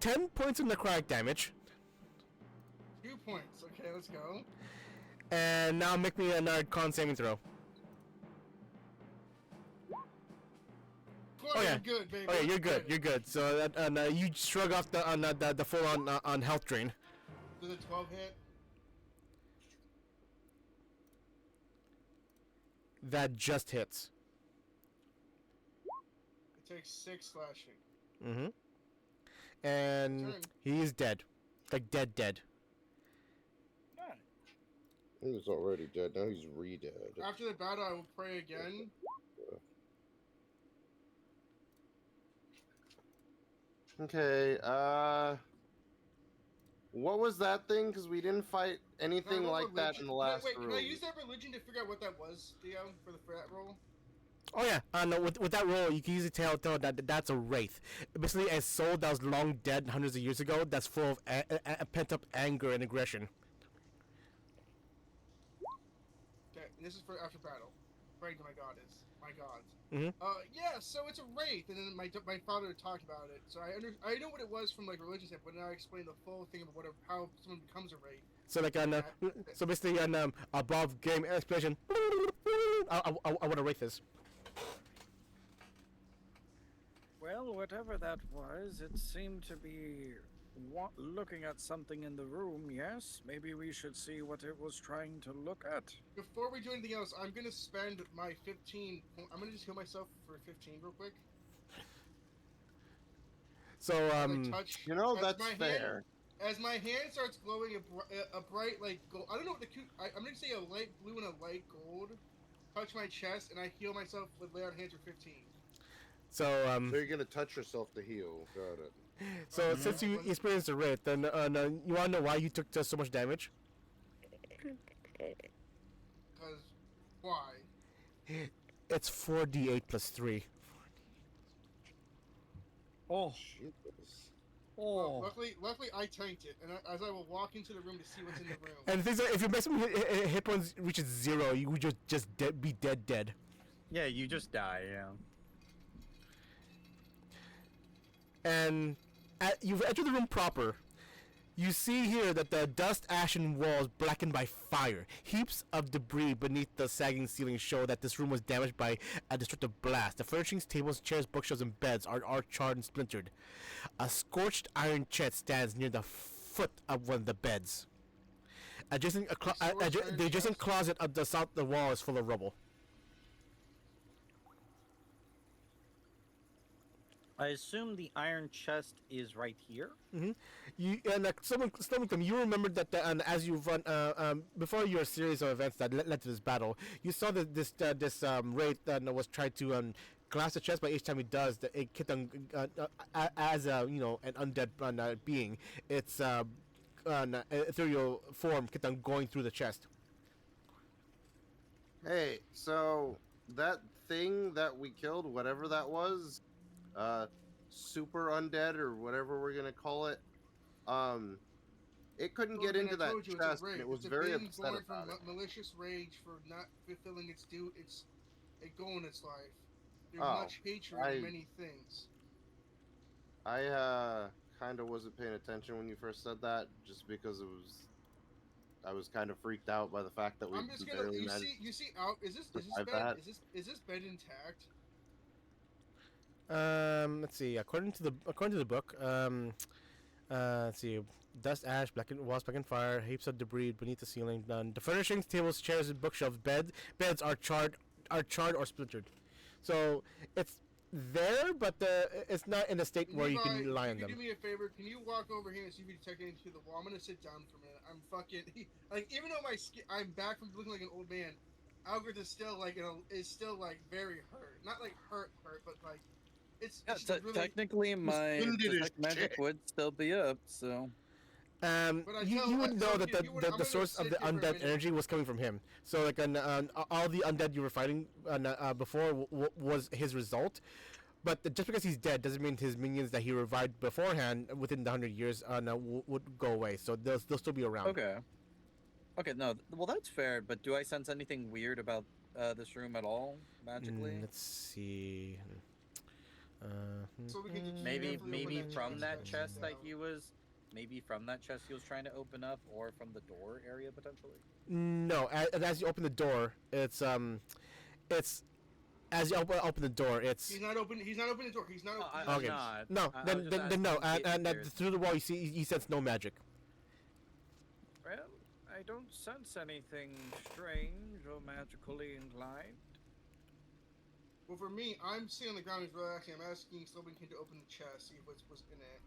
10 points of necrotic damage, 2 points. Okay, let's go. and now make me another con saving throw. Oh, yeah. I'm good, baby. Oh yeah, I'm you're good. You're good. So that you shrug off the full on health drain. Does a 12 hit? That just hits. It takes 6 slashing. Mm-hmm. And Turn. he is dead, like dead. He was already dead, now he's re-dead. After the battle, I will pray again. Okay, what was that thing? Because we didn't fight anything Can I roll like that religion? in the last Wait, room. can I use that religion to figure out what that was, Theo, for that roll? Oh yeah, no, with that roll, you can easily tell that's a wraith. Basically, a soul that was long dead hundreds of years ago. That's full of pent up anger and aggression. Okay, and this is for after battle. Praying to my gods. Mhm. Yeah, so it's a wraith, and then my father talked about it. So I know what it was from like religious stuff, but now I explain the full thing of how someone becomes a wraith. So like so basically above game explosion. I what a wraith is. Well, Well, whatever that was, it seemed to be looking at something in the room, yes? Maybe we should see what it was trying to look at. Before we do anything else, I'm gonna spend my 15. I'm gonna just heal myself for 15 real quick. So As I touch, You know, as that's my fair. as my hand starts glowing a bright like gold. I don't know what I'm gonna say a light blue and a light gold. Touch my chest and I heal myself with lay on hands for 15. so So you're gonna touch yourself to heal. Got it. so since you experienced a wraith, then you want to know why you took so much damage? Because why? It's 4d8 plus 3. Oh, Jesus. oh. Luckily I tanked it, and as I will walk into the room to see what's in the room. And the thing is that if your maximum hit points reaches 0, you would just be dead. Yeah, you just die. Yeah. And you've entered the room proper. You see here that the dust, ash, and walls blackened by fire. Heaps of debris beneath the sagging ceiling show that this room was damaged by a destructive blast. The furnishings, tables, chairs, bookshelves, and beds are charred and splintered. A scorched iron chest stands near the foot of one of the beds. The adjacent closet of the south the wall is full of rubble. I assume the iron chest is right here. You and Stomachum, you remembered that as you've run before your series of events that led to this battle, you saw that this raid was trying to glass the chest, but each time he does, it kept on as an undead being, its ethereal form kept on going through the chest. Hey, so that thing that we killed, whatever that was, super undead or whatever we're gonna call it, it couldn't get into that chest, and it was very upset about it. Malicious rage for not fulfilling its goal in its life. There's Oh, much hatred in many things. I kind of wasn't paying attention when you first said that, just because I was kind of freaked out by the fact that we I'm just gonna. barely You managed. see. Out. Is this survive bed? that. Is this bed intact? Let's see. According to the book, let's see. Dust, ash, blackened walls, blackened fire, heaps of debris beneath the ceiling. The furnishings, tables, chairs, and bookshelves, beds are charred or splintered. So it's there, but it's not in a state where you can lie on them. Do me a favor. Can you walk over here and see if you can detect anything through the wall? I'm gonna sit down for a minute. I'm fucking like, even though I'm back from looking like an old man. Algert is still like very hurt. Not like hurt, but like it's really, technically my detect magic would still be up, so. You would know that the source of the undead energy was coming from him. So like all the undead you were fighting before was his result. But just because he's dead doesn't mean his minions that he revived beforehand within the 100 years would go away. So they'll still be around. Okay. Okay, no, well that's fair. But do I sense anything weird about this room at all magically? Let's see. so we can just Maybe carefully open from that chest down. that he was. Maybe from that chest he was trying to open up, or from the door area potentially. No, as you open the door, it's as you open the door, it's. He's not opening the door. He's not. I'm Okay. not. No, then no, and through the wall you sense no magic. Well, I don't sense anything strange or magically inclined. Well, for me, I'm sitting on the ground. I'm asking Slobankin to open the chest, see what's in it.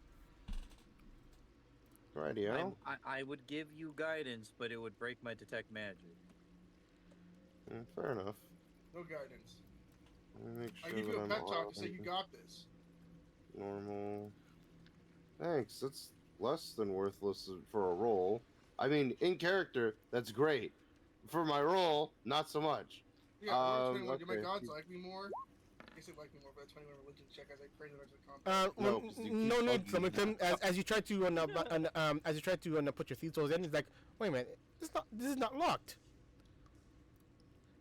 Rightio. I would give you guidance, but it would break my detect magic. Fair enough. No guidance. Let me make I sure give you a that pep I'm talk on to say you got this. normal. Thanks. That's less than worthless for a roll. I mean, in character, that's great. For my roll, not so much. Yeah, do my okay. gods like me more? I guess they like me more, but 21 religion check as I pray the rest of the combat. No, 'cause you keep no need. bugging Some of me. them, as you try to put your thief tools in, it's like, wait a minute, this is not locked.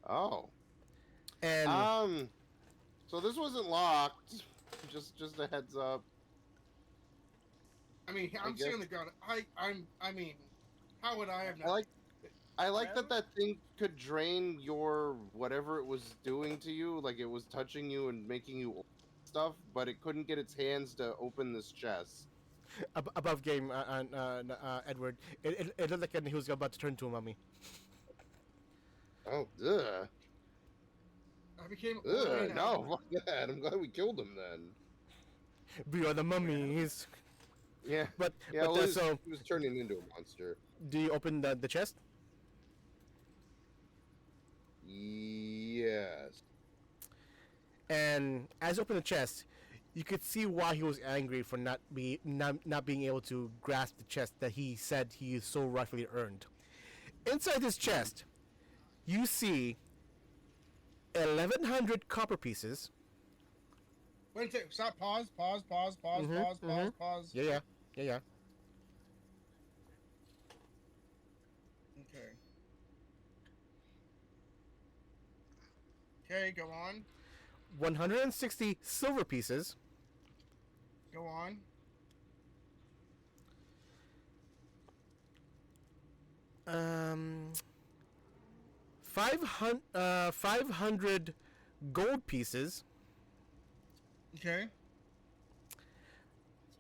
Oh. And So this wasn't locked. Just a heads up. I mean, I'm sitting on the ground. I mean, how would I have not? I like that thing could drain your whatever it was doing to you, like it was touching you and making you stuff, but it couldn't get its hands to open this chest. Above game, Edward. It looked like he was about to turn to a mummy. Oh, ugh. I became. Ugh, no, fuck that. I'm glad we killed him then. We are the mummies. Yeah. But Yeah, but well, so he was turning into a monster. do you open the chest? Yes. And as you open the chest, you could see why he was angry for not being able to grasp the chest that he said he so rightfully earned. Inside this chest, you see 1,100 copper pieces. Wait a second. Stop. Pause. Pause. Pause. Pause. Mhm, Pause. Pause. mhm. Pause. Yeah. Okay. Okay. Go on. 160 silver pieces. Go on. 500 gold pieces. Okay.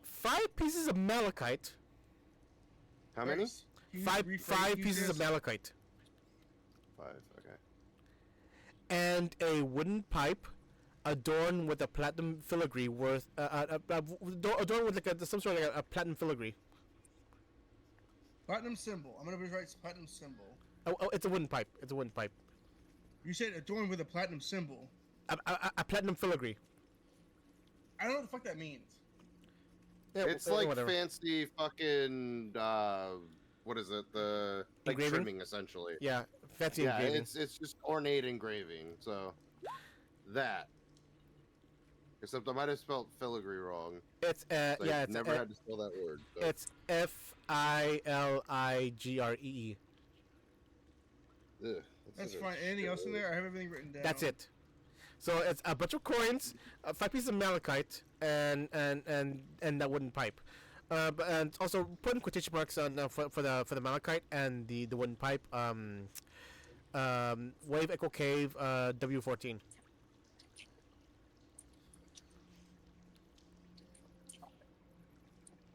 5 pieces of malachite. How many? Can you Five rephrase pieces of this? malachite. 5, okay. And a wooden pipe adorned with a platinum filigree worth adorned with like some sort of a platinum filigree. Platinum symbol. I'm gonna write platinum symbol. Oh, it's a wooden pipe. It's a wooden pipe. You said adorned with a platinum symbol. A platinum filigree. I don't know what the fuck that means. Yeah, It's like whatever. fancy fucking what is it? The like Engraving? trimming essentially. Yeah, fancy Yeah, engraving. it's just ornate engraving. So that. Except I might have spelled filigree wrong. It's So yeah, I it's never had to spell that word. So. it's FILIGREE. Ugh, That's such a fine. Anything shit else in word. there? I have everything written down. That's it. So it's a bunch of coins, 5 pieces of malachite, and that wooden pipe. And also put in quotation marks on for the malachite and the wooden pipe. Wave Echo Cave W14.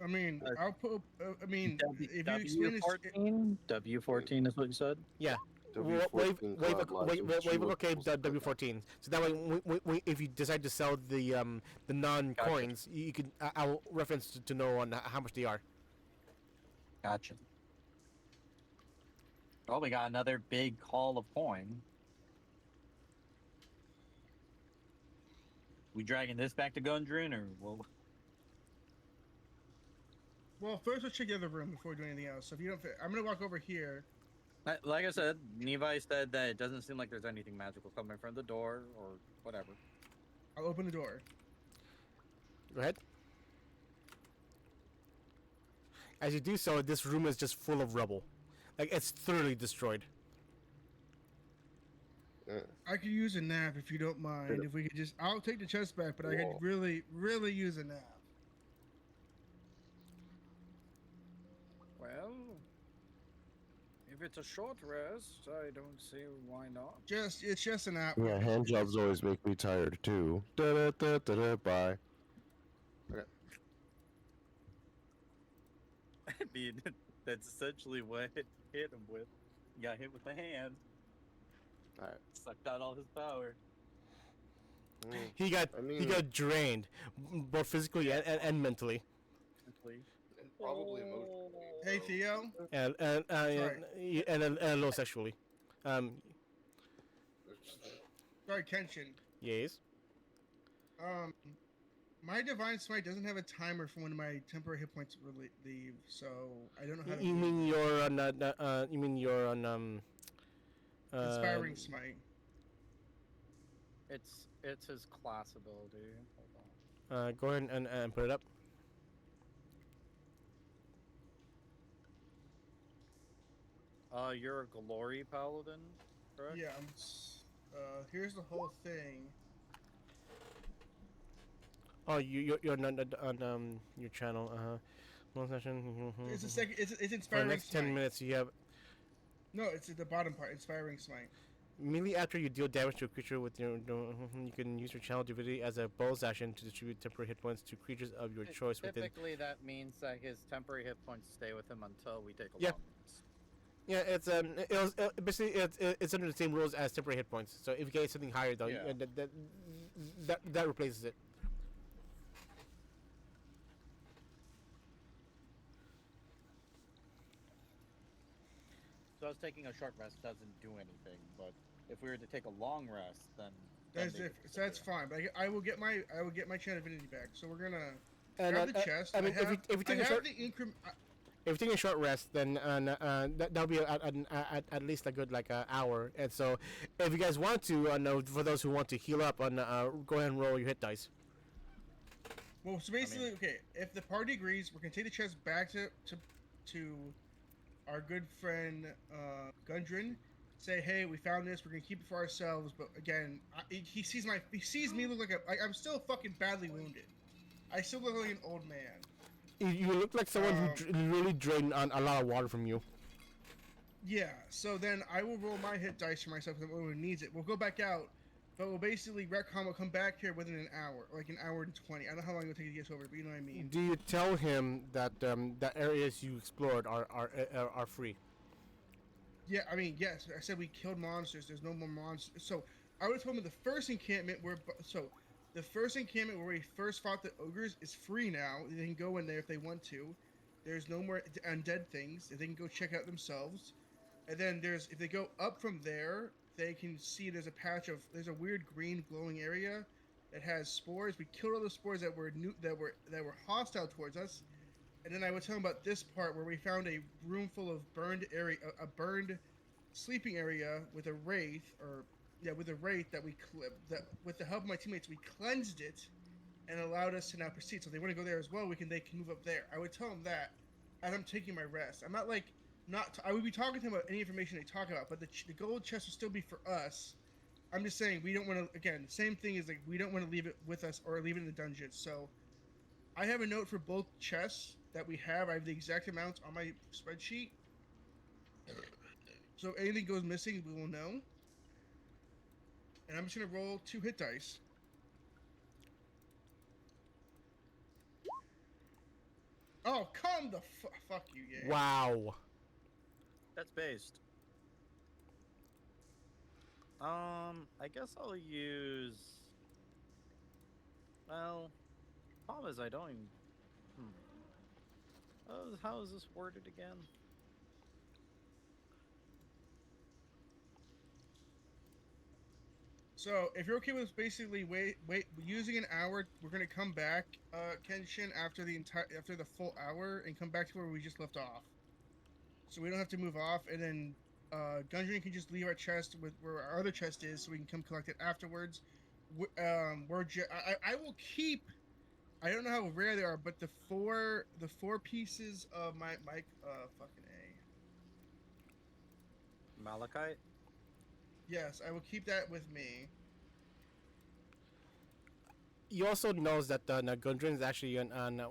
I mean, I'll put. I mean, if you explain this, W14. W14 is what you said. Wave W14 Club, lots of Echo jewels, Cave stuff like that. W14. So that way, if you decide to sell the non coins, you can I'll reference to know on how much they are. Gotcha. Oh, we got another big haul of coin. We dragging this back to Gundren, or well? well, first let's check the other room before we do anything else. So if you don't, I'm gonna walk over here. Like I said, Levi said that it doesn't seem like there's anything magical coming from the door or whatever. I'll open the door. Go ahead. As you do so, this room is just full of rubble. Like, it's thoroughly destroyed. I could use a nap if you don't mind. If we could just, I'll take the chest back, but I could really, really use a nap. Well, if it's a short rest, I don't see why not. It's just a nap. Yeah, hand jobs always make me tired too. Da da da da da. Bye. I mean, that's essentially what it hit him with. He got hit with the hand. Alright. Sucked out all his power. He got drained, both physically and mentally. Simply. And probably emotionally. Hey Theo. And a little sexually. Sorry, Kenshin. Yes. My divine smite doesn't have a timer for when my temporary hit points leave, so I don't know how to. You mean you're on you mean you're on inspiring smite? It's his class ability. Hold on. Go ahead and put it up. You're a glory paladin, correct? Yeah. Here's the whole thing. Oh, you're not on your channel. One session. It's a second. It's For the inspiring next smite. 10 minutes, you have. No, it's at the bottom part. Inspiring smite. Immediately after you deal damage to a creature with your, you can use your channel divinity as a bonus action to distribute temporary hit points to creatures of your choice within. Typically, that means that his temporary hit points stay with him until we take a Yeah. long rest. Yeah, it's basically it's under the same rules as temporary hit points. So if you get something higher though, Yeah. that replaces it. So us taking a short rest doesn't do anything, but if we were to take a long rest, then That's they would different. So that's disappear. fine. But I will get my channel divinity back. So we're gonna And grab the chest. I mean, have, if you take I a have short the increment. if you take a short rest, then that'll be at least a good like hour. And so, if you guys want to, for those who want to heal up, go ahead and roll your hit dice. Well, so basically, okay, if the party agrees, we're gonna take the chest back to our good friend Gundren. Say, hey, we found this. We're gonna keep it for ourselves. But again, he sees me look like I'm still fucking badly wounded. I still look like an old man. You look like someone who really drained on a lot of water from you. Yeah. So then I will roll my hit dice for myself if anyone needs it. We'll go back out. But we'll basically retcon will come back here within an hour, like an hour and 20. I don't know how long it'll take to get over, but you know what I mean. Do you tell him that the areas you explored are free? Yeah, I mean, yes. I said we killed monsters. There's no more monsters. So I would have told him the first encampment the first encampment where we first fought the ogres is free now. They can go in there if they want to. There's no more undead things. They can go check out themselves. And then if they go up from there, they can see there's a weird green glowing area that has spores. We killed all the spores that were hostile towards us. And then I would tell them about this part where we found a room full of burned burned sleeping area with a wraith, that with the help of my teammates we cleansed it and allowed us to now proceed. So if they want to go there as well, they can move up there. I would tell them that as I'm taking my rest. I'm not like I would be talking to them about any information they talk about, but the gold chest will still be for us. I'm just saying we don't want to. Again, the same thing is like we don't want to leave it with us or leave it in the dungeon. So I have a note for both chests that we have. I have the exact amounts on my spreadsheet. So if anything goes missing, we will know. And I'm just gonna roll 2 hit dice. Oh, come the fuck you, yeah. Wow. That's based. I guess I'll use. Well, problem is I don't even. How is this worded again? So if you're okay with basically using an hour, we're gonna come back, Kenshin, after the full hour and come back to where we just left off. So we don't have to move off, and then Gundren can just leave our chest with where our other chest is, so we can come collect it afterwards. I will keep. I don't know how rare they are, but the four pieces of my fucking A. Malachite? Yes, I will keep that with me. You also knows that Gundren is actually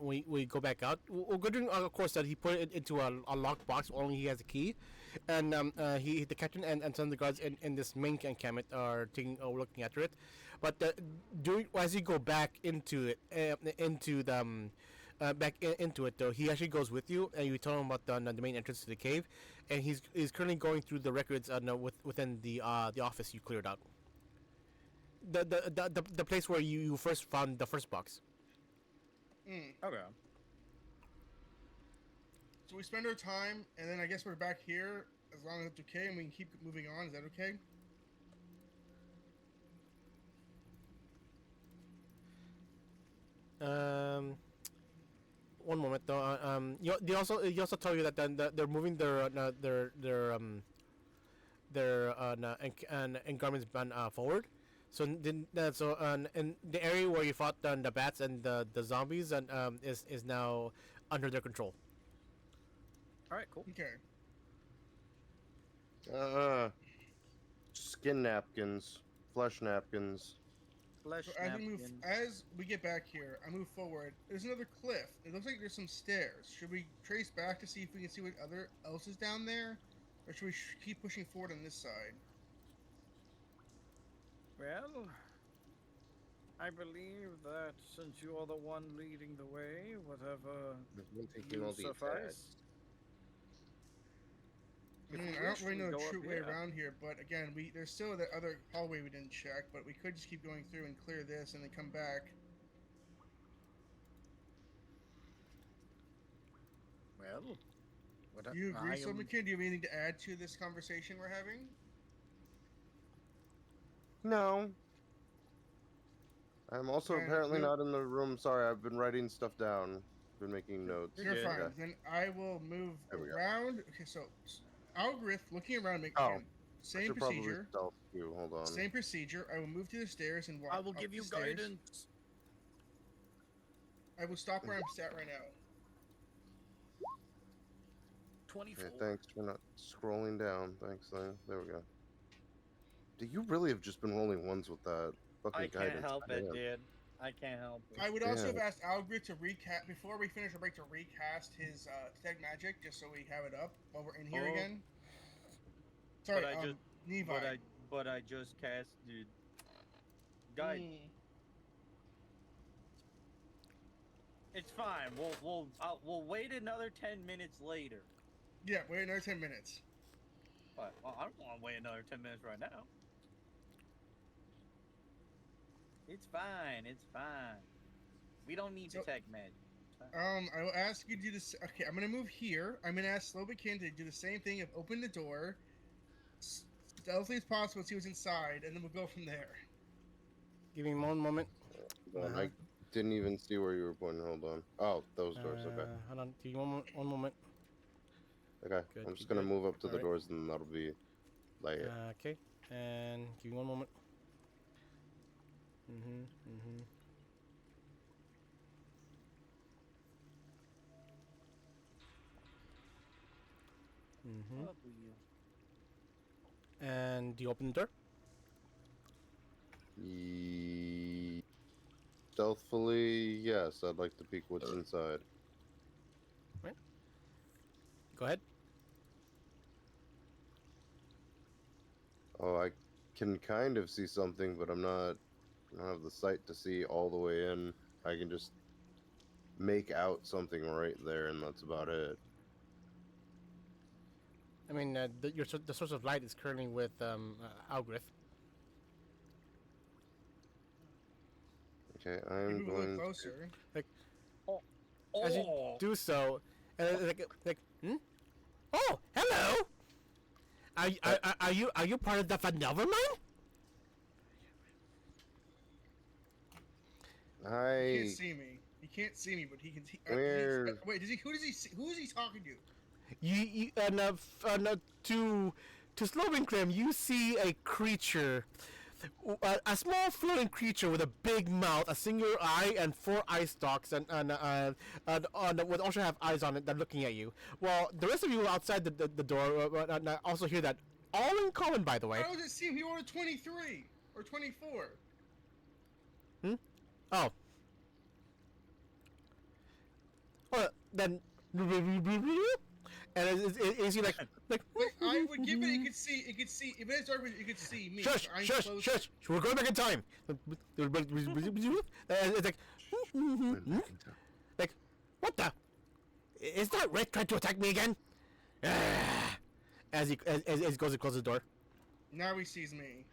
we go back out. Well, Gundren, of course, that he put it into a locked box. Only he has a key, and the captain and some of the guards in this main encampment are looking after it. But as you go back into it, into it though, he actually goes with you, and you tell him about the main entrance to the cave, and he's currently going through the records within the office you cleared out. The place where you first found the first box. Okay. So we spend our time, and then I guess we're back here as long as it's okay, and we can keep moving on. Is that okay? One moment though. They also tell you that they're moving their garments forward. So in the area where you fought the bats and the zombies is now under their control. All right, cool. Okay. Skin napkins, flesh napkins. Flesh So napkin. as we get back here, I move forward. There's another cliff. It looks like there's some stairs. Should we trace back to see if we can see what else is down there, or should we keep pushing forward on this side? Well, I believe that since you are the one leading the way, whatever Taking you all the suffice. I If mean, you I don't wish, really we know can the go true up way here. around here, but again, there's still that other hallway we didn't check, but we could just keep going through and clear this and then come back. Well, what Do you agree, I so am- McKin? Do you have anything to add to this conversation we're having? No. I'm also Then apparently we'll- not in the room. Sorry, I've been writing stuff down. Been making notes. You're You're good. fine. Okay. Then I will move There we go. around. Okay, so Algrith looking around, make Oh, again, I same should probably procedure. stealth too. Hold on. Same procedure. I will move to the stairs and walk. I will up give the you stairs. guidance. I will stop where I'm at right now. 24. Okay, thanks for not scrolling down. Thanks, thing. There we go. Do you really have just been rolling ones with that fucking I guidance? can't help it, Man. dude. I can't help it. I would also have Yeah. asked Algrith to recast before we finish our break to recast his detect magic, just so we have it up while we're in here Oh. again. Sorry, But I just- Levi. But I just cast, dude. Guide. It's fine. We'll wait another 10 minutes later. Yeah, wait another 10 minutes. But well, I don't want to wait another 10 minutes right now. It's fine. It's fine. We don't need So- detect magic. It's fine. I will ask you to do this. Okay, I'm gonna move here. I'm gonna ask Slobikin to do the same thing of open the door, stealthily as possible, see what's inside, and then we'll go from there. Give me one moment. Hold on, I didn't even see where you were pointing. Hold on. Oh, those doors. Okay. Hold on. Give me one moment. Okay. good, I'm just good, gonna good. move up to the Alright. doors, and that'll be like it. Okay. And give me one moment. And do you open the door? Stealthily, yes. I'd like to peek what's inside. Go ahead. Oh, I can kind of see something, but I don't have the sight to see all the way in. I can just make out something right there, and that's about it. I mean, the source of light is currently with Algrith. Okay, We I'm move a little going. closer. As you Oh, do so, oh, hello. Are you part of the Vandelver mine? He Hi. can't see me. He can't see me, but he can see. Where? Wait, does he? Who does he see? Who is he talking to? To Slovenkrim, you see a creature, a small floating creature with a big mouth, a singular eye, and 4 eye stalks, and would also have eyes on it that are looking at you. Well, the rest of you outside the door also hear that. All in common, by the way. How does it seem he rolled a 23 or 24? Oh. Well, then. And is he like? Like, I would give it. It could see. It could see. If it's dark, it could see me. Shush, I'm shush, close. shush! We're going back in time. It's like, what the? Is that Rick trying to attack me again? As he goes to close the door. Now he sees me.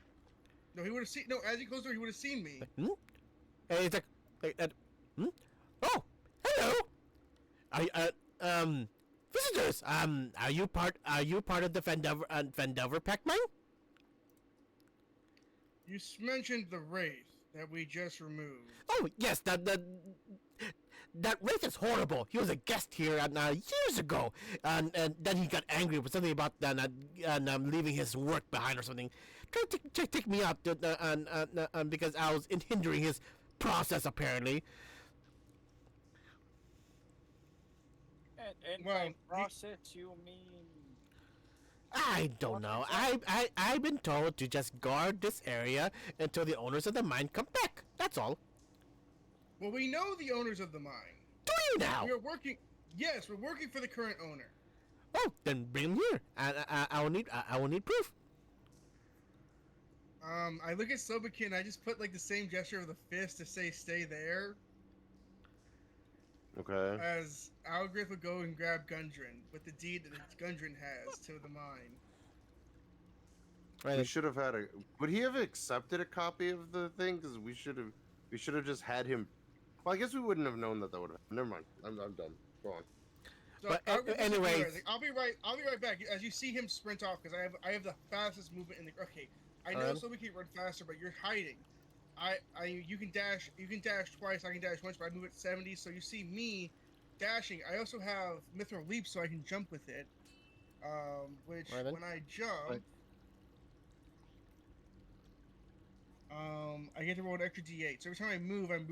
No, he would have seen. No, as he closed the door, he would have seen me. And it's like, oh, hello. Visitors. Are you part of the Vandelver Pack mine? You mentioned the wraith that we just removed. Oh yes, that wraith is horrible. He was a guest here years ago, and then he got angry with something about leaving his work behind or something. Tried to take me out because I was hindering his process apparently. And Well, by process, you mean I don't know. I've been told to just guard this area until the owners of the mine come back. That's all. Well, we know the owners of the mine. Do you now? We are working. Yes, we're working for the current owner. Oh, then bring him here. I will need proof. I look at Sobekin. I just put like the same gesture of the fist to say "stay there." Okay. As Algrith would go and grab Gundren with the deed that Gundren has to the mine. Right. We should have had a. Would he have accepted a copy of the thing? Because we should have just had him. Well, I guess we wouldn't have known that would have. Never mind. I'm done. Go on. So But, Algrith anyways- is like, I'll be right back. As you see him sprint off, because I have the fastest movement in the. Okay, I know Alright. Sobekin run faster, but you're hiding. You can dash twice. I can dash once, but I move at 70. So you see me dashing. I also have Mithril Leap, so I can jump with it. Which Alright then. when I jump, Right. I get to roll an extra D8. So every time I move, I'm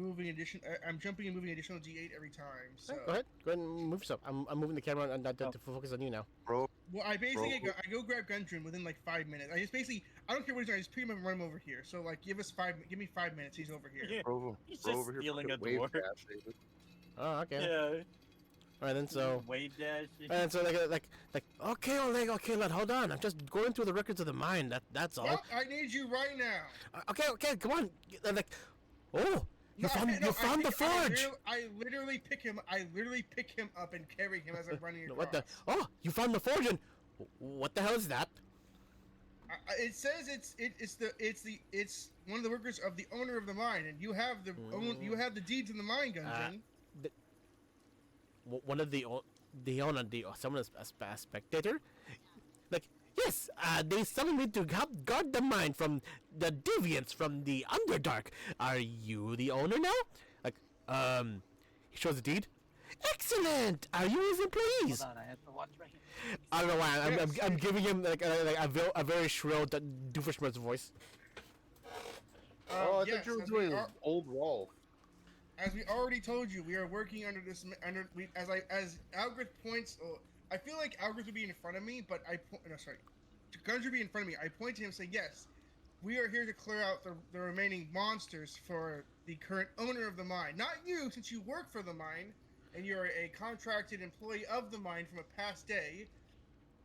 jumping and moving additional D8 every time. So Go ahead. Go ahead and move yourself. I'm moving the camera and to focus on you now. Bro, well, I basically Bro. go grab Gundren within like 5 minutes. I don't care what he's doing. I just pretty much run him over here. So like, give me 5 minutes. He's over here. Yeah. bro, He's bro just over here stealing fucking a wave dwarf. dashing. Oh, okay. Yeah. All right then. So. Wave dash. And so like okay, Oleg, okay, lad, hold on. I'm just going through the records of the mine. That's all. Well, I need you right now. Okay, come on. Like, oh, you No, found the forge. I literally pick him up and carry him as I'm running across. What the? Oh, you found the forge, and what the hell is that? It says it's one of the workers of the owner of the mine, and you have the deed to the mine, Gundren. One of the owner, someone a spectator. Like, yes, they summoned me to help guard the mine from the deviants from the Underdark. Are you the owner now? Like, he shows the deed. Excellent. Are you his employees? Hold on, I have to watch right here. I don't know why. Yes. I'm giving him like a very shrill Doofenshmirtz voice. Oh, I yes, thought you were as we doing are- old Rolf. As we already told you, we are working as Algrith points. Oh, I feel like Algrith would be in front of me, but Gundren would be in front of me. I point to him and say, yes, we are here to clear out the remaining monsters for the current owner of the mine. Not you, since you work for the mine, and you're a contracted employee of the mine from a past day.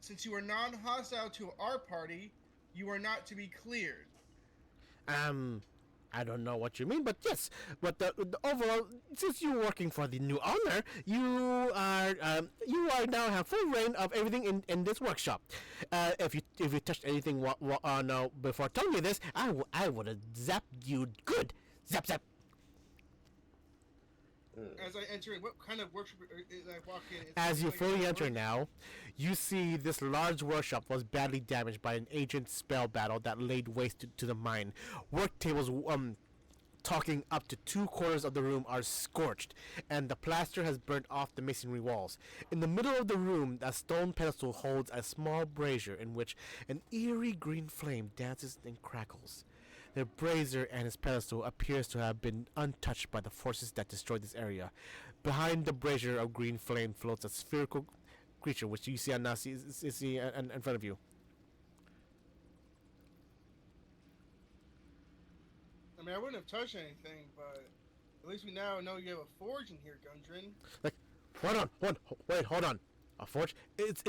Since you are non-hostile to our party, you are not to be cleared. I don't know what you mean, but yes. But the overall, since you're working for the new owner, you are now have full reign of everything in this workshop. If you touched anything before telling me this, I would have zapped you good. Zap zap. As I enter in, what kind of workshop is I walk in? It's As you like fully a enter work- now, you see this large workshop was badly damaged by an ancient spell battle that laid waste to the mine. Work tables, talking up to 2/4 of the room are scorched, and the plaster has burnt off the masonry walls. In the middle of the room, a stone pedestal holds a small brazier in which an eerie green flame dances and crackles. The brazier and its pedestal appears to have been untouched by the forces that destroyed this area. Behind the brazier of green flame floats a spherical creature, which you see in front of you. I mean, I wouldn't have touched anything, but at least we now know you have a forge in here, Gundren. Hold on. A forge? It's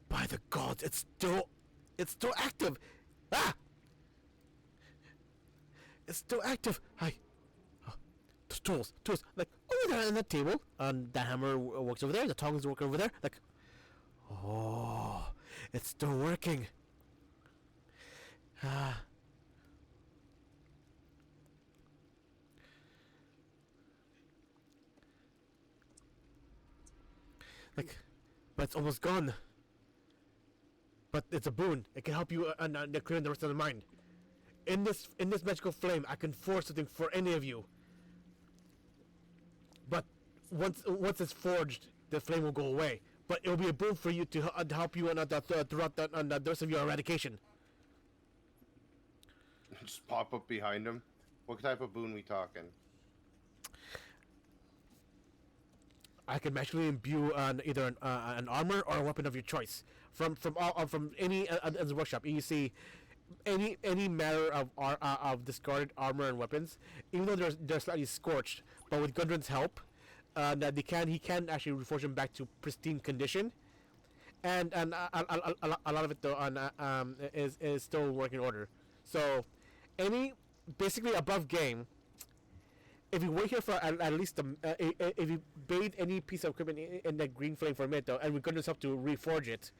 by the gods, it's still active. Ah! It's still active. Tools. Like, over there on the table. The hammer works over there. The tongs work over there. Like, oh, it's still working. Like, but it's almost gone. But it's a boon. It can help you clearing the rest of the mind. In this magical flame, I can forge something for any of you. But once it's forged, the flame will go away. But it will be a boon for you to help you throughout the rest of your eradication. Just pop up behind him. What type of boon we talking? I can magically imbue either an armor or a weapon of your choice from any workshop. You see, any matter of discarded armor and weapons, even though they're slightly scorched, but with Gundren's help, that he can actually reforge them back to pristine condition, and a lot of it though is still working order. So, basically above game, if you wait here for at least if you bathe any piece of equipment in the green flame for a minute though, and we're going to have to reforge it,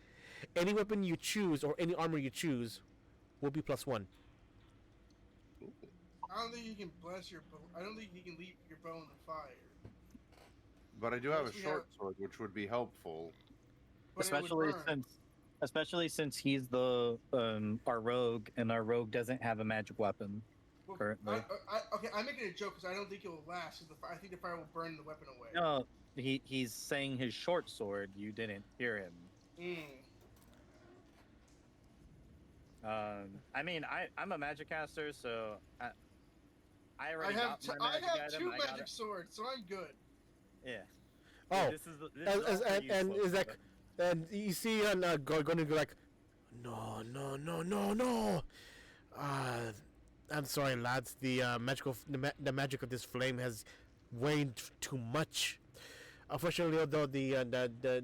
any weapon you choose or any armor you choose will be +1. I don't think you can bless your bow. I don't think you can leave your bow in the fire. But I do have a Unless we short sword, which would be helpful. But it would burn. Especially since he's the our rogue, and our rogue doesn't have a magic weapon Well, currently. Okay, I'm making a joke because I don't think it will last. 'Cause I think the fire will burn the weapon away. No, he's saying his short sword. You didn't hear him. I mean, I'm a magic caster, so I already got my magic I have item. two I got magic it. swords, so I'm good. Yeah. Oh, This is all for you, and is like, Slow. and you see, going to go like, no. I'm sorry, lads. The the magic of this flame has waned too much. Unfortunately, though, the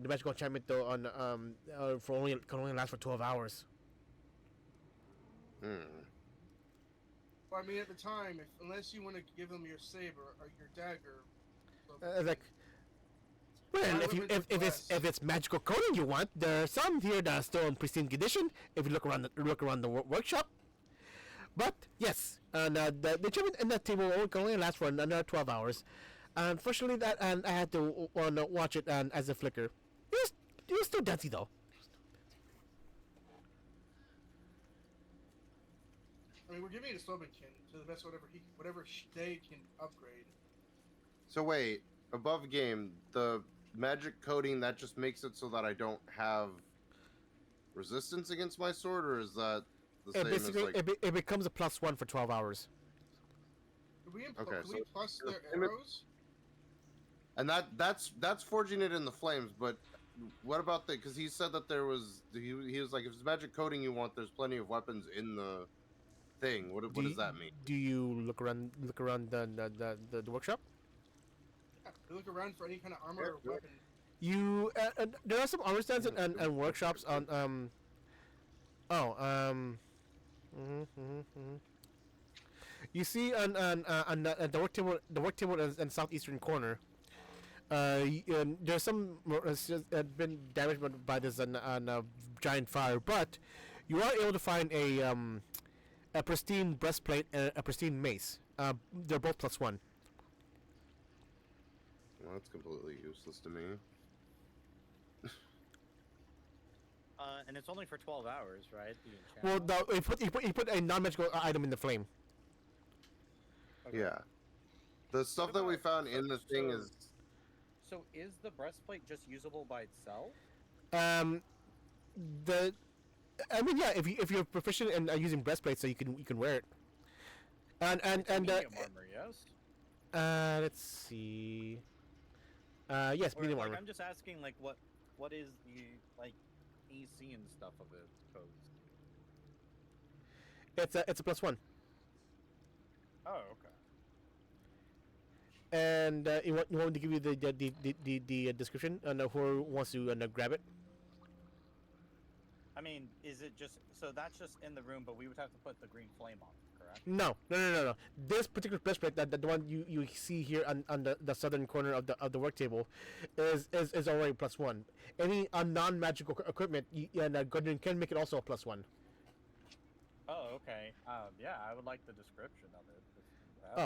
magical enchantment though on can only last for 12 hours. Hmm. Well, I mean, at the time, unless you want to give them your saber or your dagger. Like, well, if it's magical coating you want, there are some here that are still in pristine condition. If you look around the workshop, but yes, and the enchantment in that table can only last for another 12 hours. Unfortunately, and I had to watch it as a flicker. It was still dirty though. I mean, we're giving it to Slovenkin to the best whatever they can upgrade. So wait, above game, the magic coating that just makes it so that I don't have resistance against my sword, or is that the same as like? It becomes a +1 for 12 hours. Can we so plus the their limit- arrows? And that's forging it in the flames, but what about the? Because he said that there was he was like, if it's magic coating you want, there's plenty of weapons in the thing. What does that mean? Do you look around the workshop? Yeah, we look around for any kind of armor or weapon. You there are some armor stands and workshops on You see on the work table in southeastern corner. There's some been damaged by this giant fire, but you are able to find a pristine breastplate and a pristine mace. They're both +1. Well, that's completely useless to me. And it's only for 12 hours, right? The Well, enchantment? he put a non-magical item in the flame. Okay. Yeah, the stuff What that we about- found in the thing is. So is the breastplate just usable by itself? I mean, yeah, if you're proficient in using breastplates, so you can wear it. And Medium armor, yes. let's see. Yes, Or, medium like, armor. I'm just asking, like, what is the like AC and stuff of it? It's a +1. Oh, okay. And you want me to give you the description, and who wants to grab it? I mean, is it just so that's just in the room, but we would have to put the green flame on it, correct? No. This particular breastplate, that the one you see here on the southern corner of the work table, is already +1. Any non-magical equipment, Gordon can make it also a +1. Oh, okay. Yeah, I would like the description of it. if you Oh,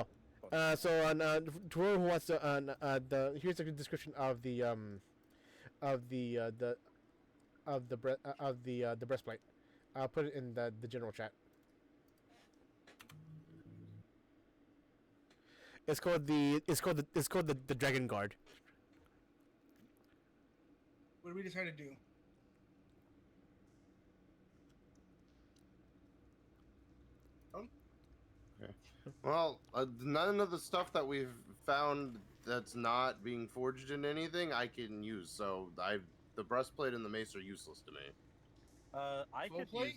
have it. So to whoever who wants to here's the description of the breastplate. I'll put it in the general chat. It's called the Dragon Guard. What do we decide to do? Well, none of the stuff that we've found that's not being forged in anything I can use. So the breastplate and the mace are useless to me. I Full could plate?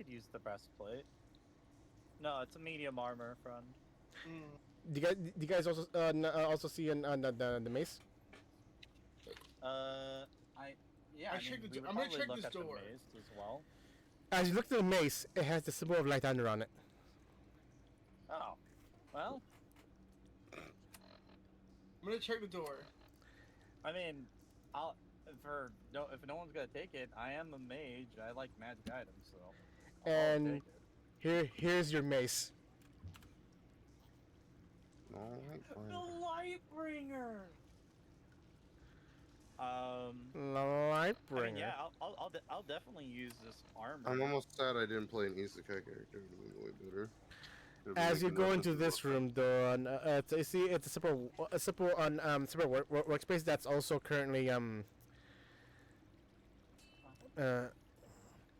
use the breastplate. No, it's a medium armor, friend. Do you guys also also see the mace? I I mean, checked we would I'm gonna probably check look this at the door. mace as well. As you look at the mace, it has the symbol of light thunder on it. Oh, well, I'm gonna check the door. I mean, I'll if no one's gonna take it, I am a mage. I like magic items, so I'll And take it. here's your mace. All right, fine. Lightbringer. Lightbringer. I mean, yeah, I'll definitely use this armor. I'm almost sad I didn't play an isekai character. It would have been way better. Could've As you making go that into just this more room, though, you see it's a simple workspace that's also currently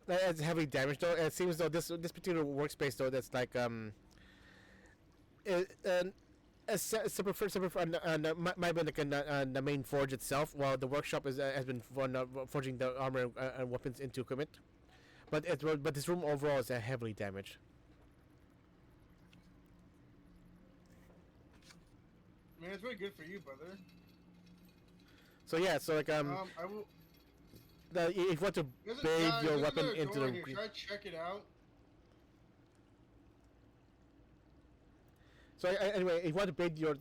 it's heavily damaged. Though it seems though this particular workspace though that's like it, might have been like the main forge itself, while the workshop has been forging the armor and weapons into equipment. But this room overall is heavily damaged. Man, it's really good for you, brother. So yeah, so like I will. if you want to bathe your weapon into the Should I check it out? So anyway, if you want to bathe your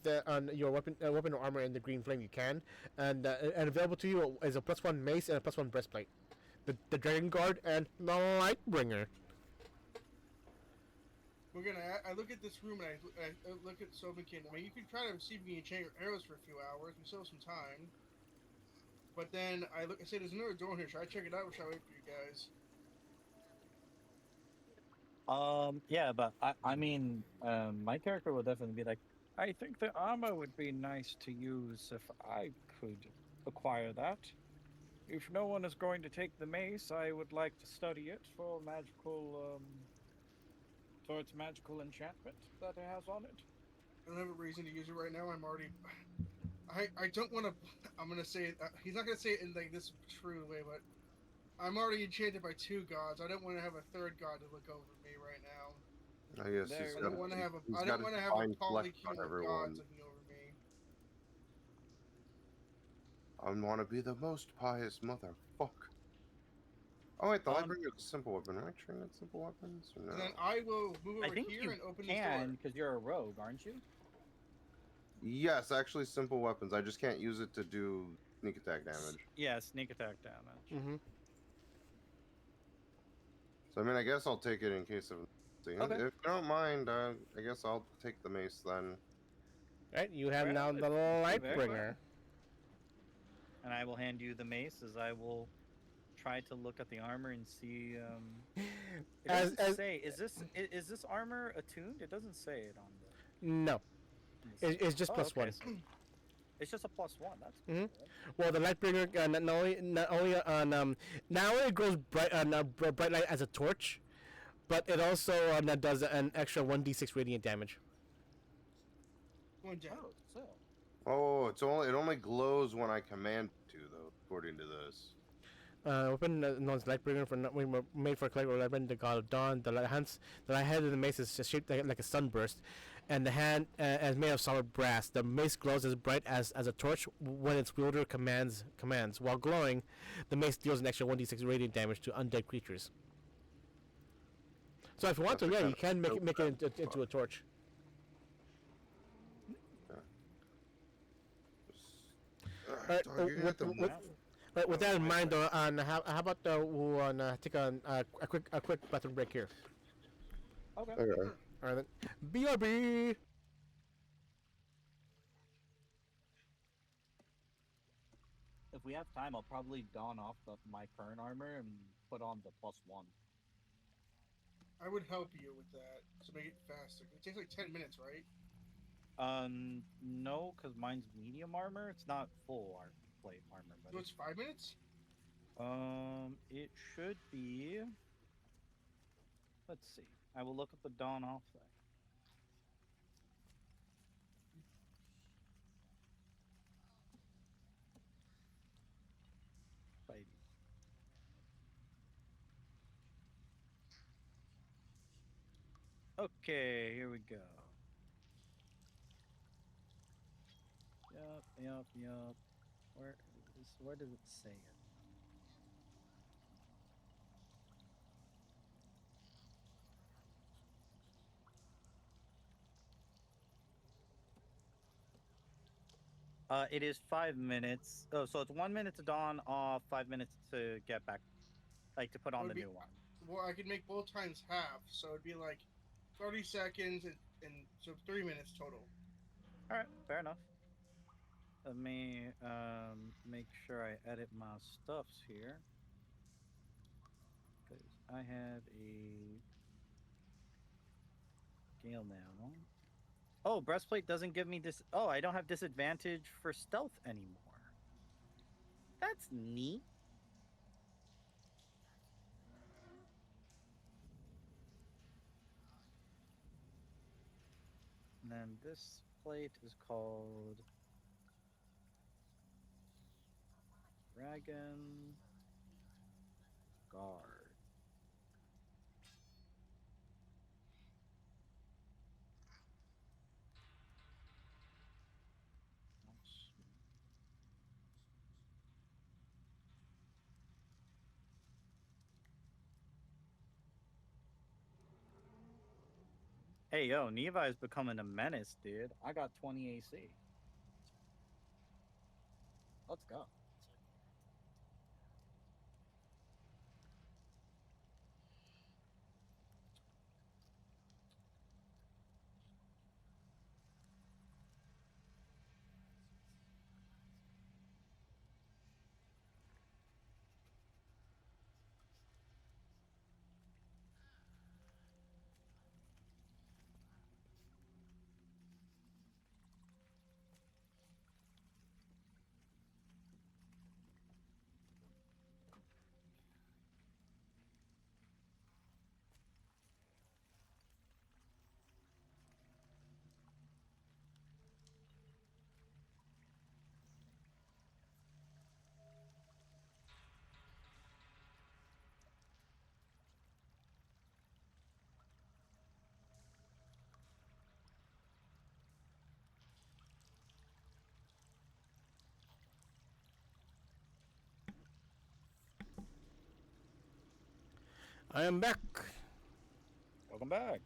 weapon or armor in the green flame, you can, and available to you is a +1 mace and a +1 breastplate, the Dragon Guard and the Lightbringer. We're gonna. I look at this room and I look at Sobekin. I mean, you could try to see if you can chain your arrows for a few hours. We still have some time. But then I look. I say, "There's another door here. Should I check it out, or should I wait for you guys?" Yeah, but I mean, my character will definitely be like, I think the armor would be nice to use if I could acquire that. If no one is going to take the mace, I would like to study it for its magical enchantment that it has on it. I don't have a reason to use it right now. I'm already. I don't want to. I'm gonna say it. He's not gonna say it in like this true way, but I'm already enchanted by 2 gods. I don't want to have a 3rd god to look over me right now. I guess There- he's I got don't want to have a. he's I got don't want to a have a divine flex polycule on of everyone. gods looking over me. I want to be the most pious motherfucker. Oh wait, the Lightbringer is a simple weapon. Am I trained at simple weapons or no? And then I will move I over think here you and open this can door. because you're a rogue, aren't you? Yes, actually simple weapons. I just can't use it to do sneak attack damage. Yeah, sneak attack damage. Mm-hmm. So I mean, I guess I'll take it in case of. Okay. If you don't mind, I guess I'll take the mace then. Right, you have Well, now the it's very Lightbringer. And I will hand you the mace as I will try to look at the armor and see. It doesn't say. Is this armor attuned? It doesn't say it on the. No, it's just Oh, +1. okay, so it's just a +1. That's cool. Mhm. Well, the Lightbringer not only on not only grows bright bright light as a torch, but it also does an extra 1d6 radiant damage. One down. Oh, so. Oh, it only glows when I command to though, according to this. Weapon known as Lightbringer made for collectible weapon, the God of Dawn. The head of the mace is shaped like a sunburst, and the hand is made of solid brass. The mace glows as bright as a torch when its wielder commands. While glowing, the mace deals an extra 1d6 radiant damage to undead creatures. So if you want to, yeah, you can make it into a torch. Alright, Dog, you're gonna have to with that in mind, though, how about we'll take a quick bathroom break here. Okay. Okay. All right then. BRB. If we have time, I'll probably don off my current armor and put on the +1. I would help you with that to make it faster. It takes like 10 minutes, right? No, because mine's medium armor. It's not full plate armor, So but it's 5 minutes? it should be. Let's see. I will look at the dawn off thing. Baby. Okay, here we go. Yup. Where does it say it? It is 5 minutes. Oh, so it's 1 minute to dawn off, 5 minutes to get back, like to put on Would the be- new one. Well, I could make both times half, so it'd be like 30 seconds and so 3 minutes total. All right, fair enough. Let me make sure I edit my stuffs here, because I have a scale now. Oh, breastplate doesn't give me this. Oh, I don't have disadvantage for stealth anymore. That's neat. And then this plate is called Dragon Guard. Oops. Hey, yo, Nevi is becoming a menace, dude. I got 20 AC. Let's go. I am back. Welcome back.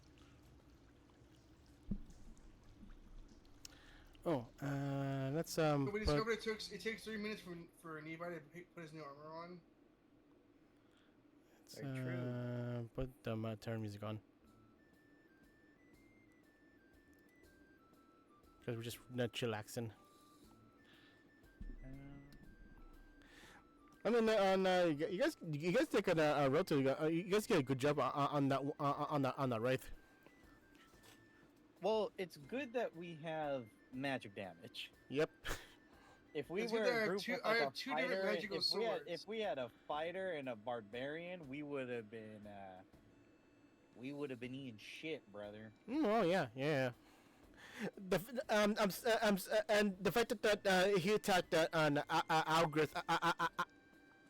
Oh, let's So we put, discovered it takes 3 minutes for Levi to put his new armor on. Very true. put the turn music on. Because we're just not chillaxing. I mean, you guys take a road to you guys get a good job on that right? Well, it's good that we have magic damage. Yep. If we It's were good that I a have group two- with I like have a two different fighter, magical if we had a fighter and a barbarian, we would have been eating shit, brother. Oh yeah. And the fact that he attacked on Algrith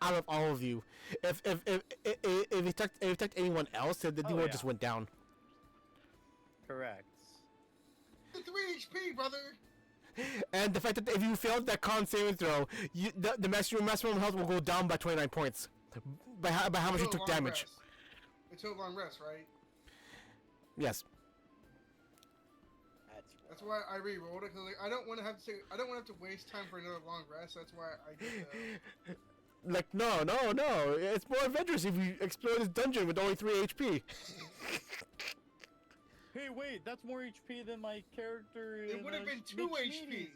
out of all of you, if he attacked anyone else, then the Oh, duo yeah. just went down. Correct. 3 HP, brother. And the fact that if you failed that con saving throw, your maximum health will go down by 29 points. By how much you Until took long damage. rest. Until long rest, right? Yes. That's why I re-rolled it, because I don't want to have to waste time for another long rest. That's why I did Like, no. It's more adventurous if you explore this dungeon with only 3 HP. Hey, wait, that's more HP than my character. It would have been 2 HP.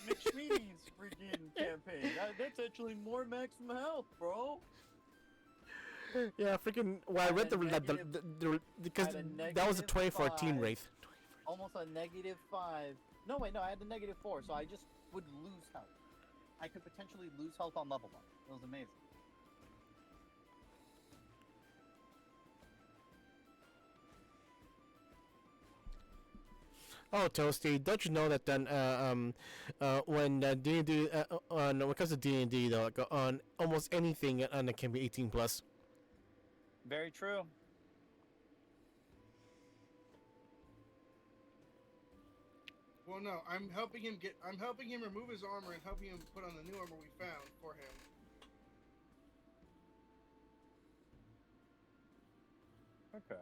McShmeady's freaking campaign. That's actually more maximum health, bro. Yeah, freaking. Well, I read because at a that was a negative 2014 5. Wraith. Almost a -5. No, wait, no, I had a -4, so I just would lose health. I could potentially lose health on level 1. It was amazing. Oh, Toasty, don't you know that then when D&D when it comes to D&D though, like, on almost anything it can be 18 plus. Very true. Well, no, I'm helping him remove his armor and helping him put on the new armor we found for him. Okay.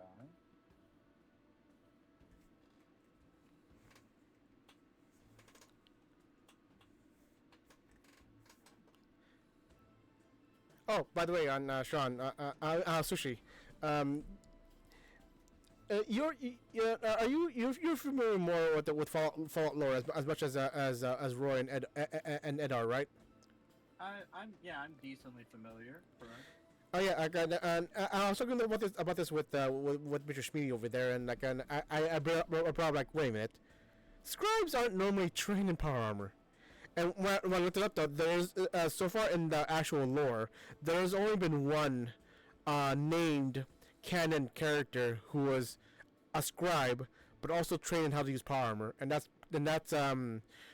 Oh, by the way, on Sean, Sushi, um, are you're familiar more with Fallout lore as much as Roy and Ed are, right? I'm decently familiar. Correct. Oh yeah, I was talking about this with Mr. Schmeedy over there, and like, and I brought up, like, wait a minute, scribes aren't normally trained in power armor. And when I looked it up, though, there's so far in the actual lore, there's only been one named canon character who was a scribe, but also trained in how to use power armor, and that's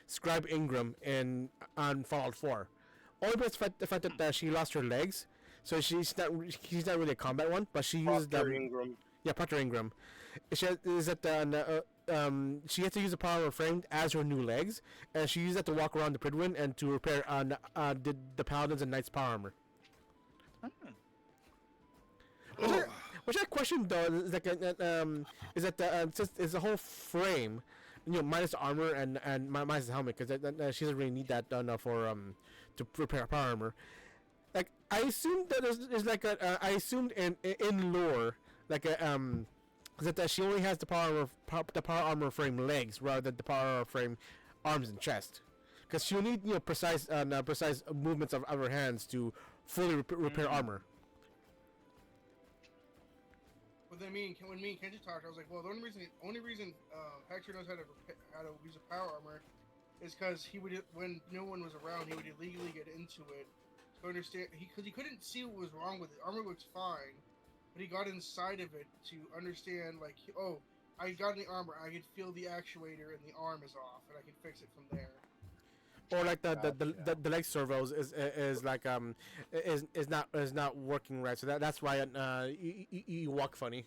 Scribe Ingram in on Fallout 4. Only because the fact that she lost her legs, so she's not really a combat one, but she used Ingram. yeah, Proctor Ingram. She is that she had to use a power armor framed as her new legs, and she used that to walk around the Pridwin and to repair the Paladins and Knights power armor. Which I questioned though is like is that since it's the whole frame, minus the armor and minus the helmet, because she doesn't really need that done for to repair power armor. Like, I assumed that there's like I assumed in lore like that she only has the power armor frame legs rather than the power armor frame arms and chest, because she'll need precise movements of her hands to fully repair armor. But then when me and Kenji talked, I was like, well, the only reason Hector knows how to use a power armor is because when no one was around, he would illegally get into it to understand, because he couldn't see what was wrong with it. Armor looks fine, but he got inside of it to understand, like, oh, I got in the armor, I could feel the actuator and the arm is off, and I can fix it from there. Or like the leg servos is like is not working right, so that's why you walk funny.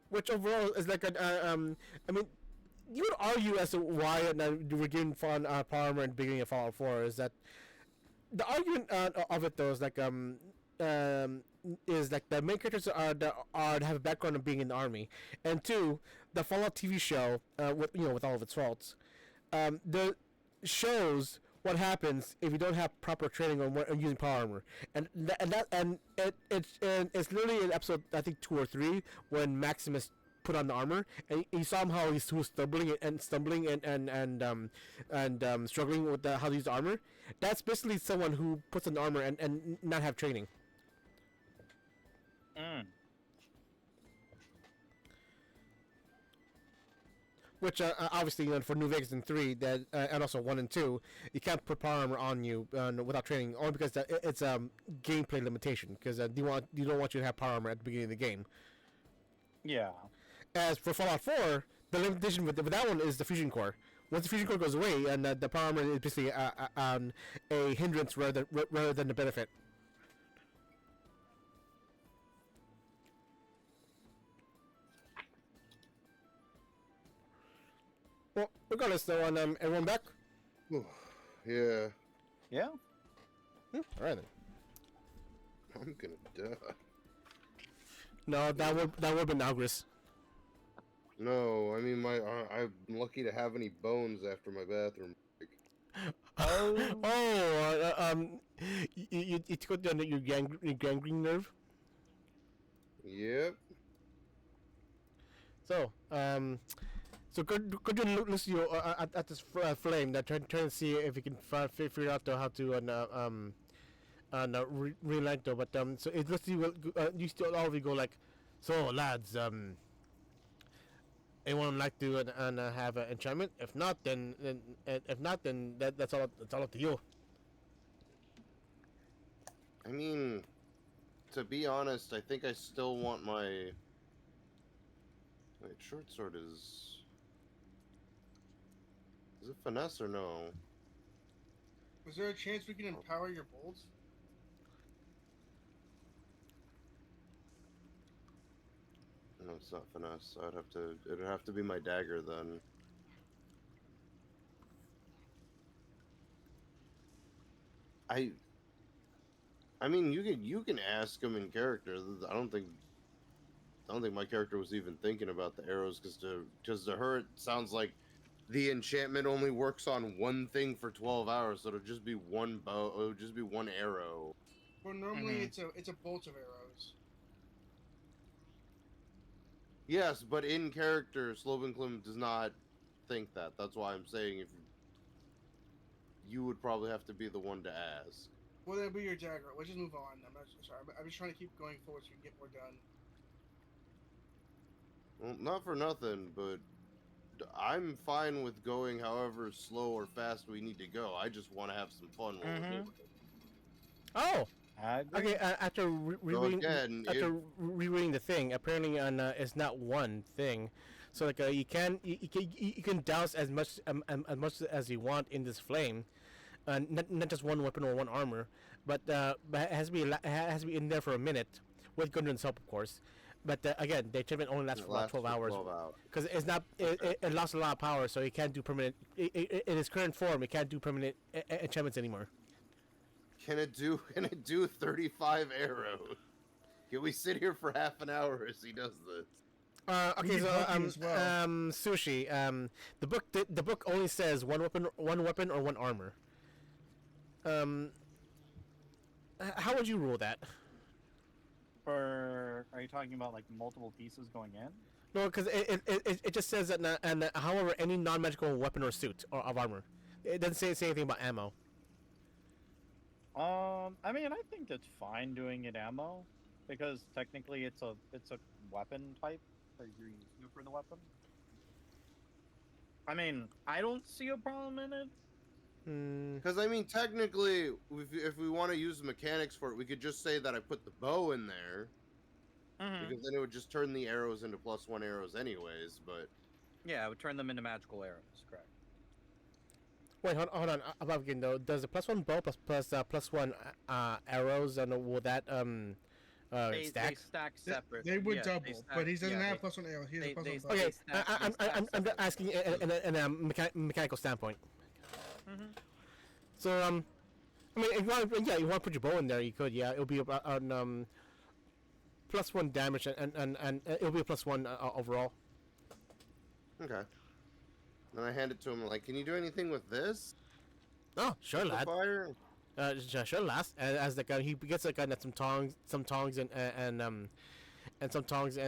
Which overall is like I mean, you would argue as to why we're getting power armor in the beginning of Fallout 4 is that the argument of it though is like is like the main characters have a background of being in the army, and two, the Fallout TV show with all of its faults, the shows what happens if you don't have proper training on using power armor, and it's literally in episode I think 2 or 3 when Maximus put on the armor, and you saw him how he was stumbling and struggling with how to use the armor. That's basically someone who puts on the armor and not have training. Which obviously, for New Vegas and 3, that and also 1 and 2, you can't put power armor on you without training, only because it's a gameplay limitation. Because you don't want you to have power armor at the beginning of the game. Yeah. As for Fallout 4, the limitation with that one is the fusion core. Once the fusion core goes away, and the power armor is basically a hindrance rather than a benefit. Well, regardless, though, everyone back? Yeah. Yeah. All right then. I'm gonna die. No, that would have been Algris. No, I mean I'm lucky to have any bones after my bathroom break. You took down your gangrene nerve. Yep. So could you listen at this flame that trying to see if you can figure out how to relink though, but so it lets you still all of you go like, so lads, anyone like to have an enchantment? If not, then that's all up to you. I mean, to be honest, I think I still want my short sword is it finesse or no? Was there a chance we can empower your bolts? No, it's not finesse. It'd have to be my dagger then. I mean, you can ask him in character. I don't think my character was even thinking about the arrows, because to her it sounds like the enchantment only works on one thing for 12 hours, so it'll just be one bow. It'll just be one arrow. Well, normally Mhm. it's a bolt of arrows. Yes, but in character, Slovenklim does not think that. That's why I'm saying if you would probably have to be the one to ask. Well, that'll be your dagger. Let's just move on. I'm not sorry. I'm just trying to keep going forward so we can get more done. Well, not for nothing, but I'm fine with going however slow or fast we need to go. I just want to have some fun while we're doing it. Oh, I agree. okay. After rereading, again, rereading the thing, apparently it's not one thing. So like you can douse as much as you want in this flame, not just one weapon or one armor, but it has to be it has to be in there for a minute with Gundren's help, of course. But again, the achievement only lasts It for about 12 lasts for hours 12 hours. because it's not it lost a lot of power, so it can't do permanent. In its current form, it can't do permanent enchantments anymore. Can it do 35 arrows? Can we sit here for half an hour as he does this? Okay, can so help you as well. Sushi. The book only says one weapon or one armor. How would you rule that? Are you talking about like multiple pieces going in? No, because it just says that and however any non-magical weapon or suit or of armor. It doesn't say anything about ammo. I mean, I think it's fine doing it ammo because technically it's a weapon type, or you're using it for the weapon. I mean, I don't see a problem in it. Because I mean, technically, if we want to use the mechanics for it, we could just say that I put the bow in there, because then it would just turn the arrows into +1 arrows anyways. But Yeah, it would turn them into magical arrows, correct? Wait, hold on. Above again though, does the +1 bow +1 arrows and will that They stack? stack separate. They would yeah, double, they stack- but he doesn't yeah, have they- +1 arrow. He has a they +1 bow. stack- Okay, stack- they I'm stack just separate. asking in a mechanical standpoint. So I mean, if you want to put your bow in there, you could. Yeah, it'll be about +1 damage and it'll be a +1 overall. okay. Then I hand it to him like, "Can you do anything with this? Oh, sure, lad. Fire?" Sure, last. As the gun, he gets a gun at some tongs and some tongs and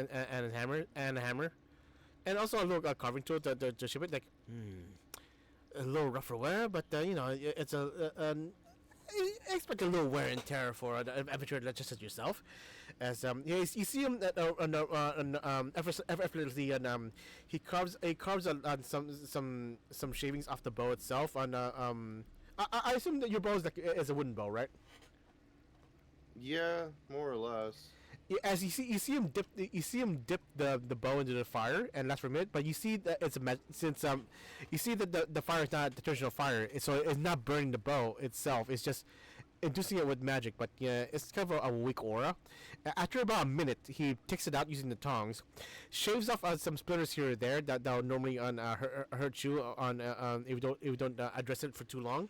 a hammer, and also a little carving tool to ship it. Like, a little rougher wear, but you know, it's I expect a little wear and tear for an adventurer just as yourself. As you see him effortlessly, and he carves some shavings off the bow itself. I assume that your bow is a wooden bow, right? Yeah, more or less. Yeah, as you see him dip the bow into the fire and last for a minute, but you see that it's since you see that the fire is not the traditional fire, so it's not burning the bow itself. It's just inducing it with magic, but yeah, it's kind of a weak aura. After about a minute, he takes it out using the tongs, shaves off some splinters here or there that will normally hurt you if you don't address it for too long.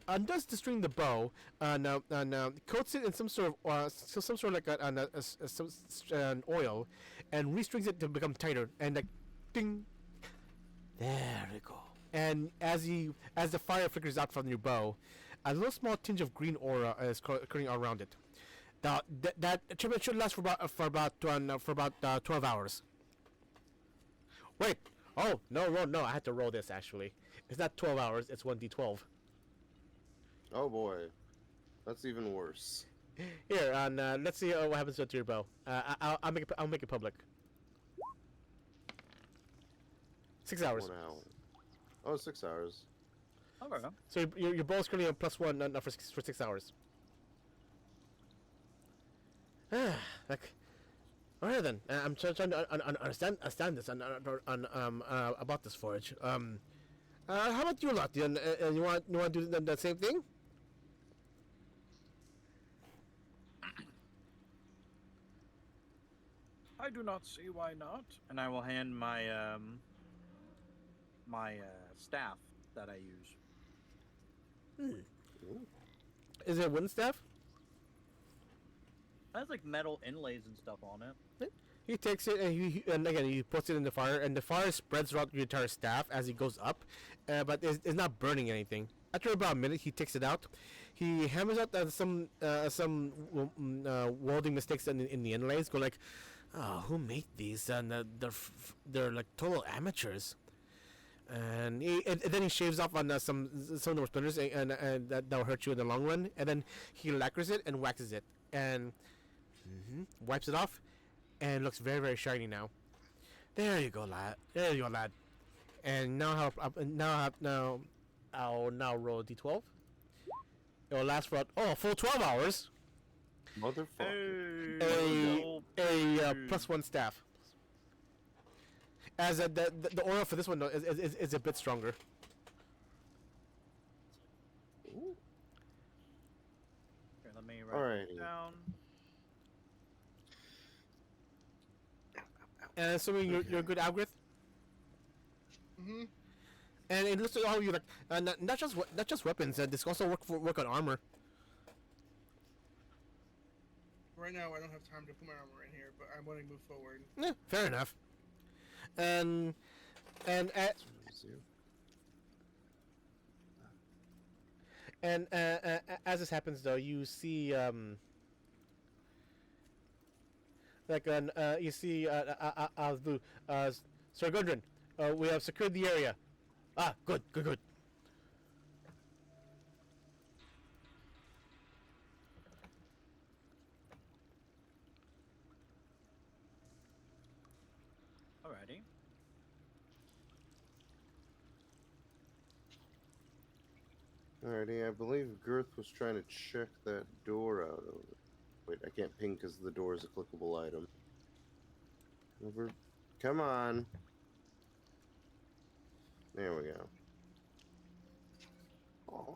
Undoes the string of the bow and coats it in some sort of like an oil, and restrings it to become tighter. And like, ding, there we go. And as the fire flickers out from your bow, a little small tinge of green aura is occurring around it. Now that achievement should last for about 12 hours. Wait. Oh no! I had to roll this actually. It's not 12 hours. It's 1d12. Oh boy, that's even worse. Here, and let's see what happens to your bow. I'll make it public. 6 hours. 1 hour. Oh, 6 hours. Okay. So your bow's currently on +1 for 6 hours. Like, alright then. I'm trying to understand this about this forage. How about you lot? You want to do the same thing? I do not see why not. And I will hand my staff that I use. Is it a wooden staff? It has like metal inlays and stuff on it. He takes it and and again he puts it in the fire, and the fire spreads throughout your entire staff as he goes up, but it's not burning anything. After about a minute, he takes it out. He hammers out some welding mistakes in the inlays. Go like, oh, who made these? And they're like total amateurs. And then he shaves off on some of the splinters, and that will hurt you in the long run. And then he lacquers it and waxes it, and wipes it off, and it looks very, very shiny now. There you go, lad. There you go, lad. And now I'll now roll a d12. It will last for a full 12 hours. Motherfucker. A +1 staff. As the aura for this one though is a bit stronger. Ooh. Here, let me write it Alrighty. down. And assuming you're a good algorithm. Mm-hmm. And it looks like all you like not just weapons. This also work on armor. Right now, I don't have time to put my armor in here, but I want to move forward. Yeah, fair enough. And as this happens though, you see you see Sir Gundren, we have secured the area. Ah, good. Alrighty. Alrighty, I believe Girth was trying to check that door out. Wait, I can't ping because the door is a clickable item. Over. Come on. There we go. Oh.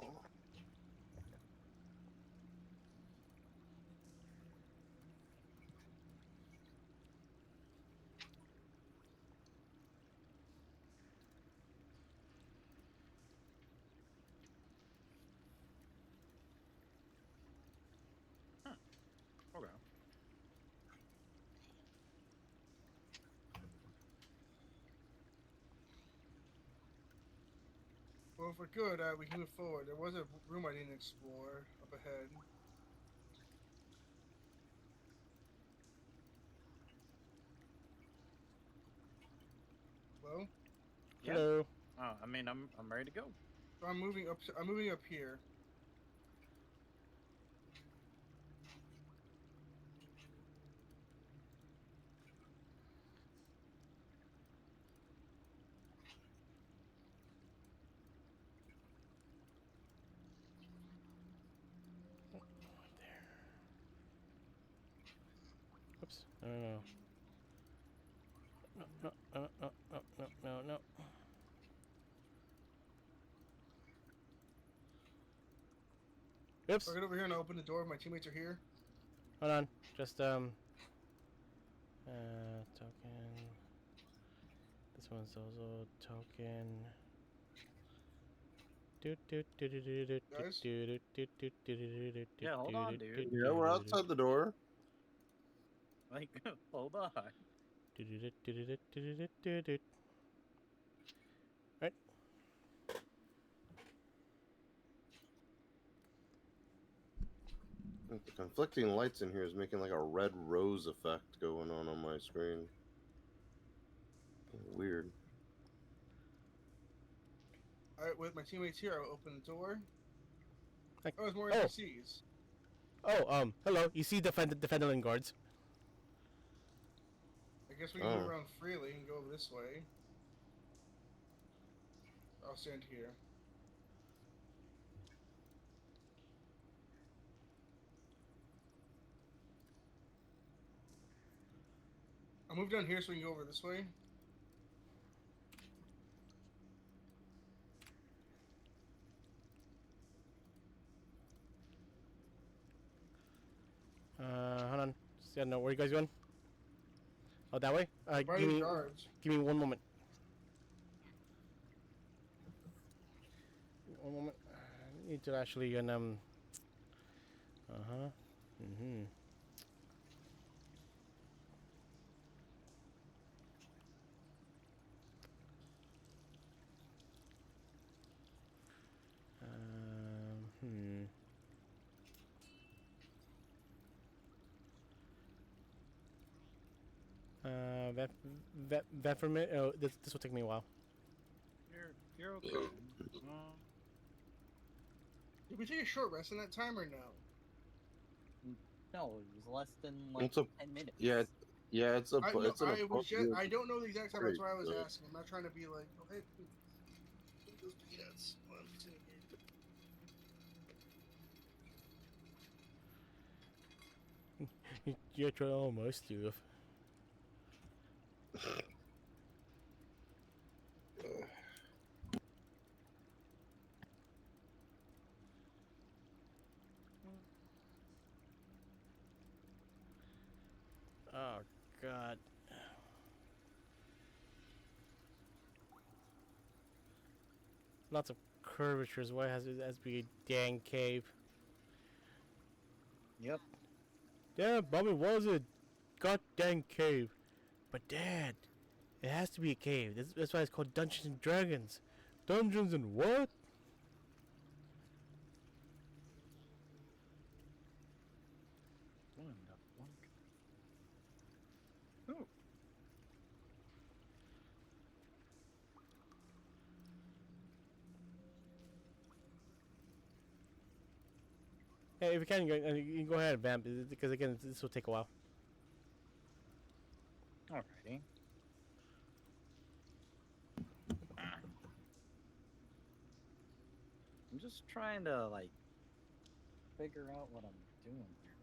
Okay. Well, if we're good, we can move forward. There was a room I didn't explore up ahead. Hello? Yeah. Hello. I mean, I'm ready to go. So I'm moving up. I'm moving up here. Oops. No. Oops. So I get over here and I open the door. My teammates are here. Hold on. Just token. This one's also token. Guys? Yeah, hold on, dude. Yeah, we're outside the door. Like, hold on. Right. The conflicting lights in here is making like a red rose effect going on my screen. Weird. Alright, with my teammates here, I'll open the door. Like- Oh, there's more oh. NPCs. Oh, hello. You see the Fendelin guards. I guess we can move Oh. around freely and go over this way. I'll stand here. I'll move down here so we can go over this way. Hold on. See, I don't know where you guys going. Oh, that way. By Give the me guards. give me one moment. One moment. I need to actually that for a minute. Oh, this will take me a while. You're okay. Did we take a short rest in that time or no? No, it was less than like It's a 10 minutes. yeah, yeah. It's a I, no, it's an I was just, appropriate- I don't know the exact time. That's why I was Great, asking. I'm not trying to be like, oh hey, eat those peanuts. While I'm sitting here. You're trying almost to. Oh God. Lots of curvatures. Why has it has to be a dang cave? Yep. Yeah, Bobby, was a goddamn cave. But Dad, it has to be a cave. That's why it's called Dungeons and Dragons. Dungeons and what? What in the fuck? Oh. Hey, if you can, you can go ahead and vamp, because again, this will take a while. Alrighty. I'm just trying to like figure out what I'm doing here.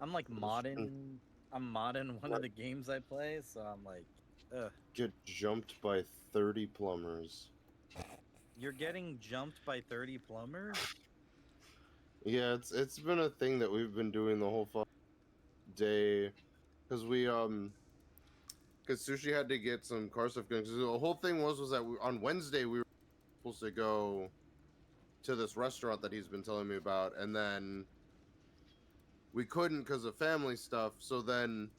I'm like modding. I'm modding one of the games I play, so I'm like, ugh. Get jumped by 30 plumbers. You're getting jumped by 30 plumbers? Yeah, it's been a thing that we've been doing the whole day, because because Sushi had to get some car stuff going. 'Cause the whole thing was that on Wednesday we were supposed to go to this restaurant that he's been telling me about, and then we couldn't because of family stuff. So then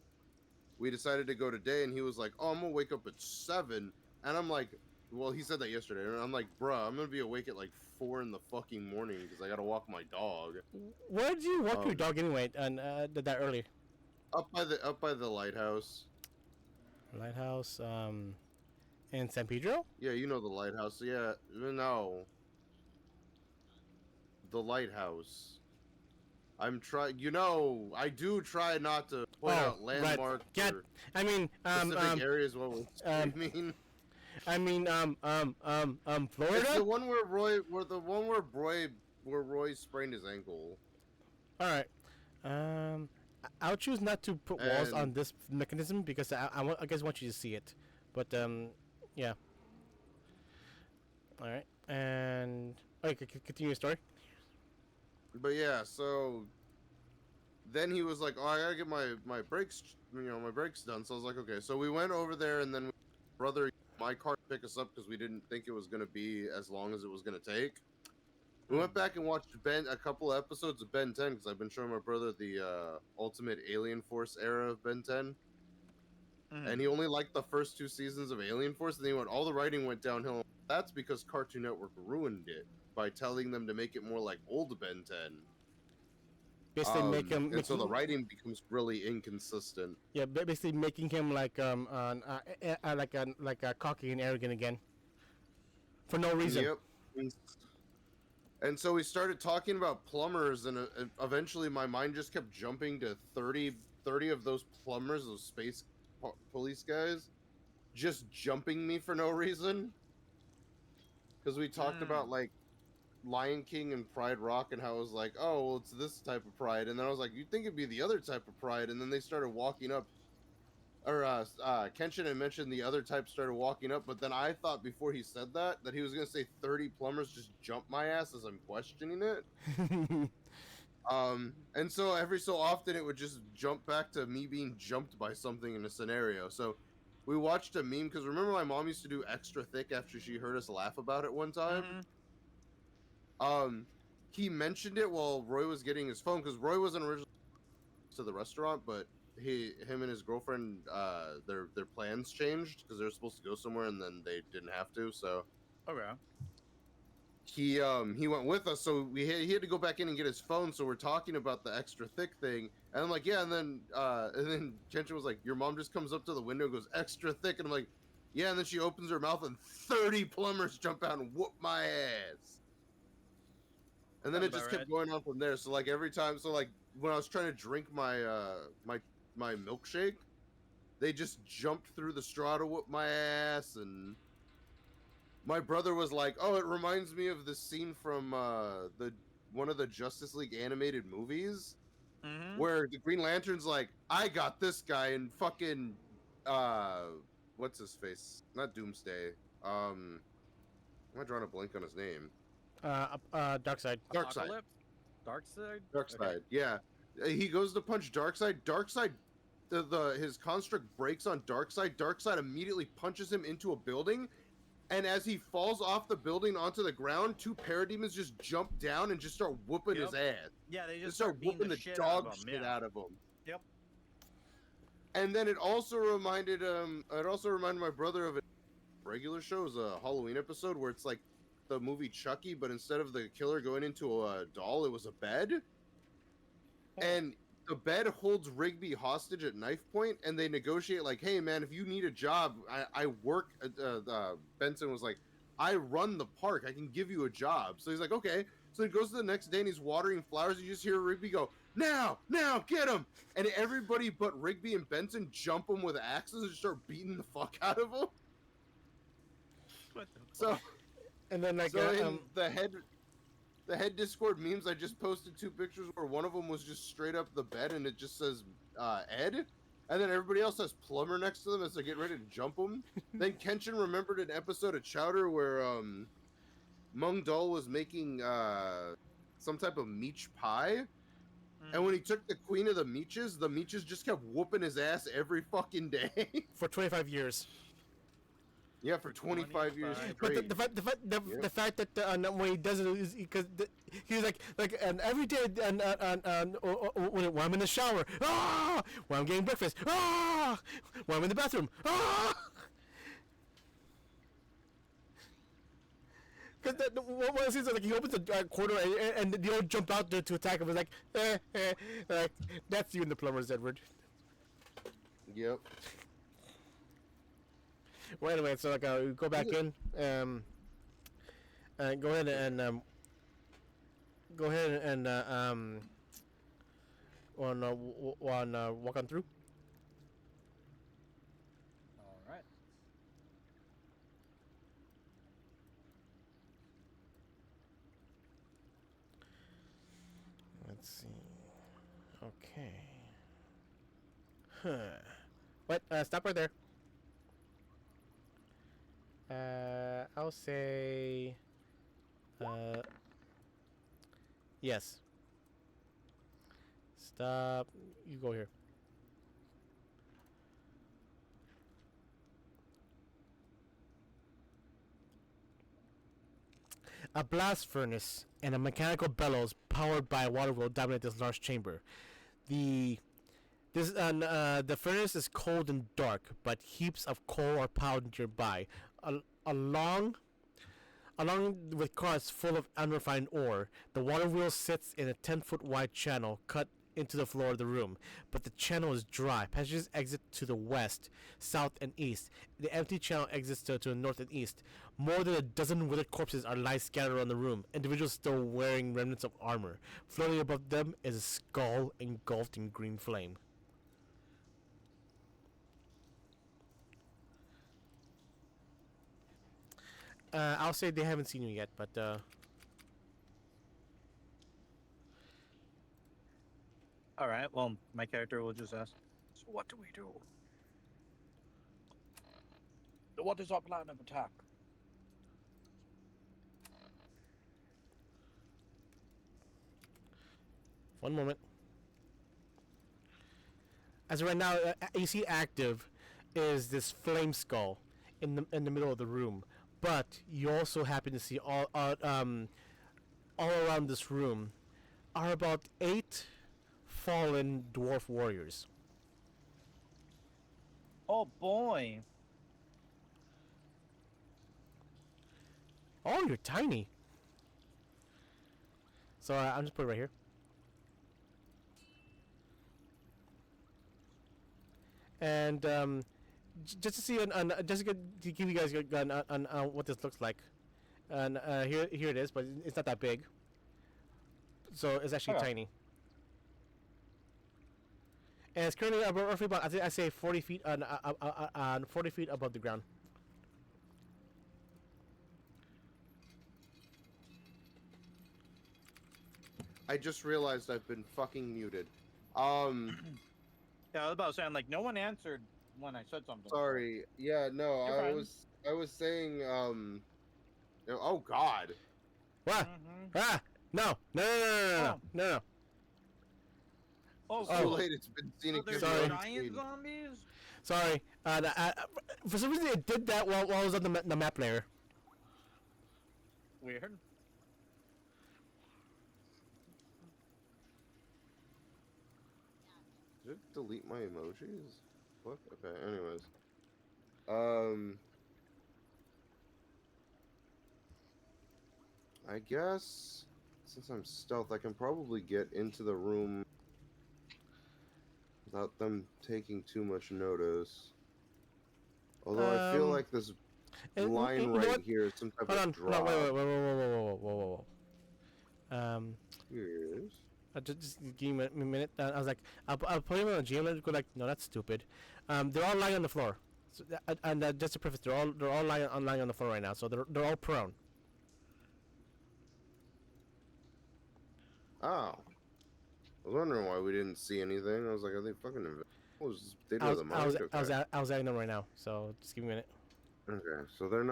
we decided to go today, and he was like, "Oh, I'm gonna wake up at 7," and I'm like, "Well, he said that yesterday," and I'm like, "Bruh, I'm gonna be awake at like 4 in the fucking morning because I gotta walk my dog Where did you walk your dog anyway? And that earlier. up by the lighthouse." Lighthouse, in San Pedro? Yeah, you know the lighthouse. Yeah, no. The lighthouse. I'm trying. I do try not to point out landmarks Yeah, or I mean, specific areas while we're streaming. Florida? It's the one where Roy sprained his ankle. All right. I'll choose not to put walls on this mechanism because I guess want you to see it, but yeah. All right, and continue your story. But yeah, so then he was like, "Oh, I gotta get my brakes, my brakes done." So I was like, "Okay." So we went over there, and then brother, my car to pick us up because we didn't think it was gonna be as long as it was gonna take. We went back and watched a couple episodes of Ben 10 because I've been showing my brother the Ultimate Alien Force era of Ben 10. And he only liked the first 2 seasons of Alien Force, and then he went, all the writing went downhill. That's because Cartoon Network ruined it by telling them to make it more like old Ben 10. Basically, make him. And so the writing becomes really inconsistent. Yeah, basically making him like cocky and arrogant again, for no reason. Yep. And so we started talking about plumbers, and eventually my mind just kept jumping to 30 of those plumbers, those space police guys, just jumping me for no reason. Because we talked about like Lion King and Pride Rock, and how it was like, oh, well, it's this type of pride, and then I was like, you'd think it'd be the other type of pride, and then they started walking up. Or Kenshin had mentioned the other type started walking up, but then I thought before he said that he was gonna say 30 plumbers just jump my ass as I'm questioning it. And so every so often it would just jump back to me being jumped by something in a scenario. So we watched a meme, because remember my mom used to do extra thick after she heard us laugh about it one time. He mentioned it while Roy was getting his phone, because Roy wasn't originally to the restaurant, but him and his girlfriend, their plans changed because they were supposed to go somewhere and then they didn't have to. So Okay. he went with us, so he had to go back in and get his phone. So we're talking about the extra thick thing, and I'm like, yeah, and then Kenshin was like, your mom just comes up to the window and goes, extra thick, and I'm like, yeah, and then she opens her mouth and 30 plumbers jump out and whoop my ass. And then Sounds it just about kept going on from there. So like every time, so like when I was trying to drink my my milkshake, they just jumped through the straw to whoop my ass. And my brother was like, "Oh, it reminds me of the scene from the one of the Justice League animated movies Mm-hmm. where the Green Lantern's like, I got this guy, and fucking what's his face? Not Doomsday. Am I drawing a blank on his name? Darkseid. Darkseid. Darkseid? Darkseid. Okay. Yeah. He goes to punch Darkseid. Darkseid, his construct breaks on Darkseid. Darkseid immediately punches him into a building, and as he falls off the building onto the ground, two parademons just jump down and just start whooping his ass. Yeah, they Just just start beating whooping the shit dog out of him. shit Yeah. out of him. Yep. And then it also reminded my brother of a regular show. It was a Halloween episode where it's like the movie Chucky, but instead of the killer going into a doll, it was a bed. And the bed holds Rigby hostage at knife point, and they negotiate like, hey man, if you need a job, I work Benson was like, I run the park, I can give you a job. So he's like, okay. So he goes to the next day and he's watering flowers, and you just hear Rigby go, now, get him. And everybody but Rigby and Benson jump him with axes and start beating the fuck out of him. What the So And then like so in the head Discord memes, I just posted two pictures where one of them was just straight up the bed and it just says Ed, and then everybody else has plumber next to them as they're getting ready to jump him. Then Kenshin remembered an episode of Chowder where Mung Dol was making some type of meech pie, and when he took the queen of the meeches just kept whooping his ass every fucking day. for 25 years. Yeah, for 25 years 25. straight. But the fact that when he does it is because he's like and every day and when I'm in the shower, when I'm getting breakfast, when I'm in the bathroom, Because one of the scenes like he opens the corner and they all jump out there to attack him. It's like that's you and the plumbers, Edward. Yep. Well, anyway, so like we go back in, and go ahead and walk on through. All right. Let's see. Okay. Huh. What? Stop right there. I'll say, yes. Stop. You go here. A blast furnace and a mechanical bellows powered by a water wheel dominate this large chamber. The furnace is cold and dark, but heaps of coal are piled nearby. Along with cars full of unrefined ore, the water wheel sits in a 10-foot wide channel cut into the floor of the room, but the channel is dry. Passages exit to the west, south, and east. The empty channel exits to the north and east. More than a dozen withered corpses are lie scattered around the room, individuals still wearing remnants of armor. Floating above them is a skull engulfed in green flame. I'll say they haven't seen you yet, but All right. Well, my character will just ask. So what do we do? What is our plan of attack? one moment. As of right now, you see active is this flame skull in the middle of the room, but you also happen to see all around this room are about 8 fallen dwarf warriors. Oh boy. Oh, you're tiny. So I'm just putting it right here. And just to see, just to give you guys on what this looks like. And here it is, but it's not that big. So it's actually Okay. tiny. And it's currently roughly about, I say 40 feet on 40 feet above the ground. I just realized I've been fucking muted. Yeah, I was about to say, I'm like, no one answered when I said something. Sorry. Yeah, no, You're fine. I was saying, oh God. What? Mhm. Ah! No! No! No! No! Oh. No! No! Oh, It's too late. It's been seen. So there's Sorry. giant zombies? Sorry. For some reason, it did that while I was on the map layer. Weird. Did it delete my emojis? What? Okay. Anyways, I guess since I'm stealth, I can probably get into the room without them taking too much notice. Although I feel like this line you know right what? here is some type Hold of on. drop. Hold on. Whoa. Yes. Just give me a minute. I was like, I'll put him on a GM and go like, no, that's stupid. They're all lying on the floor. So, and just to preface, they're all lying on the floor right now. So they're all prone. Oh. I was wondering why we didn't see anything. I was like, are they fucking they know the mind? I was adding them right now. So just give me a minute. Okay, so they're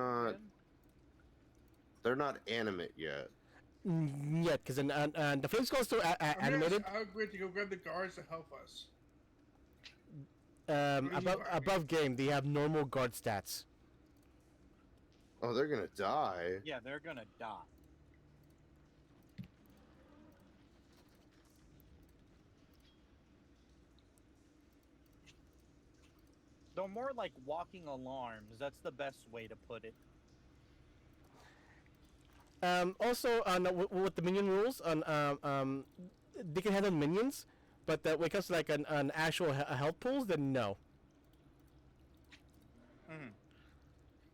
not animate yet. Yeah, because the flame skull is still animated. I'll agree to go grab the guards to help us. Above game, they have normal guard stats. Oh, they're gonna die. Yeah, they're gonna die. They're more like walking alarms. That's the best way to put it. Also, with the minion rules, they can handle minions, but when it comes to like an actual health pools, then no. Mm-hmm.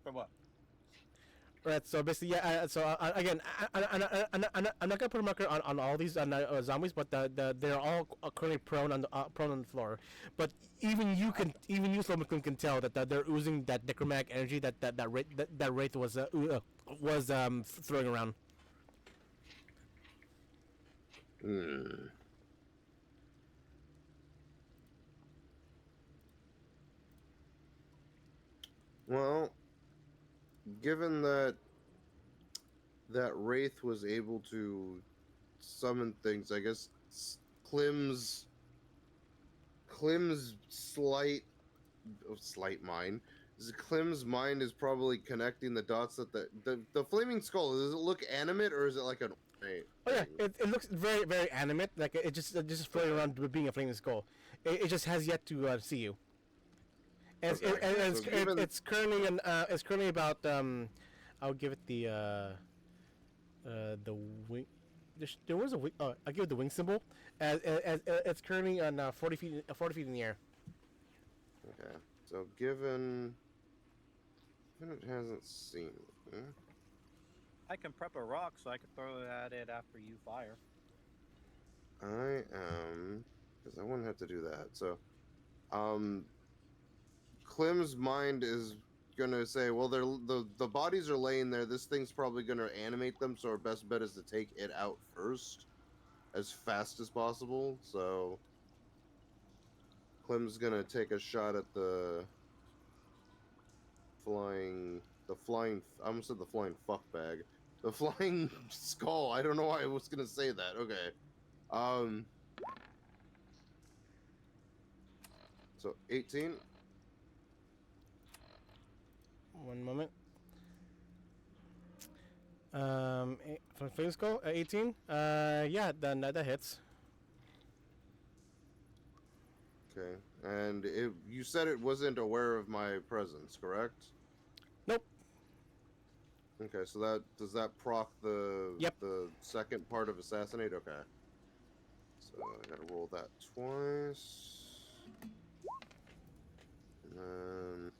For what? Right. So basically, yeah. Again, I'm not gonna put a marker on all these zombies, but they're all currently prone on the floor. But even you Sloman can tell that they're oozing that necromantic energy that Wraith was throwing around. Hmm. Well, given that Wraith was able to summon things, I guess Klim's slight mind. Klim's mind is probably connecting the dots that the flaming skull. Does it look animate or is it like an? Oh yeah, it looks very very animate. Like it just floating around being a flaming skull. It just has yet to see you. And it's currently about I'll give it the wing. There was a wing. I'll give it the wing symbol. As it's currently on 40 feet in the air. Okay, so given it hasn't seen it, I can prep a rock so I can throw it at it after you fire. I am, because I wouldn't have to do that. So, Klim's mind is gonna say, well, the bodies are laying there. This thing's probably gonna animate them, so our best bet is to take it out first, as fast as possible. So, Klim's gonna take a shot at the flying. I almost said the flying fuck bag. The flying skull. I don't know why I was gonna say that. Okay. So 18. One moment. From flame skull 18. Yeah, then that hits. Okay. And you said it wasn't aware of my presence, correct? Nope. Okay, so does that proc the Yep. the second part of assassinate? Okay. So I gotta roll that twice. And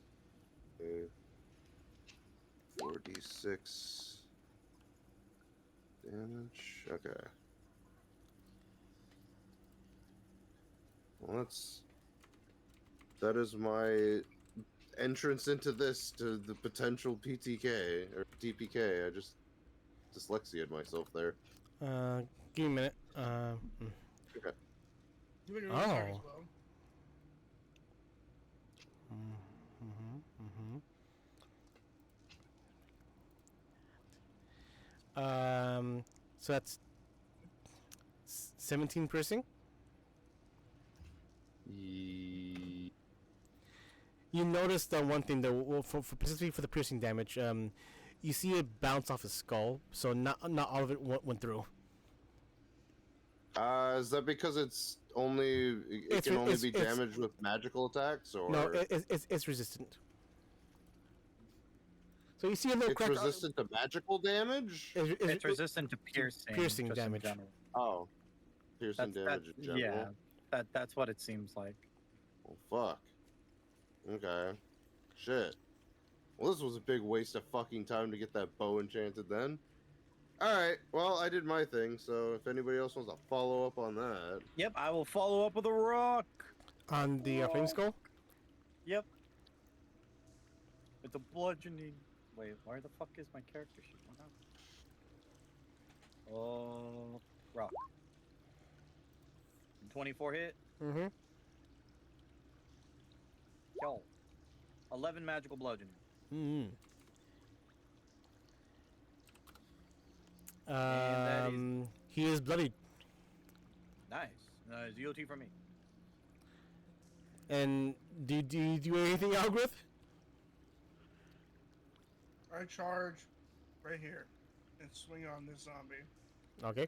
then 4d6 damage. Okay. Well, that is my entrance into this to the potential PTK or TPK. I just dyslexiaed myself there. Give me a minute. Okay. You can restart as Oh. well. So that's 17 piercing. You notice the one thing though, well, for specifically for the piercing damage, you see it bounce off his skull, so not all of it went through. Is that because it It's can re- only it's- be it's- damaged with magical attacks, or No, it's resistant. So you see a little it's crack. resistant to magical damage? It's resistant to piercing. piercing just in damage. general. Oh, piercing damage in general. Yeah, that's what it seems like. Well, fuck. Okay. Shit. Well, this was a big waste of fucking time to get that bow enchanted then. Alright, well, I did my thing, so if anybody else wants to follow up on that. Yep, I will follow up with a rock. On the flame skull. Yep. It's a bludgeoning. Wait, where the fuck is my character sheet? Oh, rock. 24 hit. Mm-hmm. Yo. 11 magical bludgeoning. Mm-hmm. that is- He is bloodied. Nice. ZOT for me. And do you do anything, Algrith? I charge right here and swing on this zombie. Okay.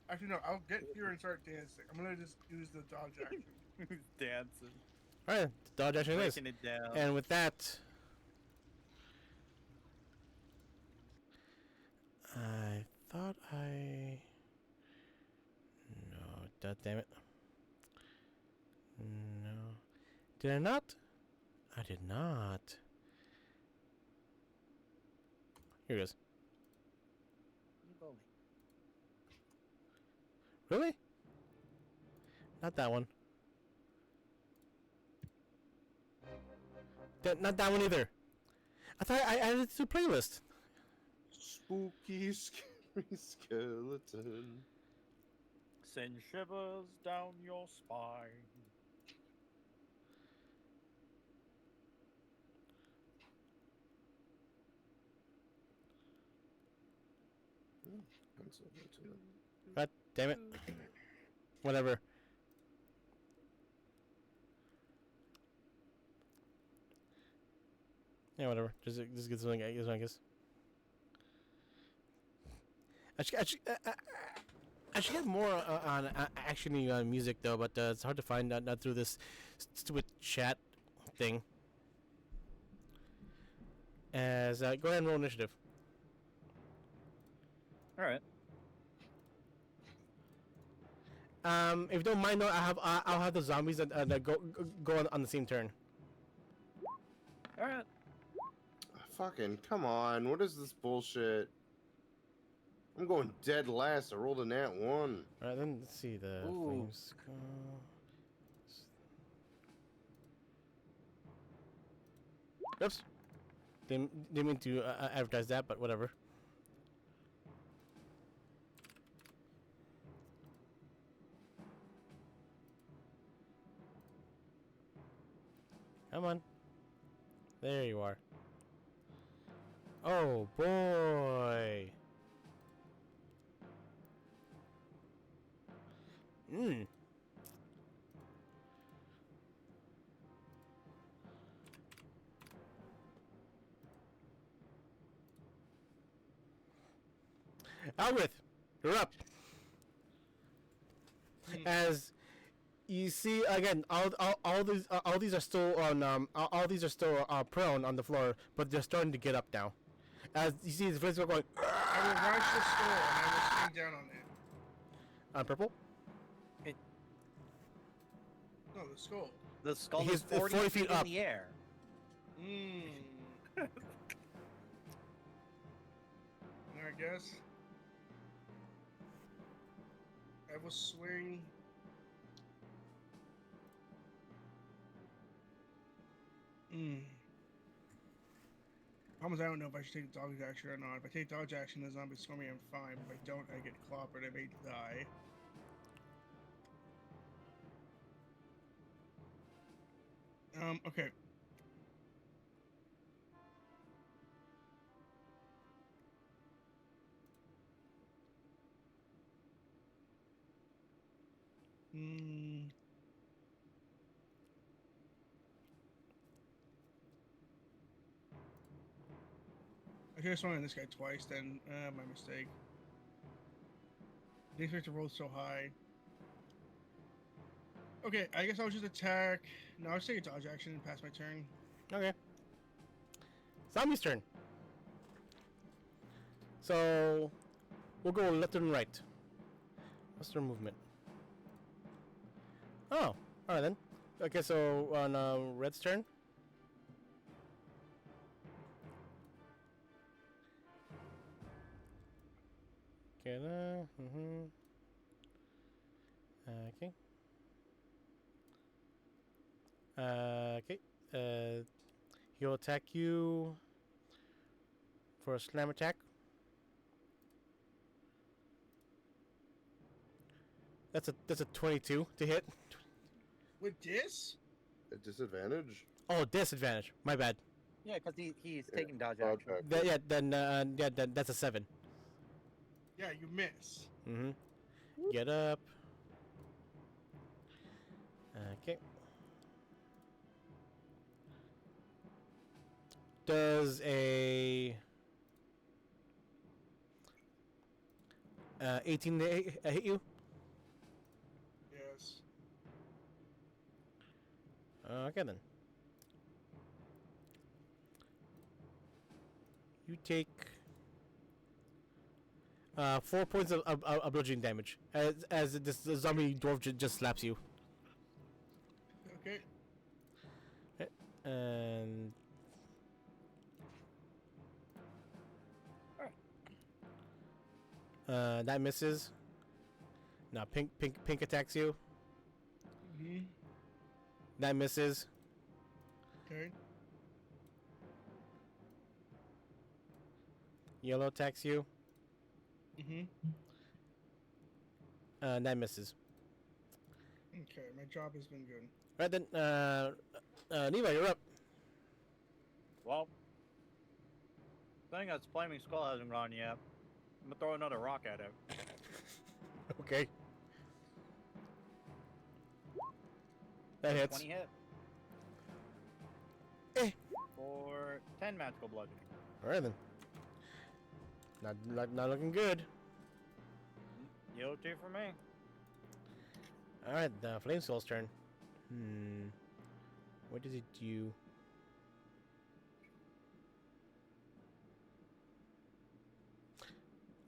Actually, no, I'll get here and start dancing. I'm gonna just use the dodge action. Dancing. All right. Dodge action it is. Breaking it down. And with that, I thought I. No, God damn it. No. Did I not? I did not. Here it is. Really? Not that one. Not that one either. I thought I added it to the playlist. Spooky, scary skeleton. Send shivers down your spine. God damn it. Whatever. Yeah, whatever. Just get something, I guess. I should get more on actiony music though, but it's hard to find not through this stupid chat thing. As go ahead and roll initiative. All right. If you don't mind, though, I'll have the zombies that go on the same turn. All right. Fucking come on! What is this bullshit? I'm going dead last. I rolled a nat 1. All right, then let's see the Ooh. flame skull. Oops. Didn't mean to advertise that, but whatever. Come on. There you are. Oh boy. Mmm. Algrith, you're up. As You see again, all these are still on all these are still prone on the floor, but they're starting to get up now. As you see, his face are going I will rush the skull and I will swing down on it. on purple. No, the skull. The skull He's is 40, 40 feet feet in up. the air. I guess. I will swing. Problem is, I don't know if I should take dodge action or not. If I take dodge action, the zombie swarm me, I'm fine. If I don't, I get clobbered. I may die. Okay. I should have swung on this guy twice, then my mistake. Didn't expect to roll so high. Okay, I guess I'll just attack. No, I'll just take a dodge action and pass my turn. Okay. Zombie's turn. So we'll go left and right. What's their movement? Oh, alright then. Okay, so on Red's turn. Okay, okay. Okay. He'll attack you for a slam attack. That's a 22 to hit. With this? At disadvantage? Oh, disadvantage. My bad. Yeah, because he's Yeah, taking dodge dodge action. action. Then that's a 7. Yeah, you miss. Mm-hmm. Get up. Okay. Does a 18 hit you? Yes. Okay then. You take 4 points of bludgeoning damage as this zombie dwarf just slaps you. Okay. And that misses. Now pink attacks you. Mm-hmm. That misses. Okay. Yellow attacks you. Mm-hmm. That misses. Okay, my job has been good. Right then, Neva, you're up. Well, thing that's flaming skull hasn't gone yet. I'm gonna throw another rock at it. Okay. That hits. 20 hit. Eh. For 10 magical bludgeoning. All right then. Not looking good. Yield 2 for me. All right, the Flame Skull's turn. What does it do?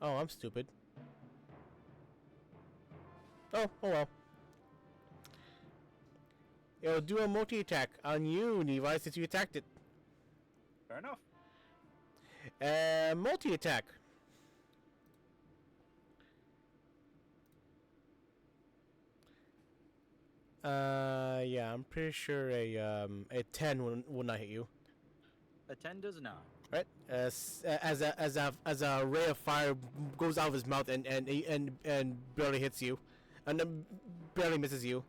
Oh, I'm stupid. Oh well. It'll do a multi-attack on you, Levi, since you attacked it. Fair enough. Multi-attack. Yeah, I'm pretty sure a 10 will not hit you. A 10 does not. Right? As a ray of fire goes out of his mouth and barely hits you, and then barely misses you,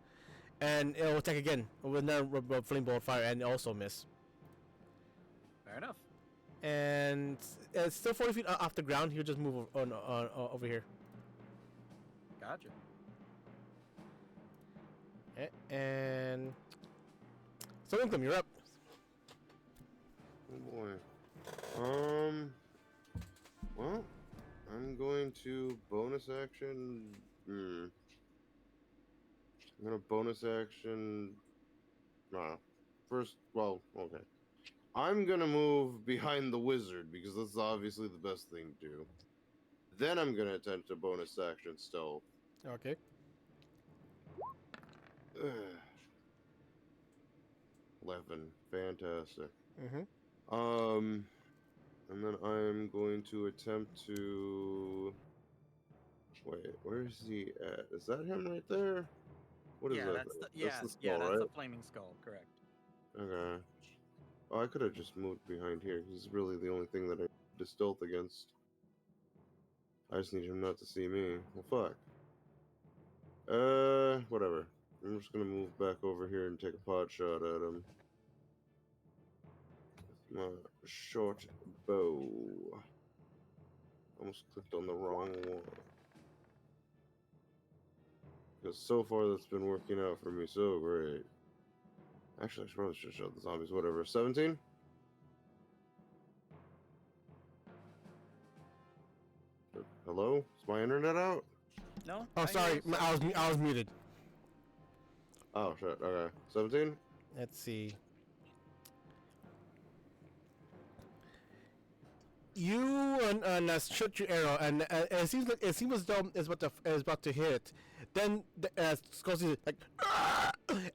and it'll attack again with another flame ball of fire and also miss. Fair enough. And it's still 40 feet off the ground. He'll just move on over here. Gotcha. And so Income, you're up. Oh boy. Well, I'm going to bonus action. I'm gonna bonus action. Nah. First, well, okay. I'm gonna move behind the wizard because that's obviously the best thing to do. Then I'm gonna attempt a bonus action stealth. Okay. Ugh. 11. Fantastic. Mm-hmm. And then I'm going to attempt to. Wait, where's he at? Is that him right there? What is Yeah, that? that's the That's the yeah, skull, that's the right? flaming skull, correct. Okay. Oh, I could have just moved behind here. He's really the only thing that I need to stealth against. I just need him not to see me. Well, fuck. Whatever. I'm just gonna move back over here and take a pot shot at him. With my short bow. Almost clicked on the wrong one. Because so far that's been working out for me so great. Actually, I probably should have shot the zombies. Whatever. 17? Hello? Is my internet out? No. Oh, I sorry. hear I was muted. Oh, shit. Okay. 17? Let's see. You shoot your arrow, and it seems as though it's about to hit. Then as causing like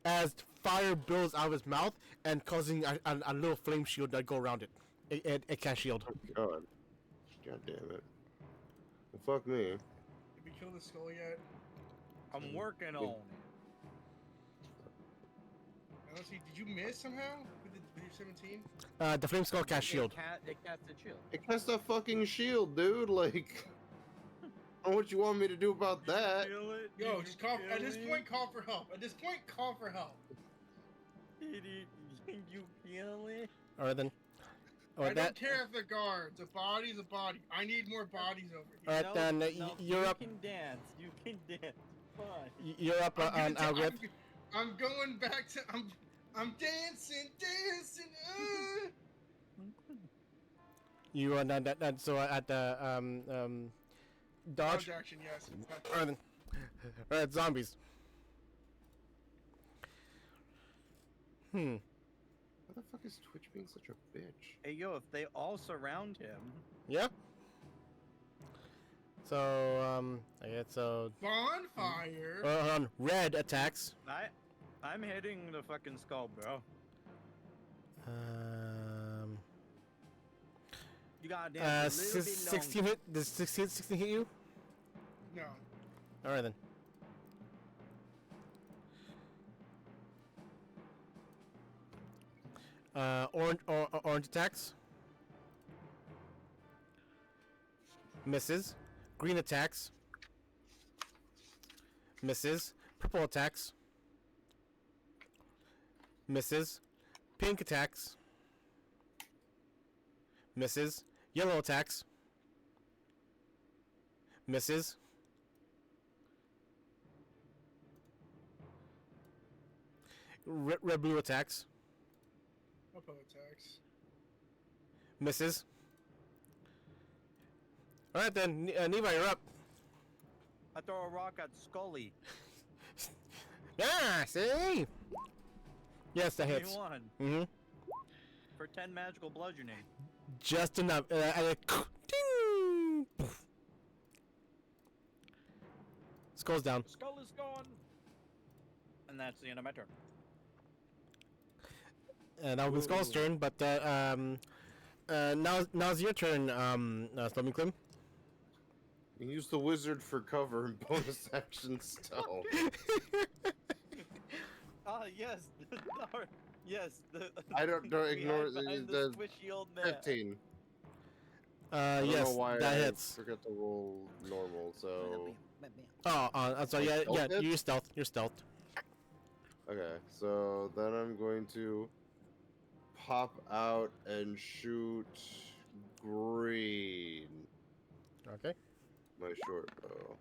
as fire builds out of his mouth and causing a little flame shield that go around it. It can't shield. Oh, God. God damn it. Well, fuck me. Did we kill the skull yet? I'm working on it. Let's see. Did you miss somehow with your 17? The flame skull can't shield. It casts a shield. It casts a fucking shield, dude. Like, I don't know what you want me to do about that. Feel it? Yo, Did just you call. At feel this it? point, call for help. At this point, call for help. Did you feel it? All right then. Oh, I don't care if they're guards. A body's a body. I need more bodies over here. Alright, then, you're you up. can dance. You can dance. Fine. You're up on Algrith. I'm going back to. I'm dancing. You that so at the dodge. Dodge action, yes. Alright then. Alright, zombies. Why the fuck is Twitch being such a bitch? Hey yo, if they all surround him, Yeah. So I guess so. Bonfire. Red attacks. I'm hitting the fucking skull, bro. You gotta dance a little bit 16 longer. hit. Does 16 hit you? No. All right then. Orange attacks. Misses. Green attacks. Misses. Purple attacks. Misses. Pink attacks. Misses. Yellow attacks. Misses. Red blue attacks. Oppo attacks. Misses. Alright then, Levi, you're up. I throw a rock at Scully. Yeah, see? Yes, that hits. 21 Mm-hmm. for 10 magical bludgeoning. Just enough. Ding! Poof. Skull's down. The skull is gone. And that's the end of my turn. And that was Skull's turn, but now's your turn, Slumming Clim. You can use the wizard for cover and bonus action stealth. Ah, yes. Yes. I don't ignore behind the squishy old man. 15. I don't Yes, know why that I hits. forgot to roll normal, so... Oh, I'm sorry. Yeah, Stealth hits? you're stealth. You're stealth. Okay, so then I'm going to pop out and shoot green. Okay. My short bow.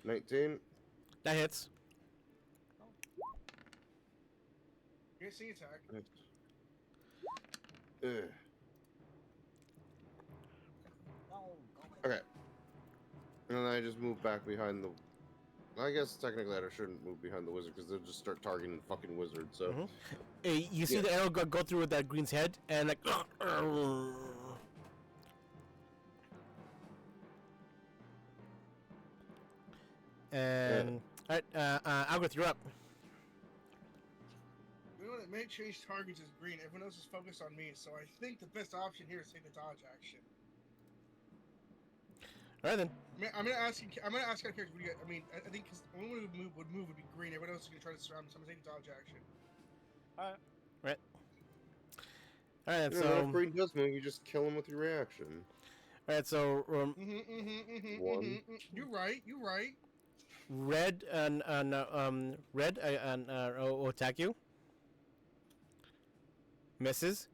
19. That hits. Here's the attack. Ugh. No, go away. Okay. And then I just move back behind the I guess technically I shouldn't move behind the wizard because they'll just start targeting the fucking wizard. So Hey, you see Yeah. the arrow go through with that green's head, and like. And all right, Algrith, you're up. We want to make change targets as green. Everyone else is focused on me, so I think the best option here is take the dodge action. All right then. I'm gonna ask our characters. What do you? I think because the only one who would move would be green. Everyone else is gonna try to surround. So I'm gonna take the dodge action. All right. All right, if so green does move, you just kill him with your reaction. all right, so One. You're right. You're right. red will attack you. Misses.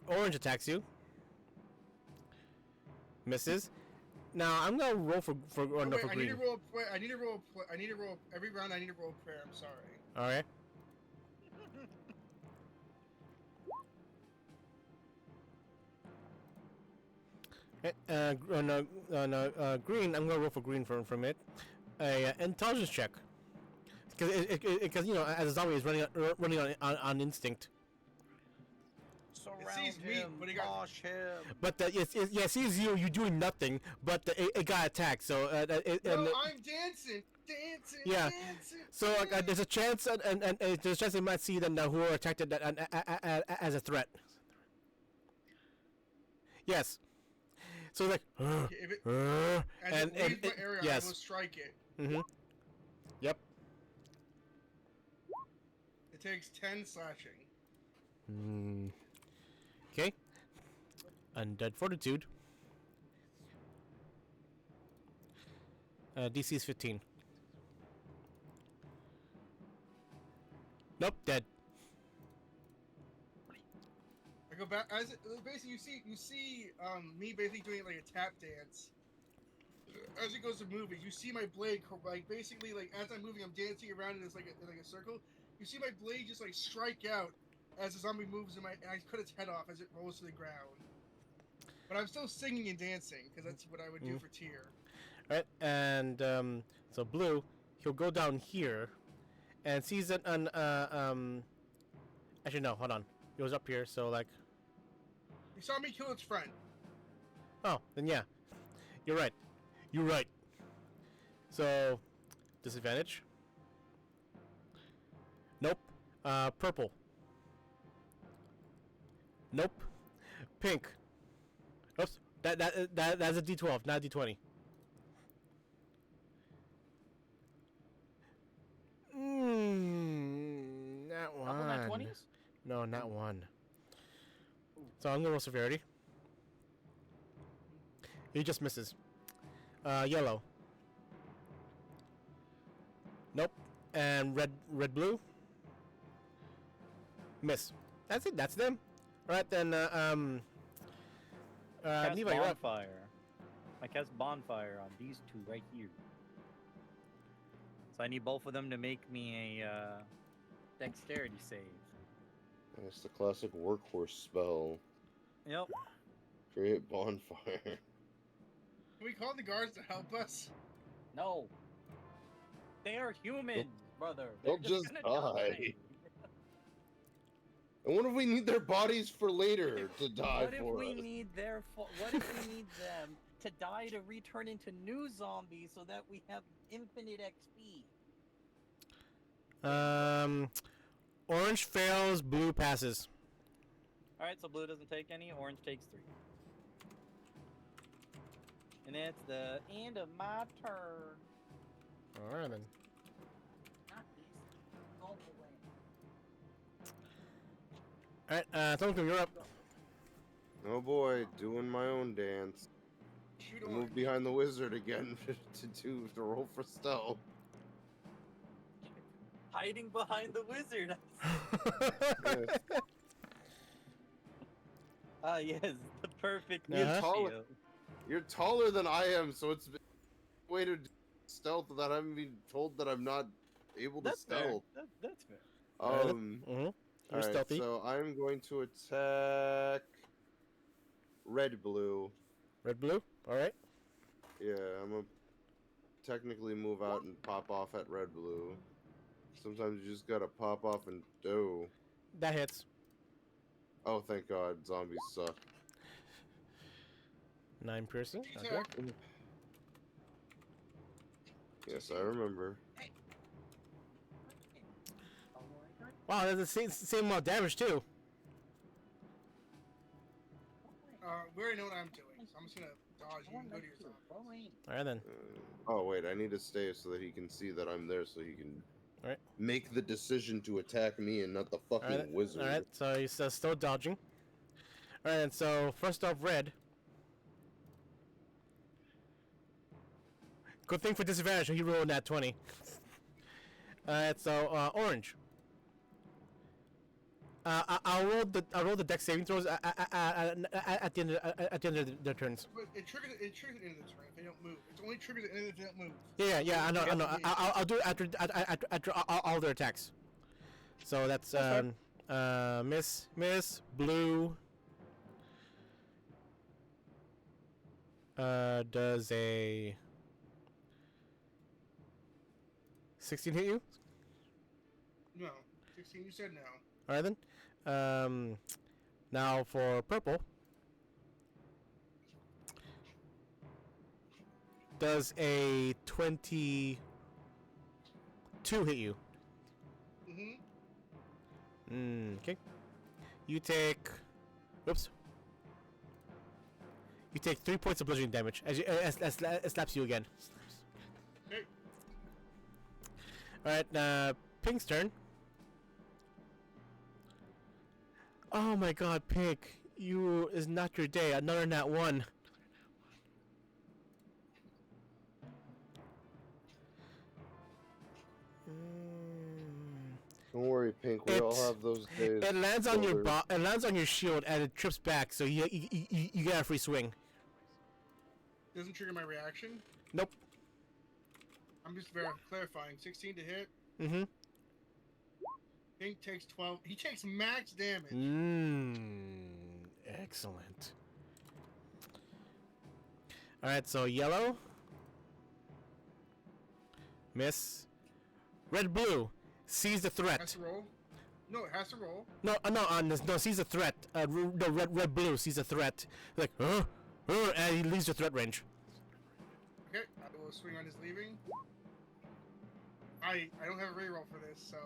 Orange attacks you. Misses. Now I'm gonna roll for Oh, no, wait, for I green. need to roll. Wait, I need to roll. I need to roll every round. I need to roll a prayer. I'm sorry. All right. Green. I'm gonna roll for green from it. A intelligence check. Because you know, as a zombie, is running on instinct. Surround sees me, him, but he got- mosh him. But it sees you doing nothing, but it got attacked. So No, I'm dancing. Yeah. Dancing. so there's a chance, and there's a chance they might see then who are attacked as a threat. Yes. So like, Okay, if it, as and it leaves my area, yes. I will strike it. Yep. It takes 10 slashing. Okay. Undead Fortitude. DC is 15. Nope, dead. I go back as basically you see me basically doing like a tap dance. As it goes to moving, you see my blade like basically like as I'm moving, I'm dancing around in this like a circle. You see my blade just like strike out as the zombie moves, and I cut its head off as it rolls to the ground. But I'm still singing and dancing because that's what I would do for Tyr. Right, and so blue, he'll go down here, and sees it on Actually, no, hold on. He goes up here, so like. You saw me kill its friend. Oh, then yeah, you're right. You're right. So, disadvantage. Nope. Purple. Nope. Pink. Oops. That's a D12, not a D20. Not one. Couple nat 20s? No, not one. So I'm gonna roll severity. He just misses. Yellow. Nope. And red blue. Miss. That's it. That's them. All right then. Cast Levi, you're up. bonfire. I cast bonfire on these two right here. So I need both of them to make me a dexterity save. That's the classic workhorse spell. Yep. Create bonfire. Can we call the guards to help us? No, They are human, brother. They'll They're just gonna die. And what if we need their bodies for later to die What if for we us? need their? What if we need them to die to return into new zombies so that we have infinite XP? Orange fails, blue passes. All right, so blue doesn't take any. Orange takes 3. And it's the end of my turn. All right then. not these. Go away. All right, Tonkum, you're up. Oh boy, doing my own dance. Shoot I on. move behind the wizard again to roll for stealth. Hiding behind the wizard. Yes. Ah, yes, the perfect You're ratio. taller. You're taller than I am, so it's a way to do stealth that I'm being told that I'm not able to That's fair. stealth. That's fair. You're Alright, stealthy. so I'm going to attack red blue. Red blue. All right. Yeah, I'm a technically move out and pop off at red blue. Sometimes you just gotta pop off and do. That hits. Oh, thank God, zombies suck. 9 piercing. Okay. Attack. Yes, I remember. Wow, that's the same amount of damage too. We already know what I'm doing, so I'm just gonna dodge you and go to your zombies. All right then. Oh wait, I need to stay so that he can see that I'm there, so he can Alright. make the decision to attack me and not the fucking All right. wizard. All right. So he's still dodging. All right. And so first off, red. Good thing for disadvantage. He rolled that 20. All right. So orange. I'll roll the dex saving throws at the end of their turns. But it triggers at the end of the turn if they don't move. It's only triggers at the end if they don't move. Yeah. I know. I'll do it after all their attacks. So that's miss blue. Does a 16 hit you? No. 16, you said no. All right then. Now for purple. Does a 22 hit you? Mm-hmm. Okay. You take. Whoops. You take 3 points of bludgeoning damage as it slaps you again. Okay. All right. Pink's turn. Oh my God, Pink! You is not your day. Another nat 1. Don't worry, Pink. We all have those days. It lands on your it lands on your shield and it trips back, so you get a free swing. Doesn't trigger my reaction. Nope. I'm just clarifying. 16 to hit. Mm-hmm. Pink takes 12. He takes max damage. Excellent. All right, so yellow. Miss. Red, blue. Sees the Has threat. to roll. No, it has to roll. No, sees the threat. No, red, blue sees the threat. Like, and he leaves the threat range. Okay, I will swing on his leaving. I don't have a reroll for this, so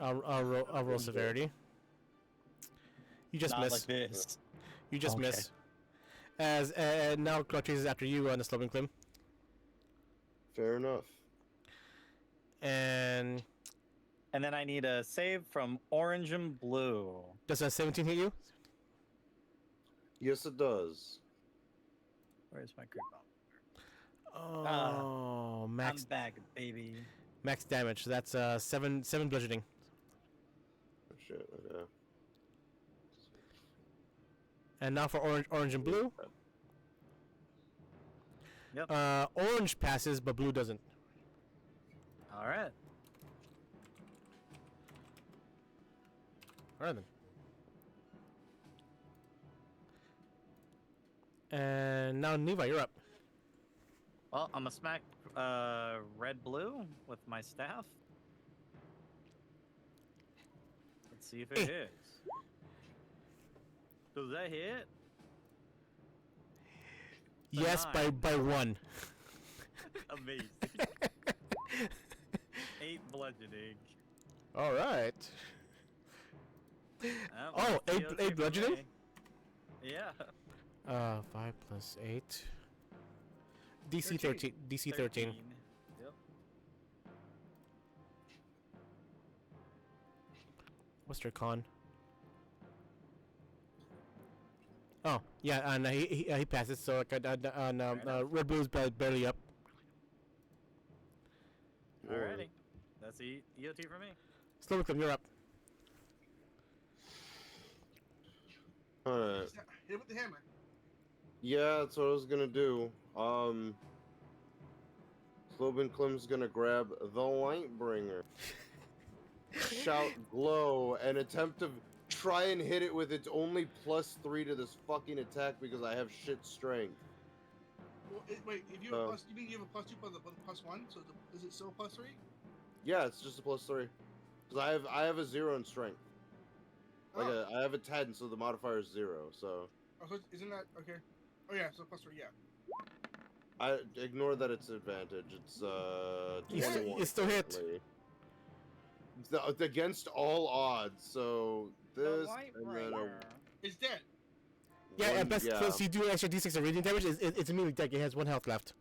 I'll roll severity. You just Not miss. like this. You just Okay. miss. As now Claw chases after you on the sloping climb. Fair enough. And And then I need a save from orange and blue. does a 17 hit you? Yes, it does. Where's my creep on? Oh, I'm max back, baby. max damage. So that's 7 bludgeoning. Oh, shit. Okay. And now for orange and blue. Yep. Orange passes, but blue doesn't. All right. Alright then. And now Neva, you're up. Well, I'm gonna smack red blue with my staff. Let's see if it hits. Does that hit? Yes, Nine. by 1. Amazing. 8 bludgeoning. All right. Oh, that's eight okay for bludgeoning? me. Yeah. 5 plus 8. DC 13. DC 13. Yep. What's their con? Oh, yeah, and he passes. So red blue's barely up. Alrighty. That's EOT for me. Slowicum, you're up. Alright. hit it with the hammer. Yeah, that's what I was gonna do. Slobin Klim's gonna grab the Lightbringer, shout glow, and attempt to try and hit it with its only +3 to this fucking attack because I have shit strength. Well, wait, if you have a plus, you mean you have a +2 plus the +1? So is it still +3? Yeah, it's just a +3. Because I have a 0 in strength. Like I have a 10, so the modifier is 0. So. Oh, so isn't that okay? Oh yeah, so +3, yeah. I ignore that it's advantage. It's 21. You still hit. currently. It's against all odds. So The this light and then bringer. It's dead. Yeah, and one, plus you do extra d6 of radiant damage. It's immediately dead. It has 1 health left.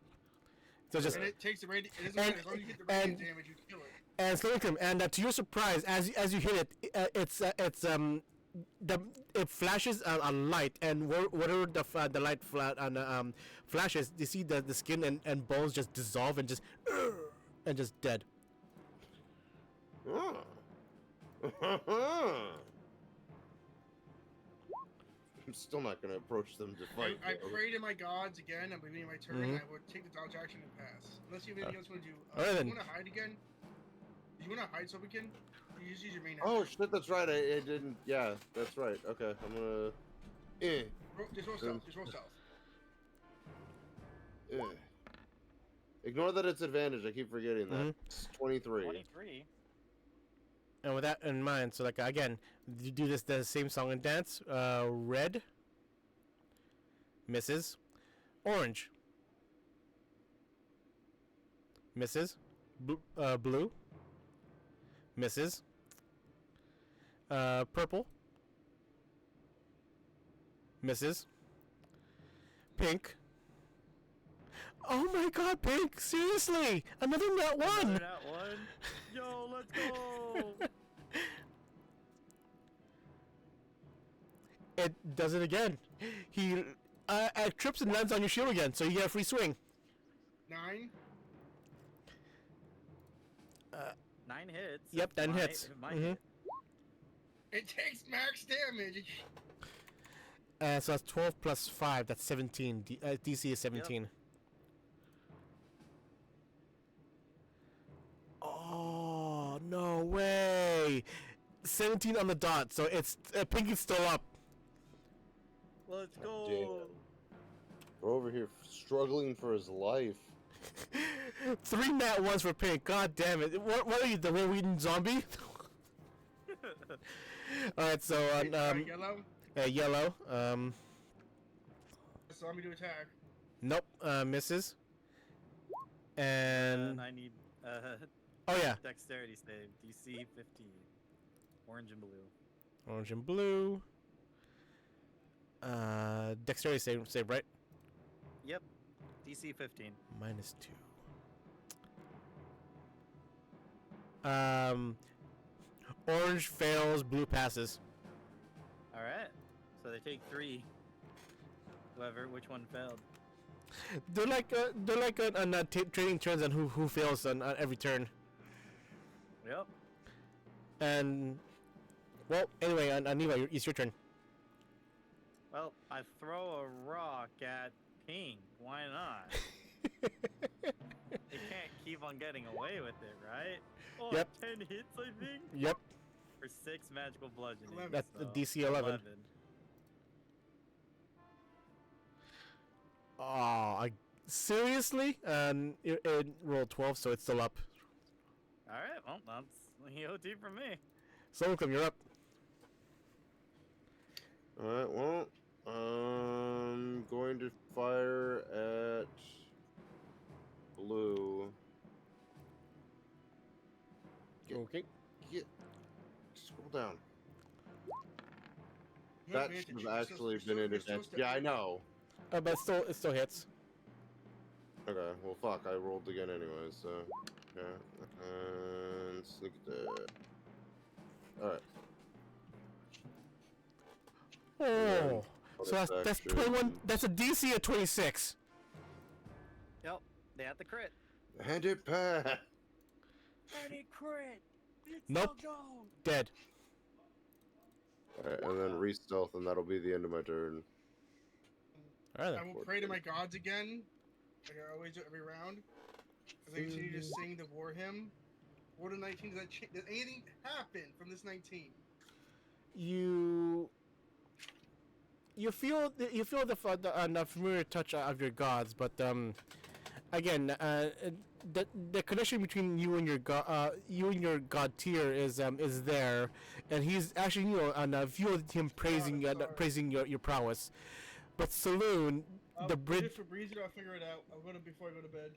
So just And it takes the radiant. It doesn't matter as long as you get the radiant damage, you kill it. and Slowing, and to your surprise, as you hit it, it flashes a light, and whatever the light flashes, you see the skin and bones just dissolve and just dead. Oh. I'm still not gonna approach them to fight. I pray to my gods again. I'm beginning my turn. I would take the dodge action and pass. Unless you have anything else you want to do. Alright, Do then. you want to hide again? Do you want to hide Sobekin? You just use your main Oh action. shit, that's right. I didn't. Yeah, that's right. Okay, I'm gonna. Just roll stealth. Just roll stealth. Ignore that it's advantage. I keep forgetting that. It's 23. 23. And with that in mind, so like again, you do the same song and dance. Red misses, orange misses, blue misses, purple misses, pink. Oh my God, pink! Seriously, another nat one. Another nat one. Yo, let's go. It does it again. He trips and lands on your shield again, so you get a free swing. 9. 9 hits. Yep, 9 My- hits. my Mhm. hit. It takes max damage. So that's 12 plus 5. That's 17. DC is 17. Oh, no way. 17 on the dot, so it's Pinky's still up. Let's Damn. go. We're over here struggling for his life. 3 nat ones for Pink. God damn it. What are you, the Norwegian zombie? Alright, so on Yellow. yellow. So let me do attack. Nope, misses. And I need oh yeah, dexterity save. DC 15. Orange and blue. orange and blue. Dexterity save, right? Yep. DC 15. -2. Orange fails, blue passes. All right. So they take 3. Which one failed? They're like trading turns on who fails on every turn. Yep. And well, anyway, Aniva, it's your turn. Well, I throw a rock at Pink. Why not? They can't keep on getting away with it, right? Oh, Yep. 10 hits, I think? Yep, For 6 magical bludgeoning. 11. that's the so DC 11. Oh, seriously? And it rolled 12, so it's still up. Alright, well, that's EOT from me. Solcom, you're up. Alright, well, I'm going to fire at blue. Okay. Scroll down. You That have should advantage. have You're actually still- been an you're still advantage. Yeah, I know. But it still hits. Okay, well, fuck, I rolled again anyway, so. Yeah, and sneak attack. Alright. Oh, so that's Action. 21. That's a DC of 26. Yep, they had the crit. Hand it back! Any crit. It's Nope. all gone. Dead. Alright, and then re-stealth, and that'll be the end of my turn. All right I then. will pray to my gods again, like I always do every round. As I continue to sing the war hymn. What a 19. Does anything happen from this 19? You you feel the familiar touch of your gods, but again, the connection between you and your god tier is there, and he's actually feel him praising your prowess. But Saloon, the bridge. For Breezy, I'll figure it out. I'll go to before I go to bed.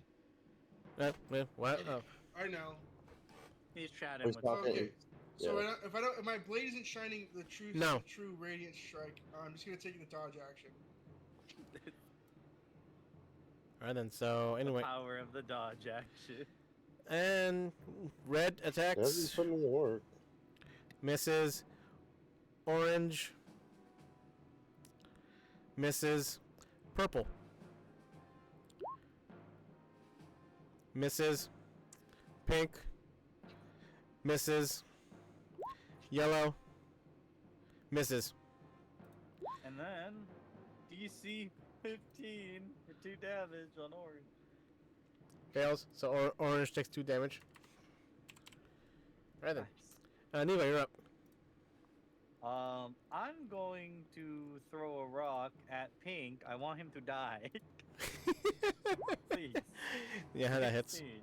What? I know. He's chatting with. Okay. So Yeah. if my blade isn't shining the true radiant strike, I'm just gonna take the dodge action. Alright then. So anyway, Power of the dodge action. and red That's attacks, putting in the work. misses. Orange misses. Purple misses. Pink misses. Yellow misses. And then DC 15 for 2 damage on orange. Fails. So orange takes 2 damage. Right then. Neva, you're up. I'm going to throw a rock at Pink. I want him to die. Please. Yeah, that hits. 16.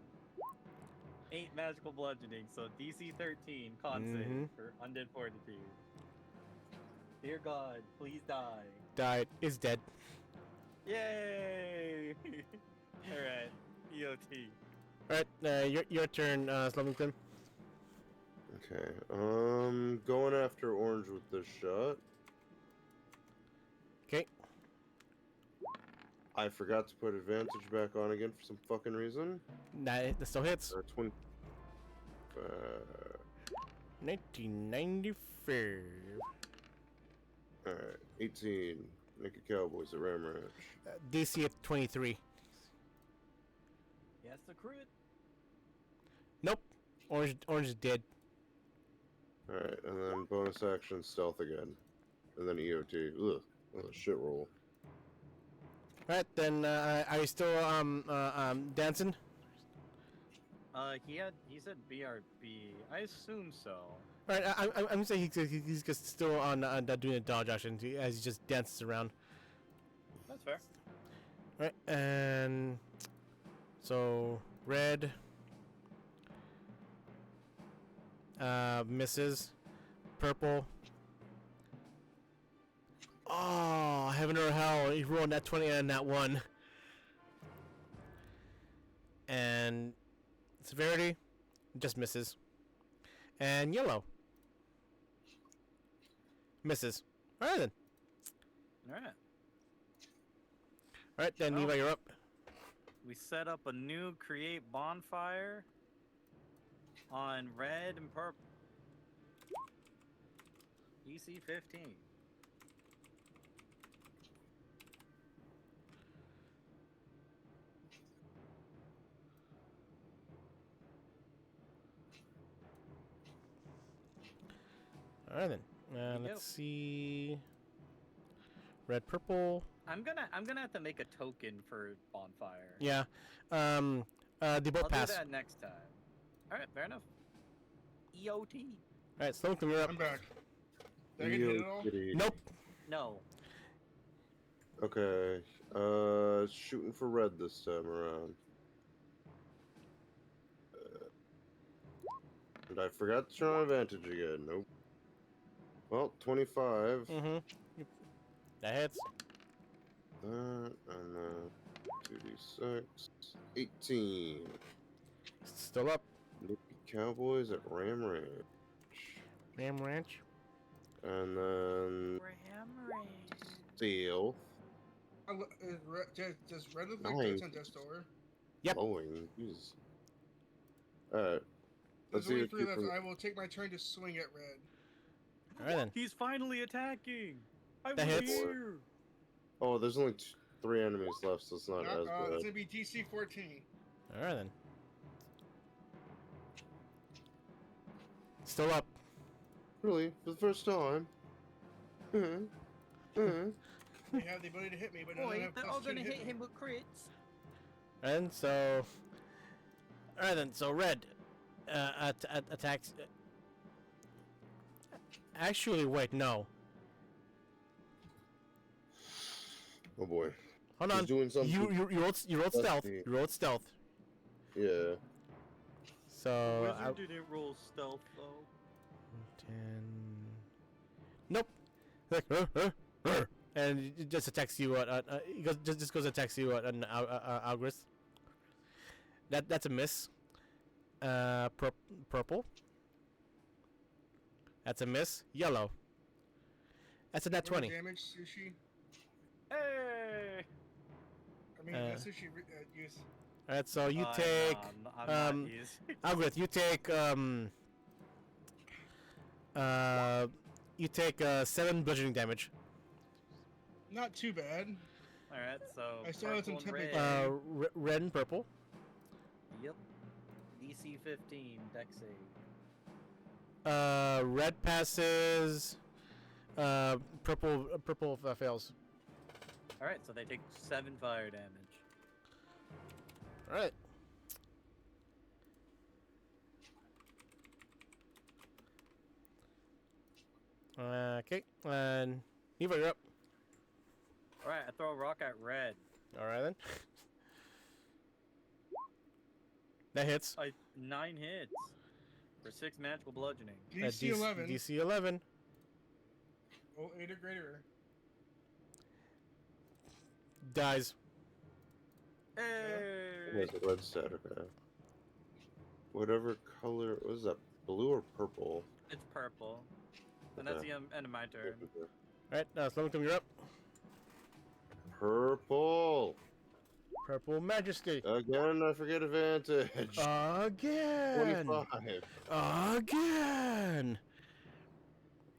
8 magical bludgeoning, so DC 13 con save for undead fortitude. Dear God, please die. Died. Is dead. Yay! Alright, EOT. Alright, your turn, Slovington. Okay. Going after orange with this shot. Okay. I forgot to put advantage back on again for some fucking reason. That still hits. 20. 1995. Alright, 18. Naked Cowboys at Ram Ranch. DC at 23. Yes, the crit. Nope. Orange is dead. Alright, and then bonus action stealth again. And then EOT. Ugh. Oh, shit roll. Alright, then are you still dancing? He said BRB. I assume so. Alright, I'm saying he's just still on doing a dodge action as he just dances around. That's fair. Alright, and so red misses. Purple. Oh, heaven or hell! He rolled that 20 and that 1. And severity just misses. And yellow misses. All right then. Alright. All right then, Oh. Neva, you're up. We set up a new create bonfire on red and purple. DC 15. All right then. you Let's go. see. Red, purple. I'm gonna have to make a token for bonfire. Yeah. They both I'll pass. do that next time. All right, fair enough. EOT. All right, Sloan, you're up. I'm back. Did I get hit at all? EOT. Nope. No. Okay. Shooting for red this time around. And I forgot to turn on advantage again. Nope. Well, 25. Mm-hmm. That hits. That, and then 2d6. 18. Still up. Naked Cowboys at Ram Ranch. Ram Ranch. And then Stealth. Does red look like Nine. it's on Death's Door? Yep. Blowing. Jesus. Alright. There's Let's see only if 3 you left. can... I will take my turn to swing at red. All right then. He's finally attacking. I That was hits. here. Oh, there's only 3 enemies left, so it's not as It's bad. gonna be DC 14. All right then. Still up. Really? For the first time? They have the ability to hit me, but I don't Boy, have they're plus all 2 to gonna hit hit me. him with crits. And so. All right then. So red attacks. Actually, wait, no. Oh boy. Hold He's on. doing something. You rolled stealth. me. You rolled stealth. Yeah. So Wizard didn't roll stealth though. 10. Nope. Like, and it just attacks you. It just goes attacks you an Algrith. That's a miss. Purple. That's a miss. Yellow. That's a nat 20. Damage, sushi. Hey! I mean, sushi use. All right, so you No, take I'm not using. Algrith. You take 7 bludgeoning damage. Not too bad. All right, so I still have some purple and temporary red. Red and purple. Yep. DC 15 dex save. Red passes. Purple fails. All right, so they take 7 fire damage. All right. Okay, and Eva, you're up. All right, I throw a rock at red. All right then. That hits. 9 hits for 6 magical bludgeoning. DC 11. DC 11. Oh, 8 or greater. Dies. Hey! There's a red stat, okay. Whatever color, was that blue or purple? It's purple. And that's the end of my turn. All right, now Slowington, you're up. Purple! Purple Majesty. Again, I forget advantage. Again. 25. Again.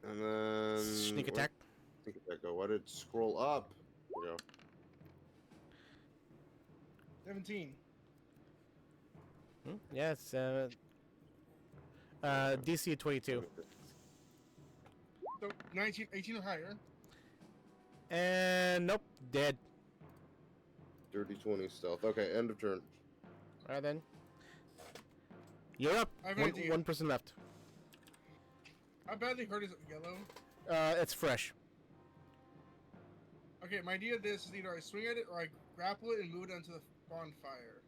And then... Sneak attack. Sneak attack go. Why did it scroll up? There we go. 17. Yeah, it's DC 22. So 19, 18 or higher. And nope, dead. Dirty 20 stealth. Okay, end of turn. All right then. You're up. I have an idea. One person left. How badly hurt is it yellow? It's fresh. Okay, my idea of this is either I swing at it or I grapple it and move it onto the bonfire.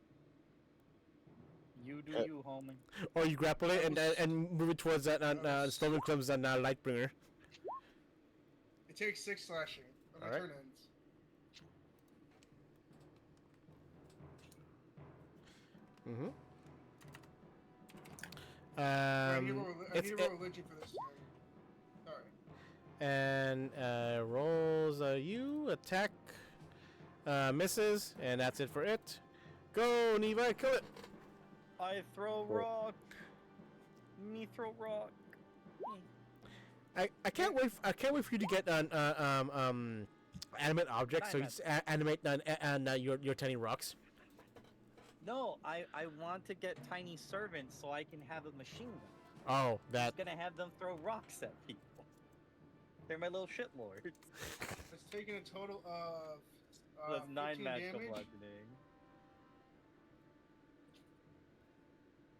You do you, homie. Or you grapple it and move it towards that Storming Club's Lightbringer. It takes 6 slashing. When my Alright. turn ends. I need to roll religion for this time. Sorry. And rolls you attack, misses, and that's it for it. Go, Neva, kill it. I throw rock. Me throw rock. I can't wait. I can't wait for you to get an animate object. So you just animate your tiny rocks. No, I want to get tiny servants so I can have a machine gun. Oh, that. I'm gonna have them throw rocks at people. They're my little shitlords. It's taking a total of That's 9 15 magical damage. bludgeoning.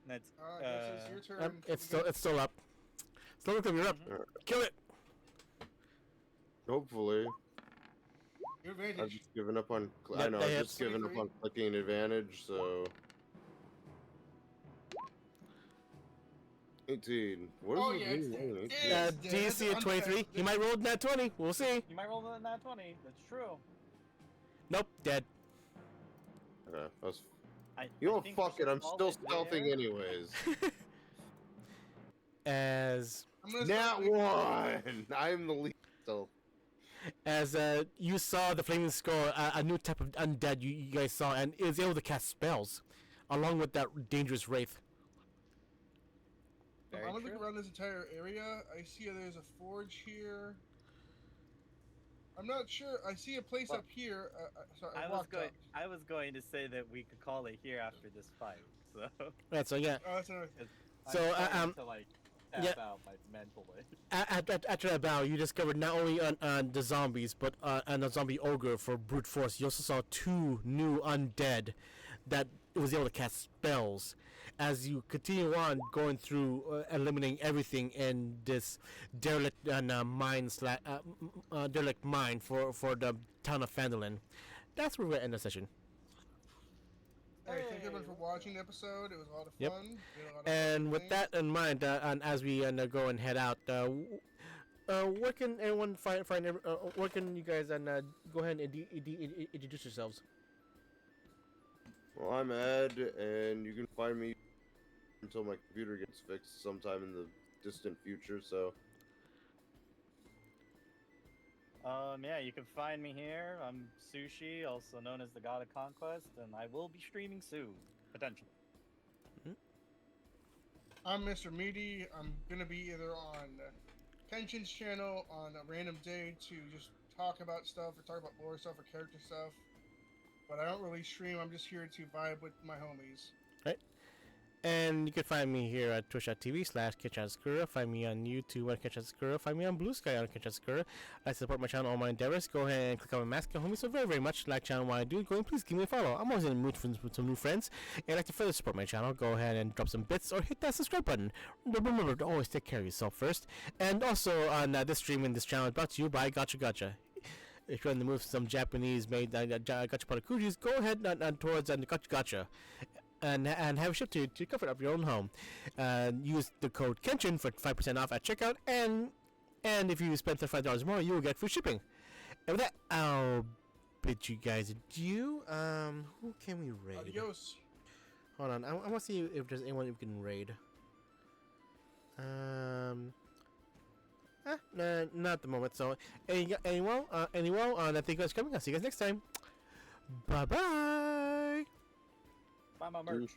That's Yes, it's your turn. It's still up. Still you're up. Kill it. Hopefully. Your I've advantage. just given up on... Yeah, I know, they I've hit. just given up on clicking advantage, so... 18. What is Oh, it yeah, it's mean? dead. 18? It's dead. DC That's at 23. unfair. He might roll that 20. We'll see. You might roll the nat 20. That's true. Nope, dead. Okay, that's... I You know, think fuck we it, I'm should still call it stealthing there. anyways. As I'm gonna Nat start 1! I'm the least stealth. you saw the flaming skull, a new type of undead you guys saw, and is able to cast spells, along with that dangerous wraith. Very I'm gonna true. look around this entire area. I see there's a forge here. I'm not sure. I see a place What? up here. Sorry, I was walked going. up. I was going to say that we could call it here after this fight. So Right. So yeah. Oh, that's another thing. So, I'm starting to like tap yeah. out my mentally. After that battle, you discovered not only on the zombies, but on the zombie ogre for brute force. You also saw 2 new undead that was able to cast spells. As you continue on going through eliminating everything in this derelict derelict mine for the town of Phandalin. That's where we end the session. Hey, thank everyone for watching the episode. It was a lot of Yep. fun. Did a lot of And fun with things. that in mind, and as we go and head out, where can everyone find? Where can you guys go ahead and introduce yourselves? Well, I'm Ed, and you can find me until my computer gets fixed sometime in the distant future. So, Yeah, you can find me here. I'm Sushi, also known as the God of Conquest, and I will be streaming soon, potentially. I'm Mr. Meaty. I'm gonna be either on Kenshin's channel on a random day to just talk about stuff or talk about lore stuff or character stuff. But I don't really stream. I'm just here to vibe with my homies. And you can find me here at twitch.tv/KitchenSakura. Find me on YouTube at KitchenSakura. Find me on Blue Sky on KitchenSakura. I support my channel, all my endeavors. Go ahead and click on my mask and homie so very, very much. Like channel while I do. Go and please give me a follow. I'm always in the mood for some new friends. And like to further support my channel, go ahead and drop some bits or hit that subscribe button. Remember to always take care of yourself first. And also on this stream and this channel is brought to you by Gotcha. If you're in the mood for some Japanese made Gotcha Patakujis, go ahead towards Gotcha. And have it shipped to the comfort of your own home. Use the code Kenshin for 5% off at checkout, and if you spend $35 more, you will get free shipping. And with that, I'll bid you guys adieu. Who can we raid? Adios. Hold on, I want to see if there's anyone we can raid. Not at the moment. So, anyone, I thank you guys for coming. I'll see you guys next time. Bye bye. Buy my merch.